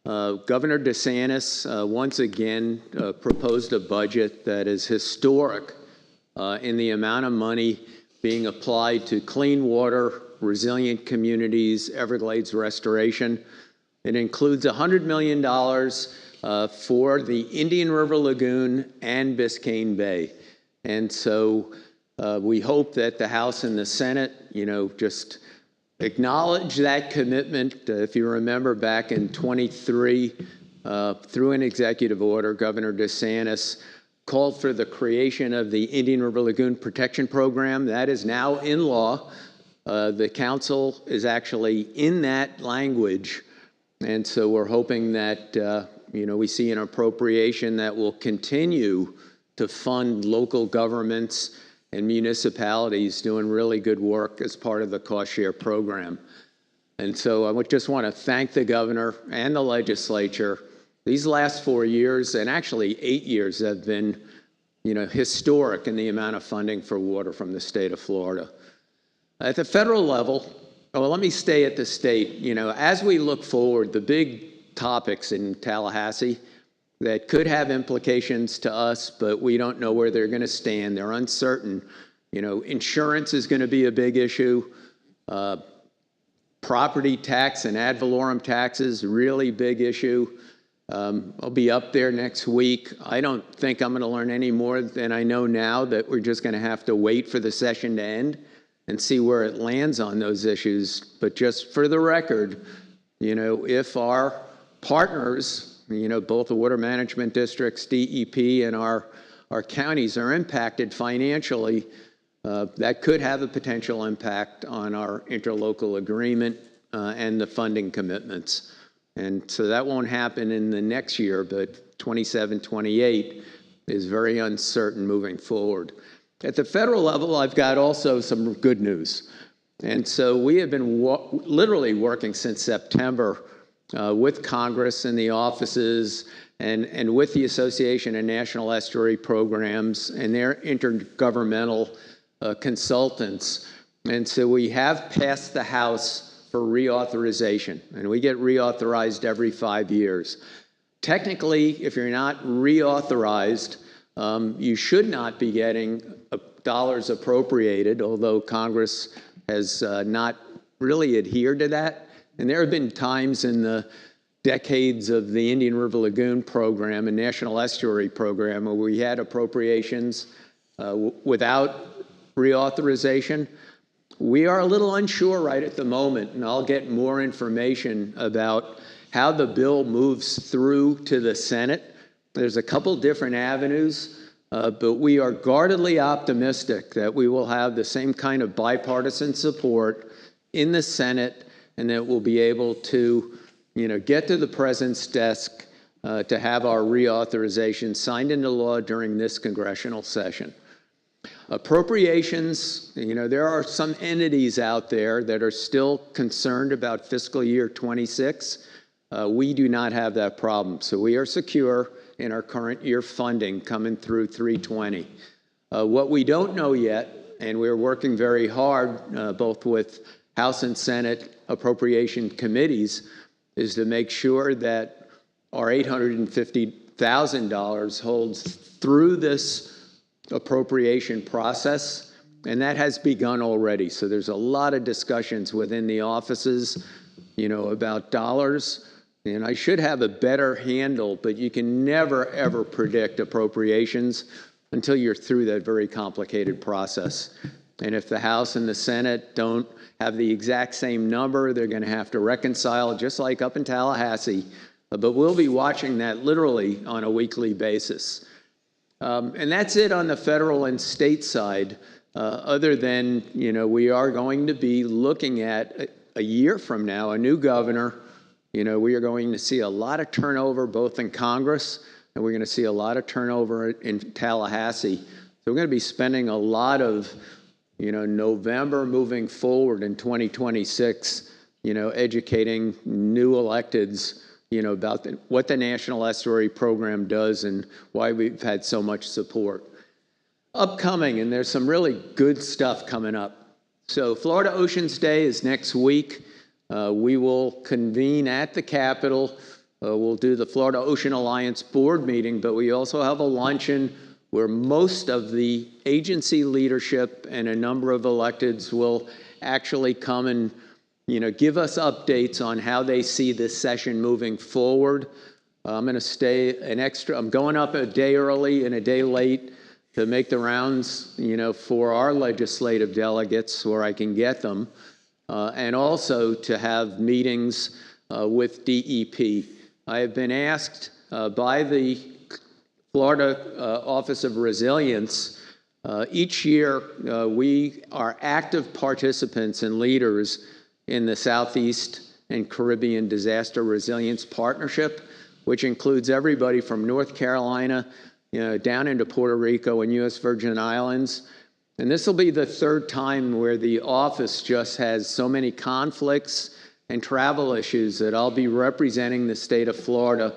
Governor DeSantis once again proposed a budget that is historic in the amount of money being applied to clean water, resilient communities, Everglades restoration. It includes $100 million for the Indian River Lagoon and Biscayne Bay. And so we hope that the House and the Senate, just acknowledge that commitment. If you remember back in 23, through an executive order, Governor DeSantis called for the creation of the Indian River Lagoon Protection Program. That is now in law. The council is actually in that language. And so we're hoping that, we see an appropriation that will continue to fund local governments and municipalities doing really good work as part of the cost share program. And so I would just want to thank the governor and the legislature. These last 4 years, and actually 8 years, have been, historic in the amount of funding for water from the state of Florida. At the federal level, let me stay at the state. As we look forward, the big topics in Tallahassee that could have implications to us, but we don't know where they're going to stand. They're uncertain. Insurance is going to be a big issue. Property tax and ad valorem taxes, really big issue. I'll be up there next week. I don't think I'm going to learn any more than I know now, that we're just going to have to wait for the session to end and see where it lands on those issues. But just for the record, if our partners, both the water management districts, DEP, and our counties are impacted financially, that could have a potential impact on our interlocal agreement and the funding commitments. And so that won't happen in the next year, but 27, 28 is very uncertain moving forward. At the federal level, I've got also some good news. And so we have been literally working since September with Congress and the offices and with the Association of National Estuary Programs and their intergovernmental consultants. And so we have passed the House for reauthorization, and we get reauthorized every 5 years. Technically, if you're not reauthorized, you should not be getting dollars appropriated, although Congress has not really adhered to that. And there have been times in the decades of the Indian River Lagoon program and National Estuary program where we had appropriations without reauthorization. We are a little unsure right at the moment, and I'll get more information about how the bill moves through to the Senate. There's a couple different avenues, but we are guardedly optimistic that we will have the same kind of bipartisan support in the Senate, and that we'll be able to, get to the president's desk to have our reauthorization signed into law during this congressional session. Appropriations, there are some entities out there that are still concerned about fiscal year 26. We do not have that problem, so we are secure in our current year funding coming through 320. What we don't know yet, and we're working very hard, both with House and Senate appropriation committees, is to make sure that our $850,000 holds through this appropriation process And that has begun already. So there's a lot of discussions within the offices, about dollars. And I should have a better handle, but you can never, ever predict appropriations until you're through that very complicated process. And if the House and the Senate don't have the exact same number, they're going to have to reconcile, just like up in Tallahassee. But we'll be watching that literally on a weekly basis. And that's it on the federal and state side, other than, we are going to be looking at a year from now, a new governor. We are going to see a lot of turnover both in Congress, and we're going to see a lot of turnover in Tallahassee. So we're going to be spending a lot of, November moving forward in 2026, educating new electeds, about what the National Estuary Program does and why we've had so much support. Upcoming, and there's some really good stuff coming up. So Florida Oceans Day is next week. We will convene at the Capitol. We'll do the Florida Ocean Alliance board meeting, but we also have a luncheon where most of the agency leadership and a number of electeds will actually come and give us updates on how they see this session moving forward. I'm going to stay I'm going up a day early and a day late to make the rounds, for our legislative delegates where I can get them, and also to have meetings with DEP. I have been asked by the Florida Office of Resilience. Each year, we are active participants and leaders in the Southeast and Caribbean Disaster Resilience Partnership, which includes everybody from North Carolina, down into Puerto Rico and U.S. Virgin Islands. And this will be the third time where the office just has so many conflicts and travel issues that I'll be representing the state of Florida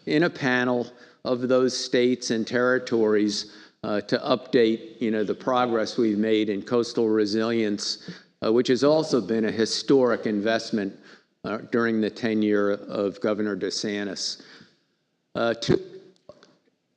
in a panel of those states and territories to update, the progress we've made in coastal resilience, which has also been a historic investment during the tenure of Governor DeSantis.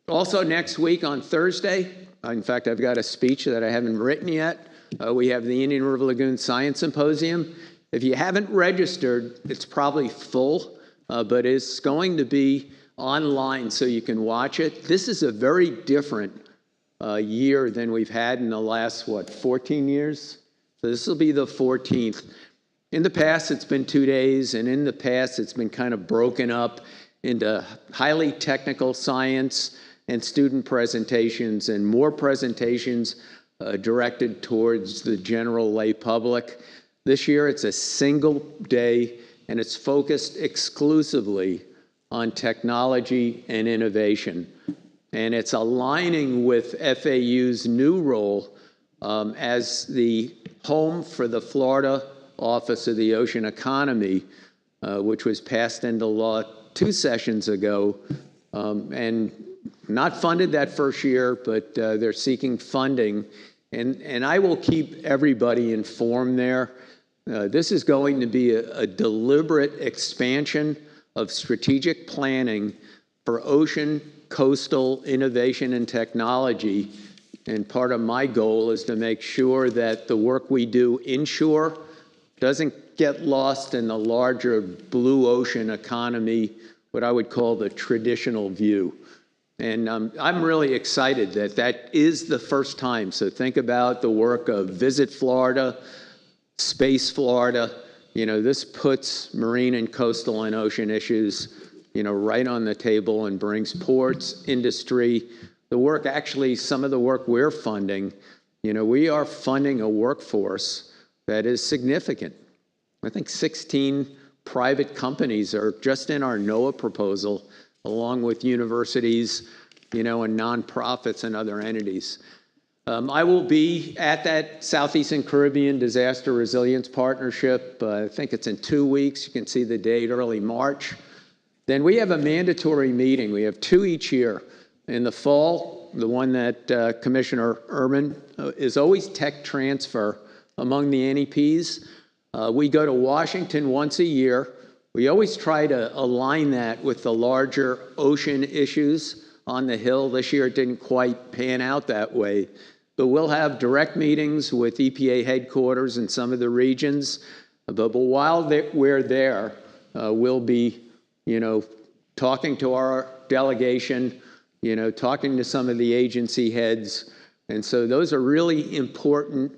Also next week on Thursday, in fact, I've got a speech that I haven't written yet. We have the Indian River Lagoon Science Symposium. If you haven't registered, it's probably full, but it's going to be online so you can watch it. This is a very different year than we've had in the last, 14 years? So this will be the 14th. In the past, it's been 2 days, and in the past, it's been kind of broken up into highly technical science and student presentations and more presentations directed towards the general lay public. This year, it's a single day, and it's focused exclusively on technology and innovation. And it's aligning with FAU's new role as the home for the Florida Office of the Ocean Economy, which was passed into law 2 sessions ago, and not funded that first year, but they're seeking funding. And I will keep everybody informed there. This is going to be a deliberate expansion of strategic planning for ocean, coastal innovation and technology. And part of my goal is to make sure that the work we do inshore doesn't get lost in the larger blue ocean economy, what I would call the traditional view. And I'm really excited that that is the first time. So think about the work of Visit Florida, Space Florida. This puts marine and coastal and ocean issues, right on the table and brings ports, industry, the work, actually some of the work we're funding. We are funding a workforce that is significant. I think 16 private companies are just in our NOAA proposal, along with universities, and nonprofits and other entities. I will be at that Southeastern Caribbean Disaster Resilience Partnership. I think it's in 2 weeks. You can see the date, early March. Then we have a mandatory meeting. We have 2 each year. In the fall, the one that Commissioner Urban is always tech transfer among the NEPs. We go to Washington once a year. We always try to align that with the larger ocean issues on the Hill. This year it didn't quite pan out that way. But we'll have direct meetings with EPA headquarters in some of the regions. But while we're there, we'll be, talking to our delegation, talking to some of the agency heads. And so those are really important,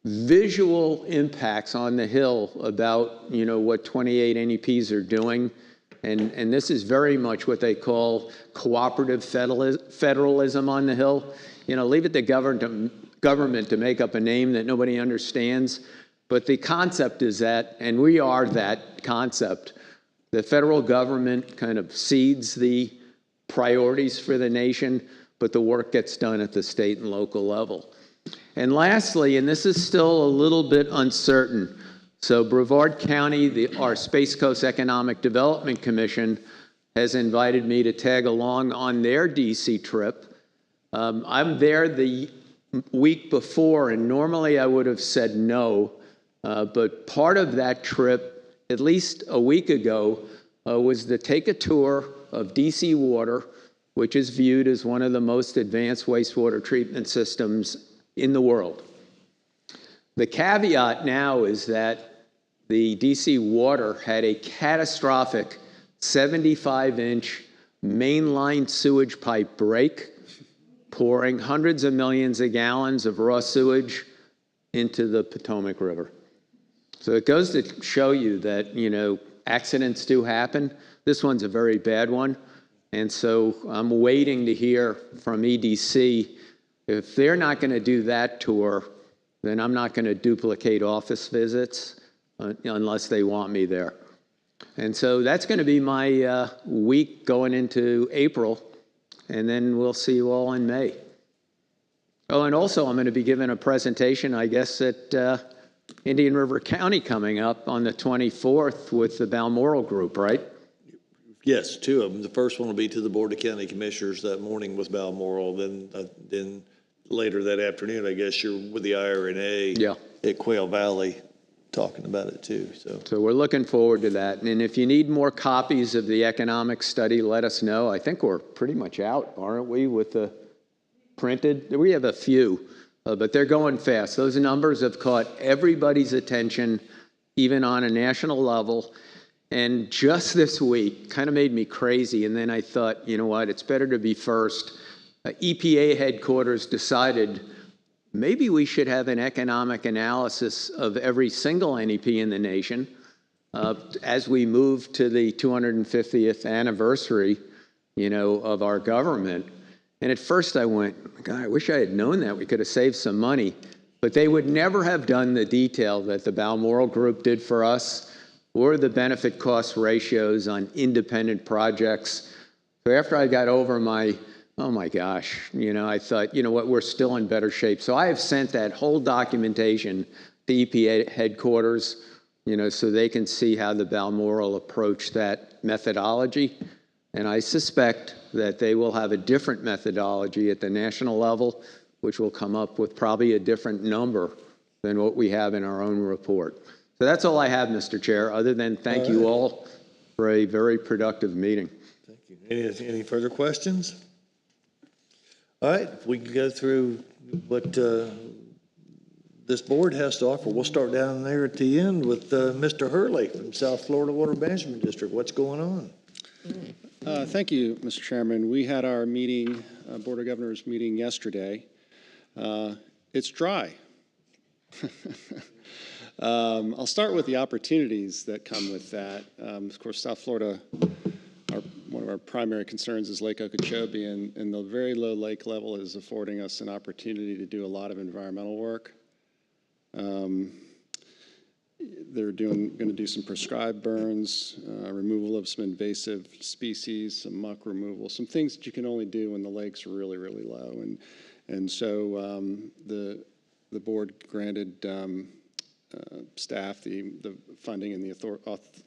visual impacts on the Hill about, what 28 NEPs are doing. And this is very much what they call cooperative federalism on the Hill. Leave it to government to make up a name that nobody understands. But the concept is that, and we are that concept, the federal government kind of seeds the priorities for the nation, but the work gets done at the state and local level. And lastly, and this is still a little bit uncertain, so Brevard County, our Space Coast Economic Development Commission has invited me to tag along on their DC trip. I'm there the week before, and normally I would have said no, but part of that trip, at least a week ago, was to take a tour of DC Water, which is viewed as one of the most advanced wastewater treatment systems in the world. The caveat now is that the DC Water had a catastrophic 75-inch mainline sewage pipe break, pouring hundreds of millions of gallons of raw sewage into the Potomac River. So it goes to show you that, accidents do happen. This one's a very bad one. And so I'm waiting to hear from EDC. If they're not going to do that tour, then I'm not going to duplicate office visits unless they want me there. And so that's going to be my week going into April, and then we'll see you all in May. Oh, and also I'm going to be giving a presentation, I guess, at Indian River County coming up on the 24th with the Balmoral Group, right? Yes, two of them. The first one will be to the Board of County Commissioners that morning with Balmoral. Then later that afternoon, I guess you're with the IRNA at Quail Valley talking about it too. So we're looking forward to that. And if you need more copies of the economic study, let us know. I think we're pretty much out, aren't we, with the printed? We have a few, but they're going fast. Those numbers have caught everybody's attention, even on a national level. And just this week, kind of made me crazy. And then I thought, you know what, it's better to be first. EPA headquarters decided maybe we should have an economic analysis of every single NEP in the nation as we move to the 250th anniversary, of our government. And at first I went, God, I wish I had known that. We could have saved some money. But they would never have done the detail that the Balmoral Group did for us, or the benefit cost ratios on independent projects. So after I got over my, oh my gosh, I thought, you know what, we're still in better shape. So I have sent that whole documentation to EPA headquarters, so they can see how the Balmoral approached that methodology. And I suspect that they will have a different methodology at the national level, which will come up with probably a different number than what we have in our own report. So that's all I have, Mr. Chair, other than thank you all for a very productive meeting. Thank you. Any further questions? All right, if we can go through what this board has to offer. We'll start down there at the end with Mr. Hurley from South Florida Water Management District. What's going on? Thank you, Mr. Chairman. We had our meeting, Board of Governors meeting yesterday. It's dry. I'll start with the opportunities that come with that. Of course, South Florida, one of our primary concerns is Lake Okeechobee, and the very low lake level is affording us an opportunity to do a lot of environmental work. They're going to do some prescribed burns, removal of some invasive species, some muck removal, some things that you can only do when the lake's really, really low. And so the board granted staff the funding and the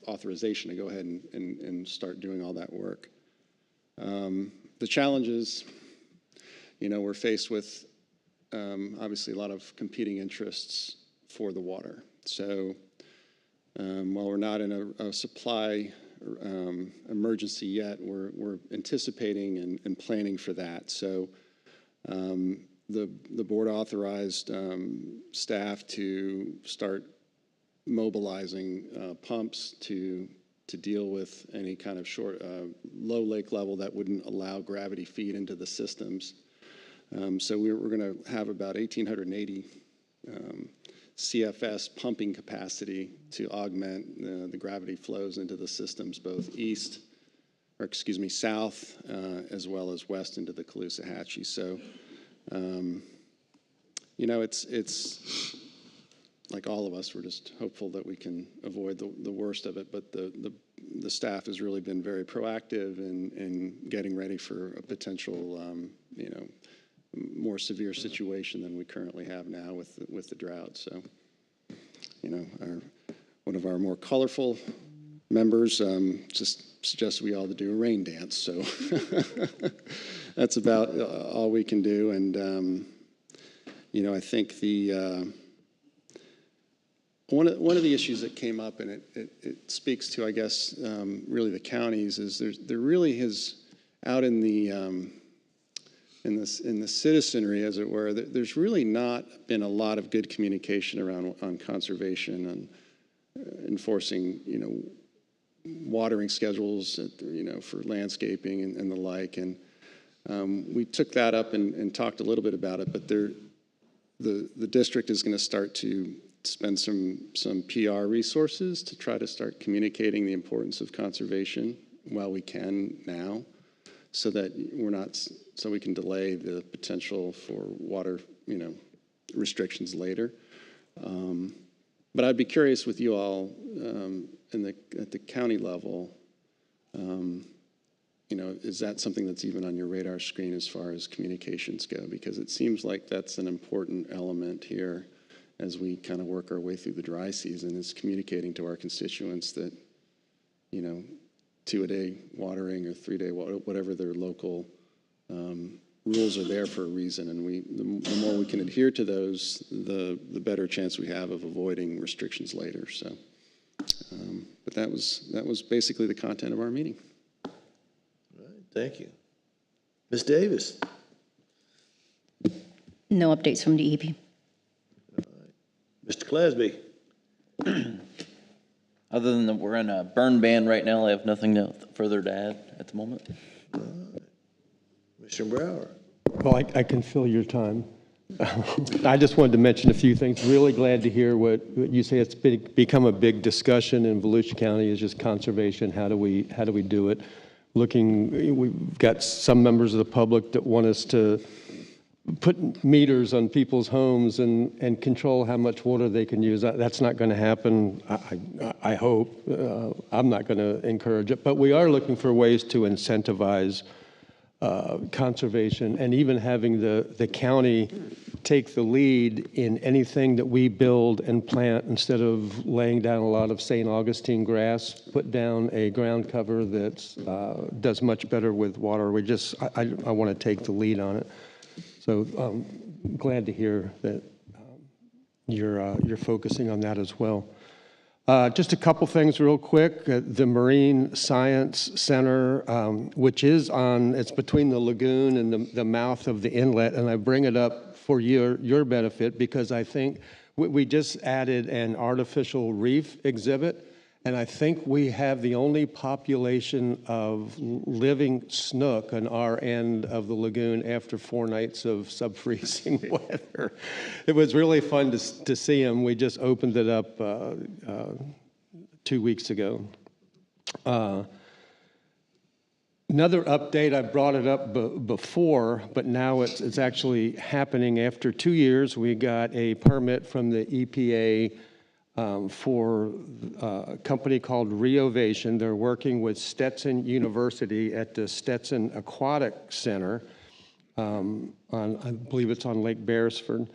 authorization to go ahead and start doing all that work. The challenges, we're faced with obviously a lot of competing interests for the water. So while we're not in a supply emergency yet, we're anticipating and planning for that. So The board authorized staff to start mobilizing pumps to deal with any kind of low lake level that wouldn't allow gravity feed into the systems. So we're going to have about 1,880 CFS pumping capacity to augment the gravity flows into the systems, both south, as well as west into the Caloosahatchee. So, it's like all of us, we're just hopeful that we can avoid the worst of it. But the staff has really been very proactive in getting ready for a potential, more severe situation than we currently have now with the drought. So, one of our more colorful members just suggested we all do a rain dance. So that's about all we can do. And I think one of the issues that came up, and it speaks to, I guess, really the counties, is there really has out in the citizenry, as it were, there's really not been a lot of good communication on conservation and enforcing, watering schedules, for landscaping and the like. And we took that up and talked a little bit about it, but the district is going to start to spend some PR resources to try to start communicating the importance of conservation while we can now, so that so we can delay the potential for water, restrictions later. But I'd be curious with you all at the county level, is that something that's even on your radar screen as far as communications go? Because it seems like that's an important element here as we kind of work our way through the dry season, is communicating to our constituents that, 2-a-day watering or 3-day whatever their local rules are there for a reason. And the more we can adhere to those, the better chance we have of avoiding restrictions later. So, but that was basically the content of our meeting. All right, thank you. Ms. Davis. No updates from DEP. Mr. Clasby. Other than that we're in a burn ban right now, I have nothing further to add at the moment. Mr. Brower. Well, I can fill your time. I just wanted to mention a few things. Really glad to hear what you say. It's become a big discussion in Volusia County, is just conservation. How do we do it? We've got some members of the public that want us to put meters on people's homes and control how much water they can use. That's not going to happen, I hope. I'm not going to encourage it. But we are looking for ways to incentivize conservation, and even having the county take the lead in anything that we build and plant. Instead of laying down a lot of St. Augustine grass, put down a ground cover that does much better with water. I want to take the lead on it. So glad to hear that you're focusing on that as well. Just a couple things real quick. The Marine Science Center, which it's between the lagoon and the mouth of the inlet, and I bring it up for your benefit because I think we just added an artificial reef exhibit, and I think we have the only population of living snook on our end of the lagoon after 4 nights of sub-freezing weather. It was really fun to see them. We just opened it up 2 weeks ago. Another update, I brought it up before, but now it's actually happening. After 2 years, we got a permit from the EPA for a company called Reovation. They're working with Stetson University at the Stetson Aquatic Center. I believe it's on Lake Beresford.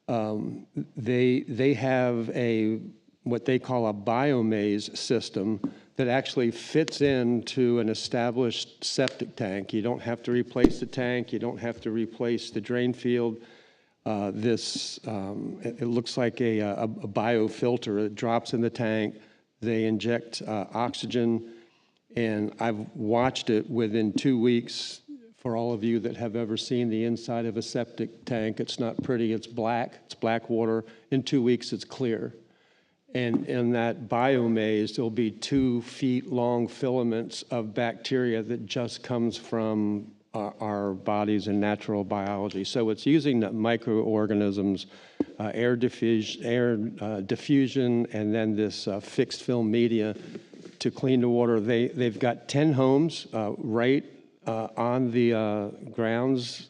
They have what they call a biomaze system that actually fits into an established septic tank. You don't have to replace the tank. You don't have to replace the drain field. It looks like a biofilter. It drops in the tank. They inject oxygen, and I've watched it within 2 weeks For all of you that have ever seen the inside of a septic tank, it's not pretty, it's black water. In 2 weeks, it's clear. And in that biomaze, there'll be 2 feet long filaments of bacteria that just comes from our bodies and natural biology. So it's using the microorganisms, air diffusion, and then this fixed film media to clean the water. They've got 10 homes right on the grounds.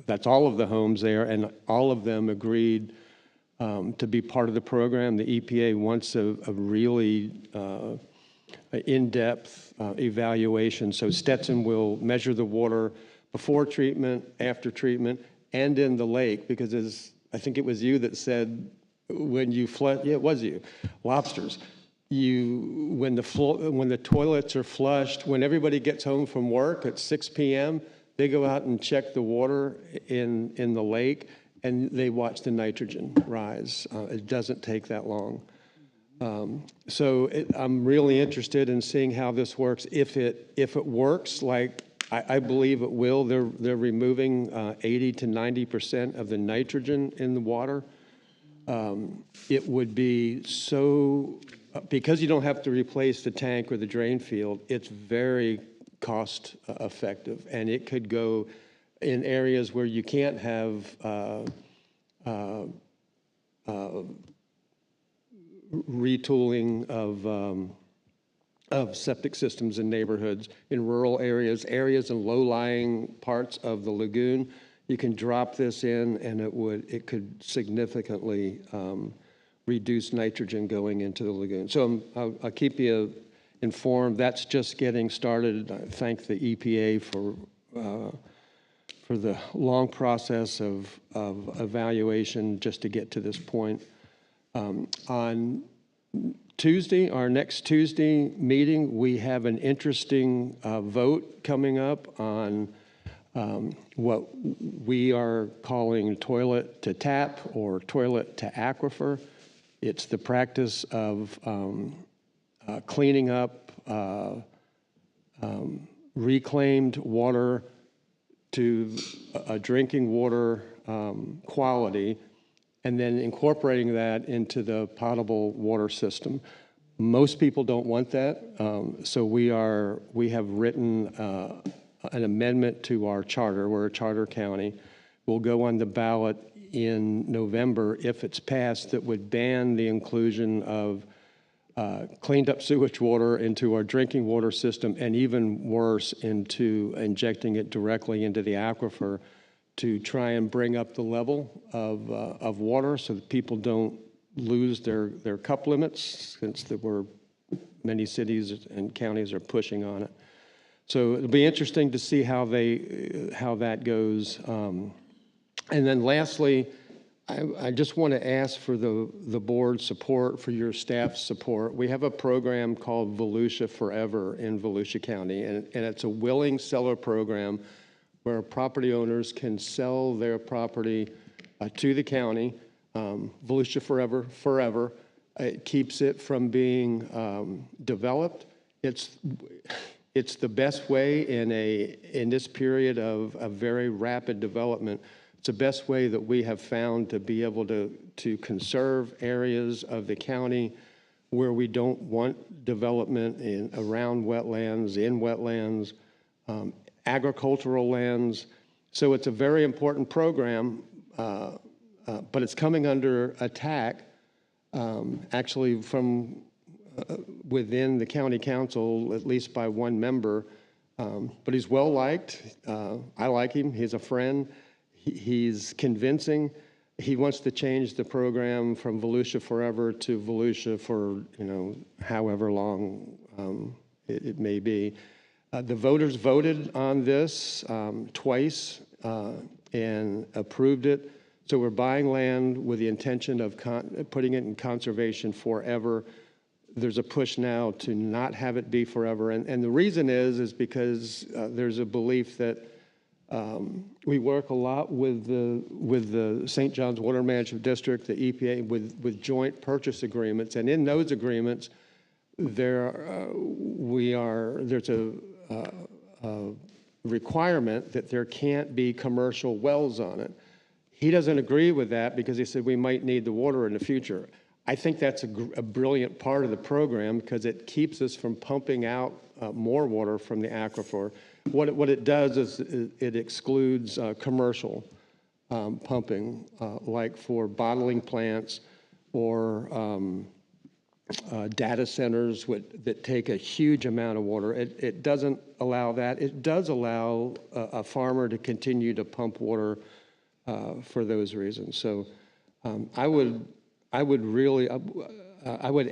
That's all of the homes there, and all of them agreed to be part of the program. The EPA wants a really in-depth evaluation. So Stetson will measure the water before treatment, after treatment, and in the lake, because I think it was you that said when you flood, yeah, it was you, lobsters. When the toilets are flushed, when everybody gets home from work at 6 p.m., they go out and check the water in the lake, and they watch the nitrogen rise. It doesn't take that long. I'm really interested in seeing how this works. If it works, like I believe it will, they're removing 80 to 90% of the nitrogen in the water. It would be so, because you don't have to replace the tank or the drain field, it's very cost effective, and it could go in areas where you can't have retooling of septic systems in neighborhoods, in rural areas in low-lying parts of the lagoon. You can drop this in, and it could significantly reduce nitrogen going into the lagoon. So I'll keep you informed. That's just getting started. I thank the EPA for the long process of evaluation just to get to this point. On Tuesday, our next Tuesday meeting, we have an interesting vote coming up on what we are calling toilet to tap or toilet to aquifer. It's the practice of cleaning up reclaimed water to a drinking water quality, and then incorporating that into the potable water system. Most people don't want that, so we have written an amendment to our charter. We're a charter county. We'll go on the ballot in November if it's passed, that would ban the inclusion of cleaned up sewage water into our drinking water system, and even worse, into injecting it directly into the aquifer to try and bring up the level of water so that people don't lose their cup limits, since many cities and counties are pushing on it. So it'll be interesting to see how that goes. And then lastly, I just want to ask for the board's support, for your staff's support. We have a program called Volusia Forever in Volusia County, and it's a willing seller program where property owners can sell their property to the county. Volusia Forever. It keeps it from being developed. It's the best way in this period of a very rapid development. It's the best way that we have found to be able to conserve areas of the county where we don't want development around wetlands, in wetlands, agricultural lands. So it's a very important program, but it's coming under attack, actually from within the county council, at least by one member. But he's well liked. I like him. He's a friend. He's convincing. He wants to change the program from Volusia Forever to Volusia for, however long it may be. The voters voted on this twice and approved it. So we're buying land with the intention of putting it in conservation forever. There's a push now to not have it be forever. And the reason is because there's a belief that we work a lot with the St. John's Water Management District, the EPA, with joint purchase agreements. And in those agreements, there's a requirement that there can't be commercial wells on it. He doesn't agree with that because he said we might need the water in the future. I think that's a brilliant part of the program because it keeps us from pumping out more water from the aquifer. What it does is it excludes commercial pumping, like for bottling plants or data centers that take a huge amount of water. It doesn't allow that. It does allow a farmer to continue to pump water for those reasons. So I would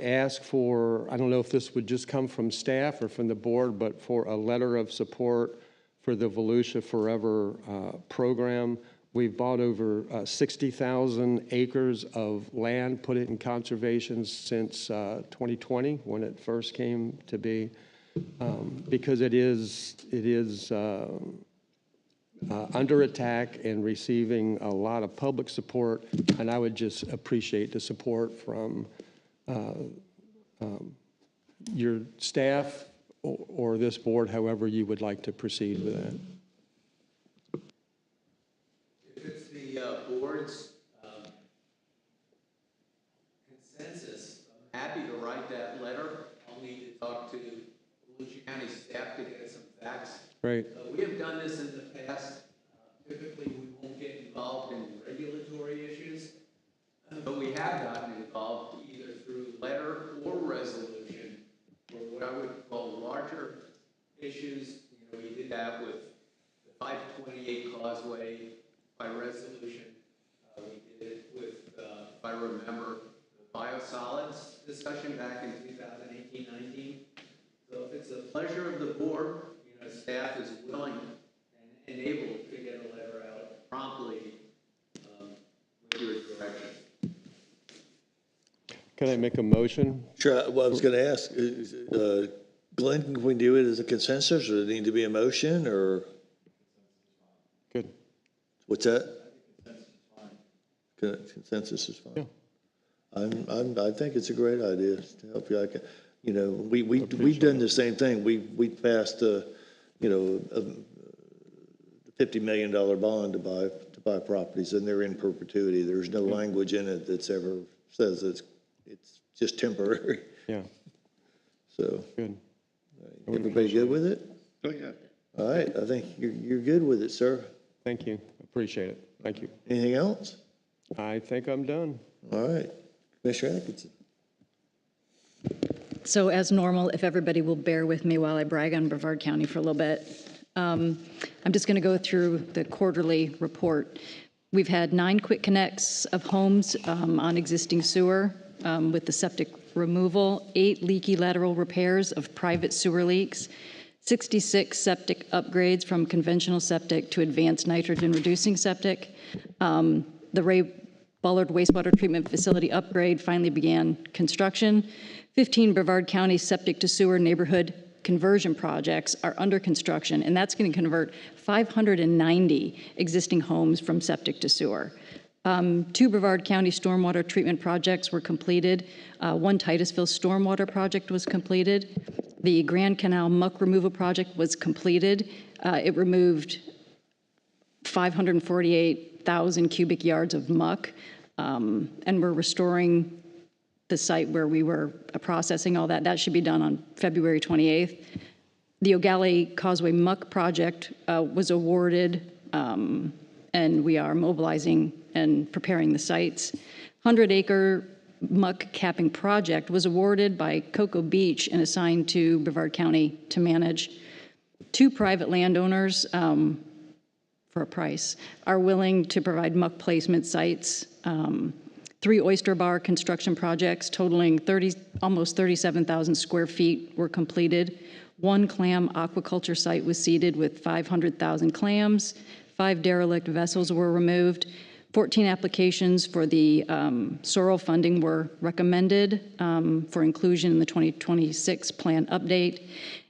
ask for, I don't know if this would just come from staff or from the board, but for a letter of support for the Volusia Forever program. We've bought over 60,000 acres of land, put it in conservation since 2020 when it first came to be, because it is under attack and receiving a lot of public support, and I would just appreciate the support from your staff or this board, however you would like to proceed with that. If it's the board's consensus, I'm happy to write that letter. I'll need to talk to Volusia County staff to get some facts. Right. We have done this in the past. Typically, we won't get involved in regulatory issues, but we have gotten involved either through letter or resolution for what I would call larger issues. You know, we did that with the 528 Causeway by resolution. We did it with, if I remember, the biosolids discussion back in 2018-19. So if it's the pleasure of the board, staff is willing and able to get a letter out promptly with your direction. Can I make a motion? Sure. Well, I was going to ask, Glenn, can we do it as a consensus, or does it need to be a motion, or? Good. What's that? Consensus is fine. Yeah. I think it's a great idea to help you. We've done the same thing. We passed a $50 million bond to buy properties, and they're in perpetuity. There's no language in it that's ever says it's just temporary. Yeah. So. Good. Everybody good with it? Oh, yeah. All right. I think you're good with it, sir. Thank you. Appreciate it. Thank you. Anything else? I think I'm done. All right. Commissioner Atkinson. So as normal, if everybody will bear with me while I brag on Brevard County for a little bit. I'm just going to go through the quarterly report. We've had 9 quick connects of homes on existing sewer with the septic removal, 8 leaky lateral repairs of private sewer leaks, 66 septic upgrades from conventional septic to advanced nitrogen reducing septic. The Ray Bullard wastewater treatment facility upgrade finally began construction. 15 Brevard County septic to sewer neighborhood conversion projects are under construction, and that's going to convert 590 existing homes from septic to sewer. 2 Brevard County stormwater treatment projects were completed. 1 Titusville stormwater project was completed. The Grand Canal muck removal project was completed. It removed 548,000 cubic yards of muck, and we're restoring the site where we were processing all that. That should be done on February 28th. The O'Galley Causeway Muck project was awarded, and we are mobilizing and preparing the sites. 100-acre muck capping project was awarded by Cocoa Beach and assigned to Brevard County to manage. 2 private landowners, for a price, are willing to provide muck placement sites. 3 oyster bar construction projects totaling almost 37,000 square feet were completed. 1 clam aquaculture site was seeded with 500,000 clams. 5 derelict vessels were removed. 14 applications for the sorrel funding were recommended for inclusion in the 2026 plan update.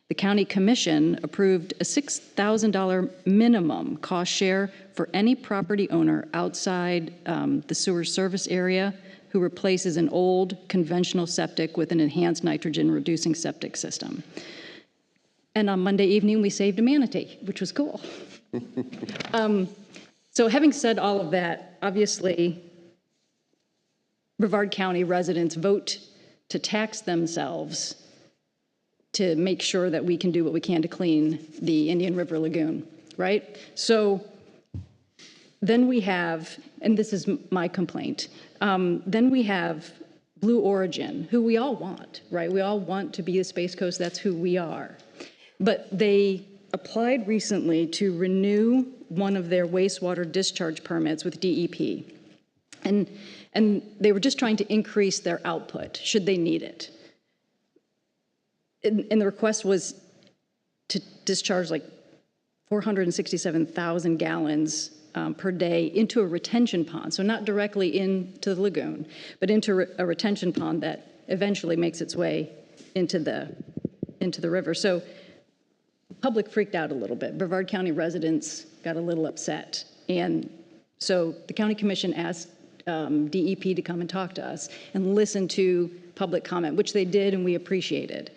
The County Commission approved a $6,000 minimum cost share for any property owner outside the sewer service area who replaces an old conventional septic with an enhanced nitrogen reducing septic system. And on Monday evening, we saved a manatee, which was cool. So having said all of that, obviously, Brevard County residents vote to tax themselves to make sure that we can do what we can to clean the Indian River Lagoon, right? So then we have, and this is my complaint, then we have Blue Origin, who we all want, right? We all want to be a Space Coast, that's who we are. But they applied recently to renew one of their wastewater discharge permits with DEP. And they were just trying to increase their output, should they need it. And the request was to discharge like 467,000 gallons per day into a retention pond. So not directly into the lagoon, but into a retention pond that eventually makes its way into the river. So public freaked out a little bit. Brevard County residents got a little upset. And so the county commission asked DEP to come and talk to us and listen to public comment, which they did and we appreciated.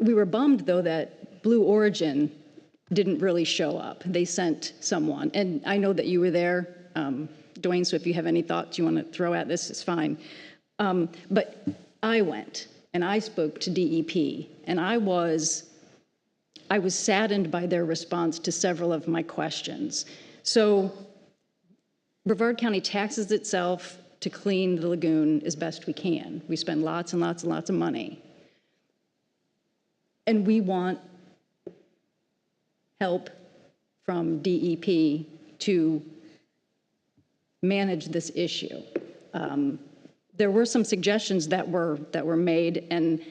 We were bummed though that Blue Origin didn't really show up. They sent someone, and I know that you were there, Dwayne, so if you have any thoughts you want to throw at this, it's fine. But I went and I spoke to DEP, and I was saddened by their response to several of my questions. So Brevard County taxes itself to clean the lagoon as best we can. We spend lots and lots and lots of money. And we want help from DEP to manage this issue. There were some suggestions that were made, and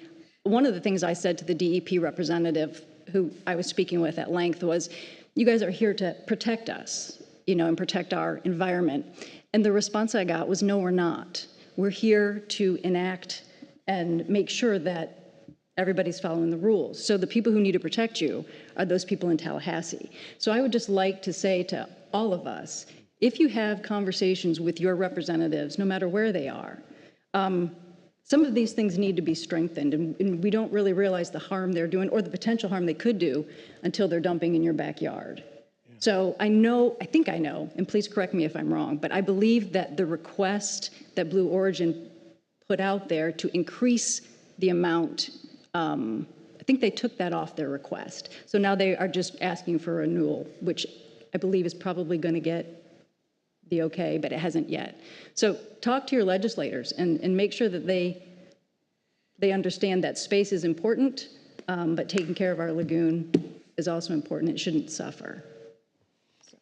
one of the things I said to the DEP representative who I was speaking with at length was, you guys are here to protect us, and protect our environment. And the response I got was, no, we're not. We're here to enact and make sure that everybody's following the rules. So the people who need to protect you are those people in Tallahassee. So I would just like to say to all of us, if you have conversations with your representatives, no matter where they are, some of these things need to be strengthened, and we don't really realize the harm they're doing or the potential harm they could do until they're dumping in your backyard. Yeah. So I think I know, and please correct me if I'm wrong, but I believe that the request that Blue Origin put out there to increase the amount, I think they took that off their request. So now they are just asking for a renewal, which I believe is probably going to get the okay, but it hasn't yet. So talk to your legislators and make sure that they understand that space is important, but taking care of our lagoon is also important. It shouldn't suffer. So.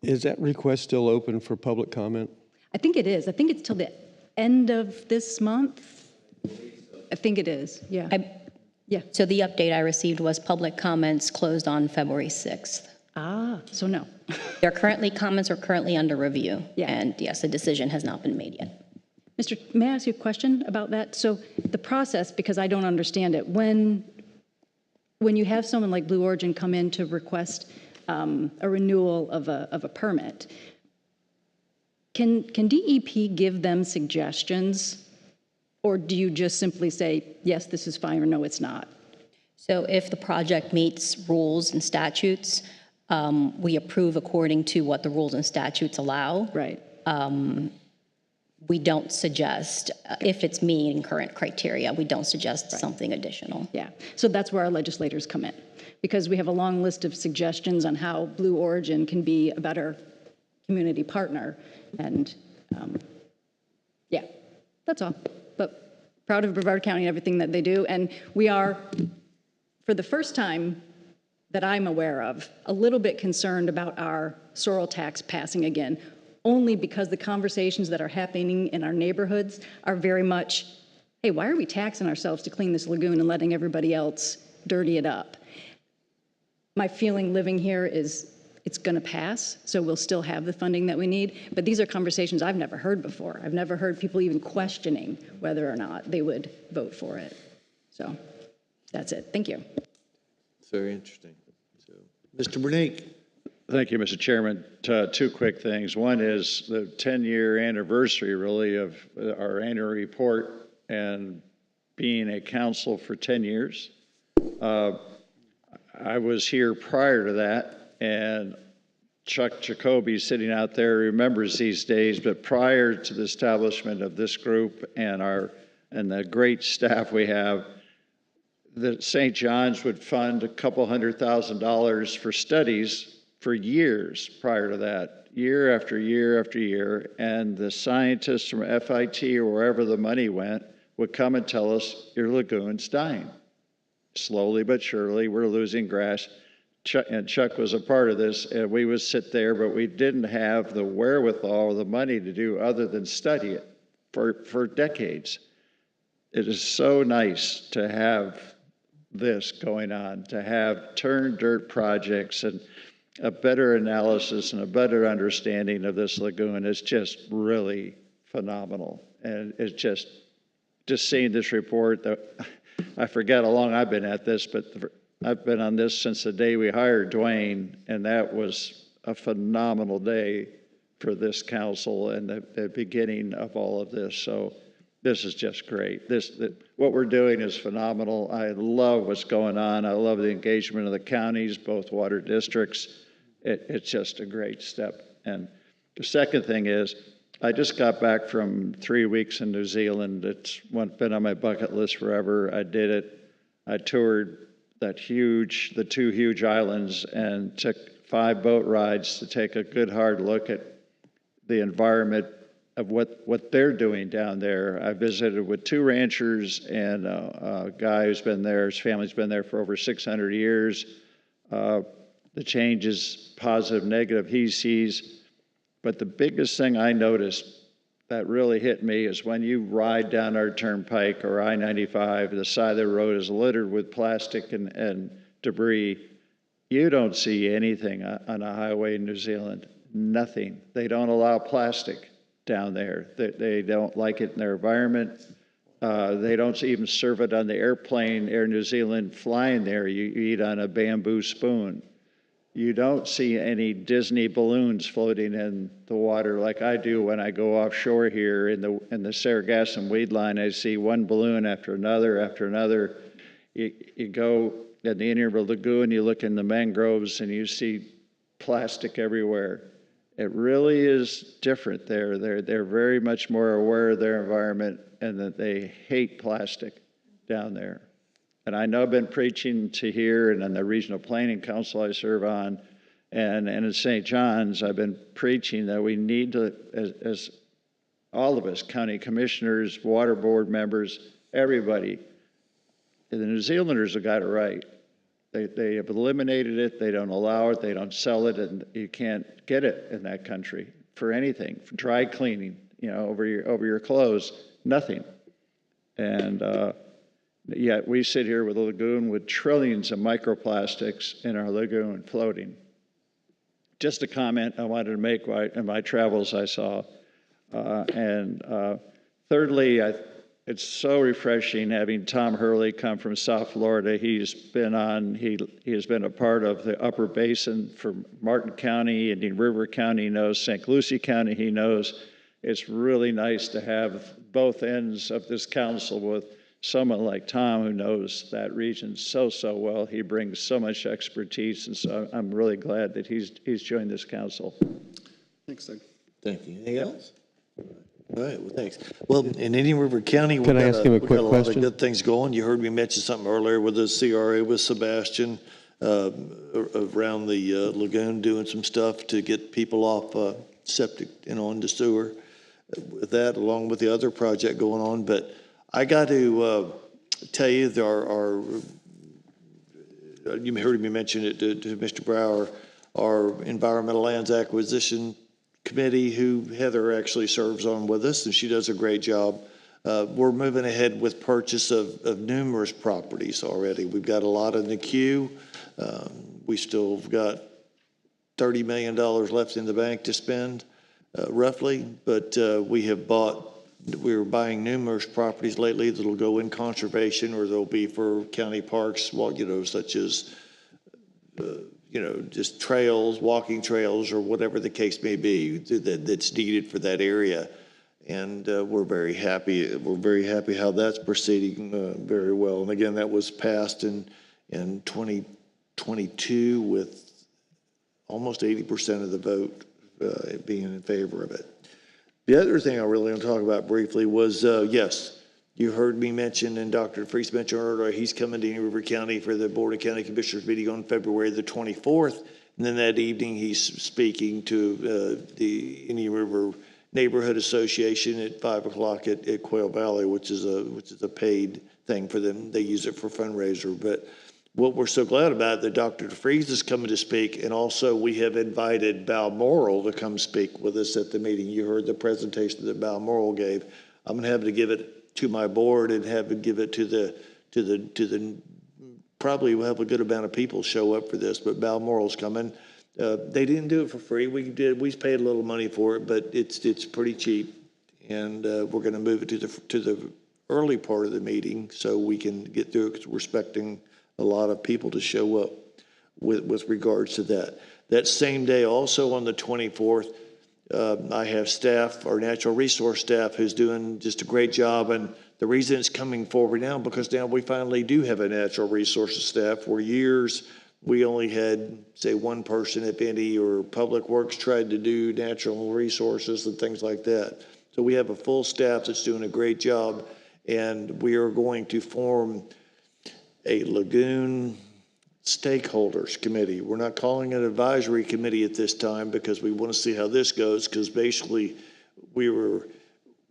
Is that request still open for public comment? I think it is. I think it's till the end of this month. I think it is, yeah. Yeah. So the update I received was public comments closed on February 6th. Ah, so no. Comments are currently under review. Yeah. And yes, a decision has not been made yet. May I ask you a question about that? So the process, because I don't understand it, when you have someone like Blue Origin come in to request a renewal of a permit, can DEP give them suggestions? Or do you just simply say, yes, this is fine, or no, it's not? So if the project meets rules and statutes, we approve according to what the rules and statutes allow. Right. We don't suggest, if it's meeting current criteria, we don't suggest something additional. Yeah, so that's where our legislators come in, because we have a long list of suggestions on how Blue Origin can be a better community partner. And yeah, that's all. But proud of Brevard County and everything that they do. And we are, for the first time that I'm aware of, a little bit concerned about our sorrel tax passing again, only because the conversations that are happening in our neighborhoods are very much, hey, why are we taxing ourselves to clean this lagoon and letting everybody else dirty it up? My feeling living here is it's going to pass, so we'll still have the funding that we need. But these are conversations I've never heard before. I've never heard people even questioning whether or not they would vote for it. So that's it. Thank you. It's very interesting. So, Mr. Bernique. Thank you, Mr. Chairman. Two quick things. One is the 10-year anniversary, really, of our annual report, and being a council for 10 years. I was here prior to that, and Chuck Jacoby sitting out there remembers these days, but prior to the establishment of this group and the great staff we have, that St. John's would fund a couple $100,000 for studies for years prior to that, year after year after year, and the scientists from FIT or wherever the money went would come and tell us, your lagoon's dying. Slowly but surely, we're losing grass. Chuck was a part of this, and we would sit there, but we didn't have the wherewithal or the money to do other than study it for decades. It is so nice to have this going on, to have turn dirt projects and a better analysis and a better understanding of this lagoon. Is just really phenomenal. And it's just seeing this report, I forget how long I've been at this, but I've been on this since the day we hired Dwayne, and that was a phenomenal day for this council and the beginning of all of this. So this is just great. What we're doing is phenomenal. I love what's going on. I love the engagement of the counties, both water districts. It's just a great step. And the second thing is, I just got back from 3 weeks in New Zealand. It's been on my bucket list forever. I did it. I toured the two huge islands and took 5 boat rides to take a good hard look at the environment of what they're doing down there. I visited with 2 ranchers and a guy who's been there, his family's been there for over 600 years. The changes, positive, negative, he sees. But the biggest thing I noticed that really hit me is when you ride down our turnpike or I-95, the side of the road is littered with plastic and debris. You don't see anything on a highway in New Zealand, nothing. They don't allow plastic down there. They don't like it in their environment. They don't even serve it on the airplane, Air New Zealand flying there. You eat on a bamboo spoon. You don't see any Disney balloons floating in the water like I do when I go offshore here in the Sargassum weed line. I see one balloon after another after another. You go in the Indian River Lagoon, you look in the mangroves, and you see plastic everywhere. It really is different there. They're very much more aware of their environment and that they hate plastic down there. And I know I've been preaching to here and on the Regional Planning Council I serve on, and in St. John's, I've been preaching that we need to, as all of us, county commissioners, water board members, everybody, the New Zealanders have got it right. They have eliminated it, they don't allow it, they don't sell it, and you can't get it in that country for anything, for dry cleaning, over your clothes, nothing. And yet we sit here with a lagoon with trillions of microplastics in our lagoon floating. Just a comment I wanted to make in my travels I saw. Thirdly, it's so refreshing having Tom Hurley come from South Florida. He has been a part of the Upper Basin for Martin County, Indian River County, he knows St. Lucie County, he knows. It's really nice to have both ends of this council with someone like Tom who knows that region so well. He brings so much expertise, and so I'm really glad that he's joined this council. Thanks, Doug. Thank you. Anything else? All right, well, thanks. Well, in Indian River County, Can I ask him a we've quick got a lot question? of good things going. You heard me mention something earlier with the CRA with Sebastian around the lagoon, doing some stuff to get people off septic and onto sewer. With that, along with the other project going on, but I got to tell you, you heard me mention it to Mr. Brower, our Environmental Lands Acquisition Committee, who Heather actually serves on with us, and she does a great job. We're moving ahead with purchase of numerous properties already. We've got a lot in the queue. We still have got $30 million left in the bank to spend, roughly, but we're buying numerous properties lately that'll go in conservation, or they'll be for county parks, such as, just trails, walking trails, or whatever the case may be that's needed for that area. And we're very happy. We're very happy how that's proceeding very well. And again, that was passed in 2022 with almost 80% of the vote being in favor of it. The other thing I really want to talk about briefly was, yes, you heard me mention, and Dr. Freese mentioned earlier, he's coming to Indian River County for the Board of County Commissioners meeting on February the 24th. And then that evening, he's speaking to the Indian River Neighborhood Association at 5 o'clock at Quail Valley, which is a paid thing for them. They use it for fundraiser. But what we're so glad about that Dr. DeFries is coming to speak, and also we have invited Balmoral to come speak with us at the meeting. You heard the presentation that Balmoral gave. I'm going to have to give it to my board and have to give it to the probably we'll have a good amount of people show up for this, but Balmoral's coming. They didn't do it for free. We paid a little money for it, but it's pretty cheap, and we're going to move it to the early part of the meeting so we can get through it because we're expecting a lot of people to show up with regards to that. That same day, also on the 24th, I have staff, our natural resource staff, who's doing just a great job. And the reason it's coming forward now, because now we finally do have a natural resources staff. For years, we only had, say, one person, if any, or Public Works tried to do natural resources and things like that. So we have a full staff that's doing a great job, and we are going to form a Lagoon stakeholders committee. We're not calling it an advisory committee at this time because we want to see how this goes, because basically we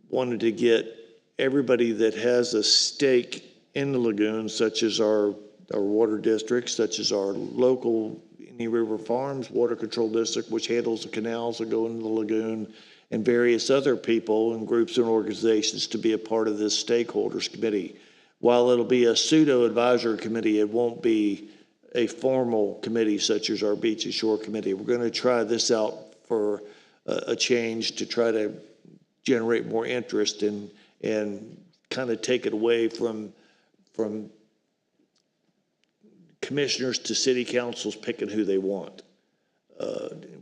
wanted to get everybody that has a stake in the lagoon, such as our water district, such as our local Indian River Farms Water Control District, which handles the canals that go into the lagoon, and various other people and groups and organizations to be a part of this stakeholders committee. While it'll be a pseudo advisory committee, it won't be a formal committee such as our Beach and Shore Committee. We're going to try this out for a change to try to generate more interest and kind of take it away from commissioners to city councils picking who they want.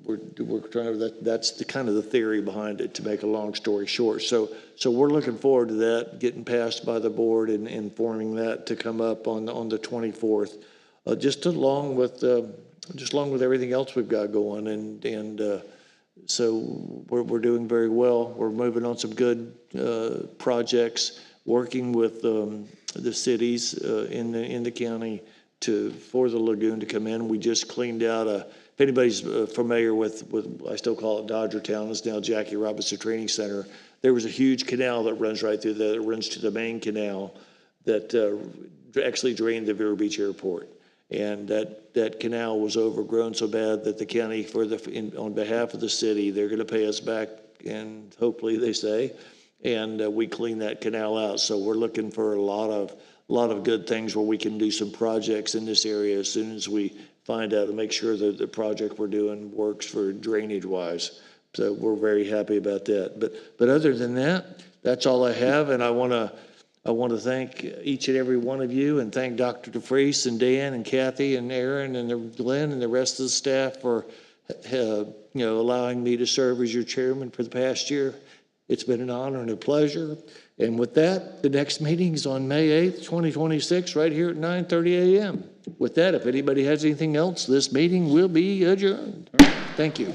We're trying to, that's the kind of the theory behind it, to make a long story short. So we're looking forward to that getting passed by the board and forming that to come up on the 24th, just along with everything else we've got going, and so we're doing very well. We're moving on some good projects, working with the cities in the county for the lagoon to come in. We just cleaned out if anybody's familiar with, I still call it Dodger Town, it's now Jackie Robinson Training Center. There was a huge canal that runs right through there. It runs to the main canal that actually drained the Vero Beach Airport. And that canal was overgrown so bad that the county, on behalf of the city, they're going to pay us back, and hopefully they say, and we clean that canal out. So we're looking for a lot of good things where we can do some projects in this area as soon as we find out and make sure that the project we're doing works for drainage wise. So we're very happy about that. But other than that, that's all I have. And I want to thank each and every one of you, and thank Dr. DeFries and Dan and Kathy and Aaron and Glenn and the rest of the staff for allowing me to serve as your chairman for the past year. It's been an honor and a pleasure. And with that, the next meeting is on May 8th, 2026, right here at 9:30 a.m. With that, if anybody has anything else, this meeting will be adjourned. Thank you.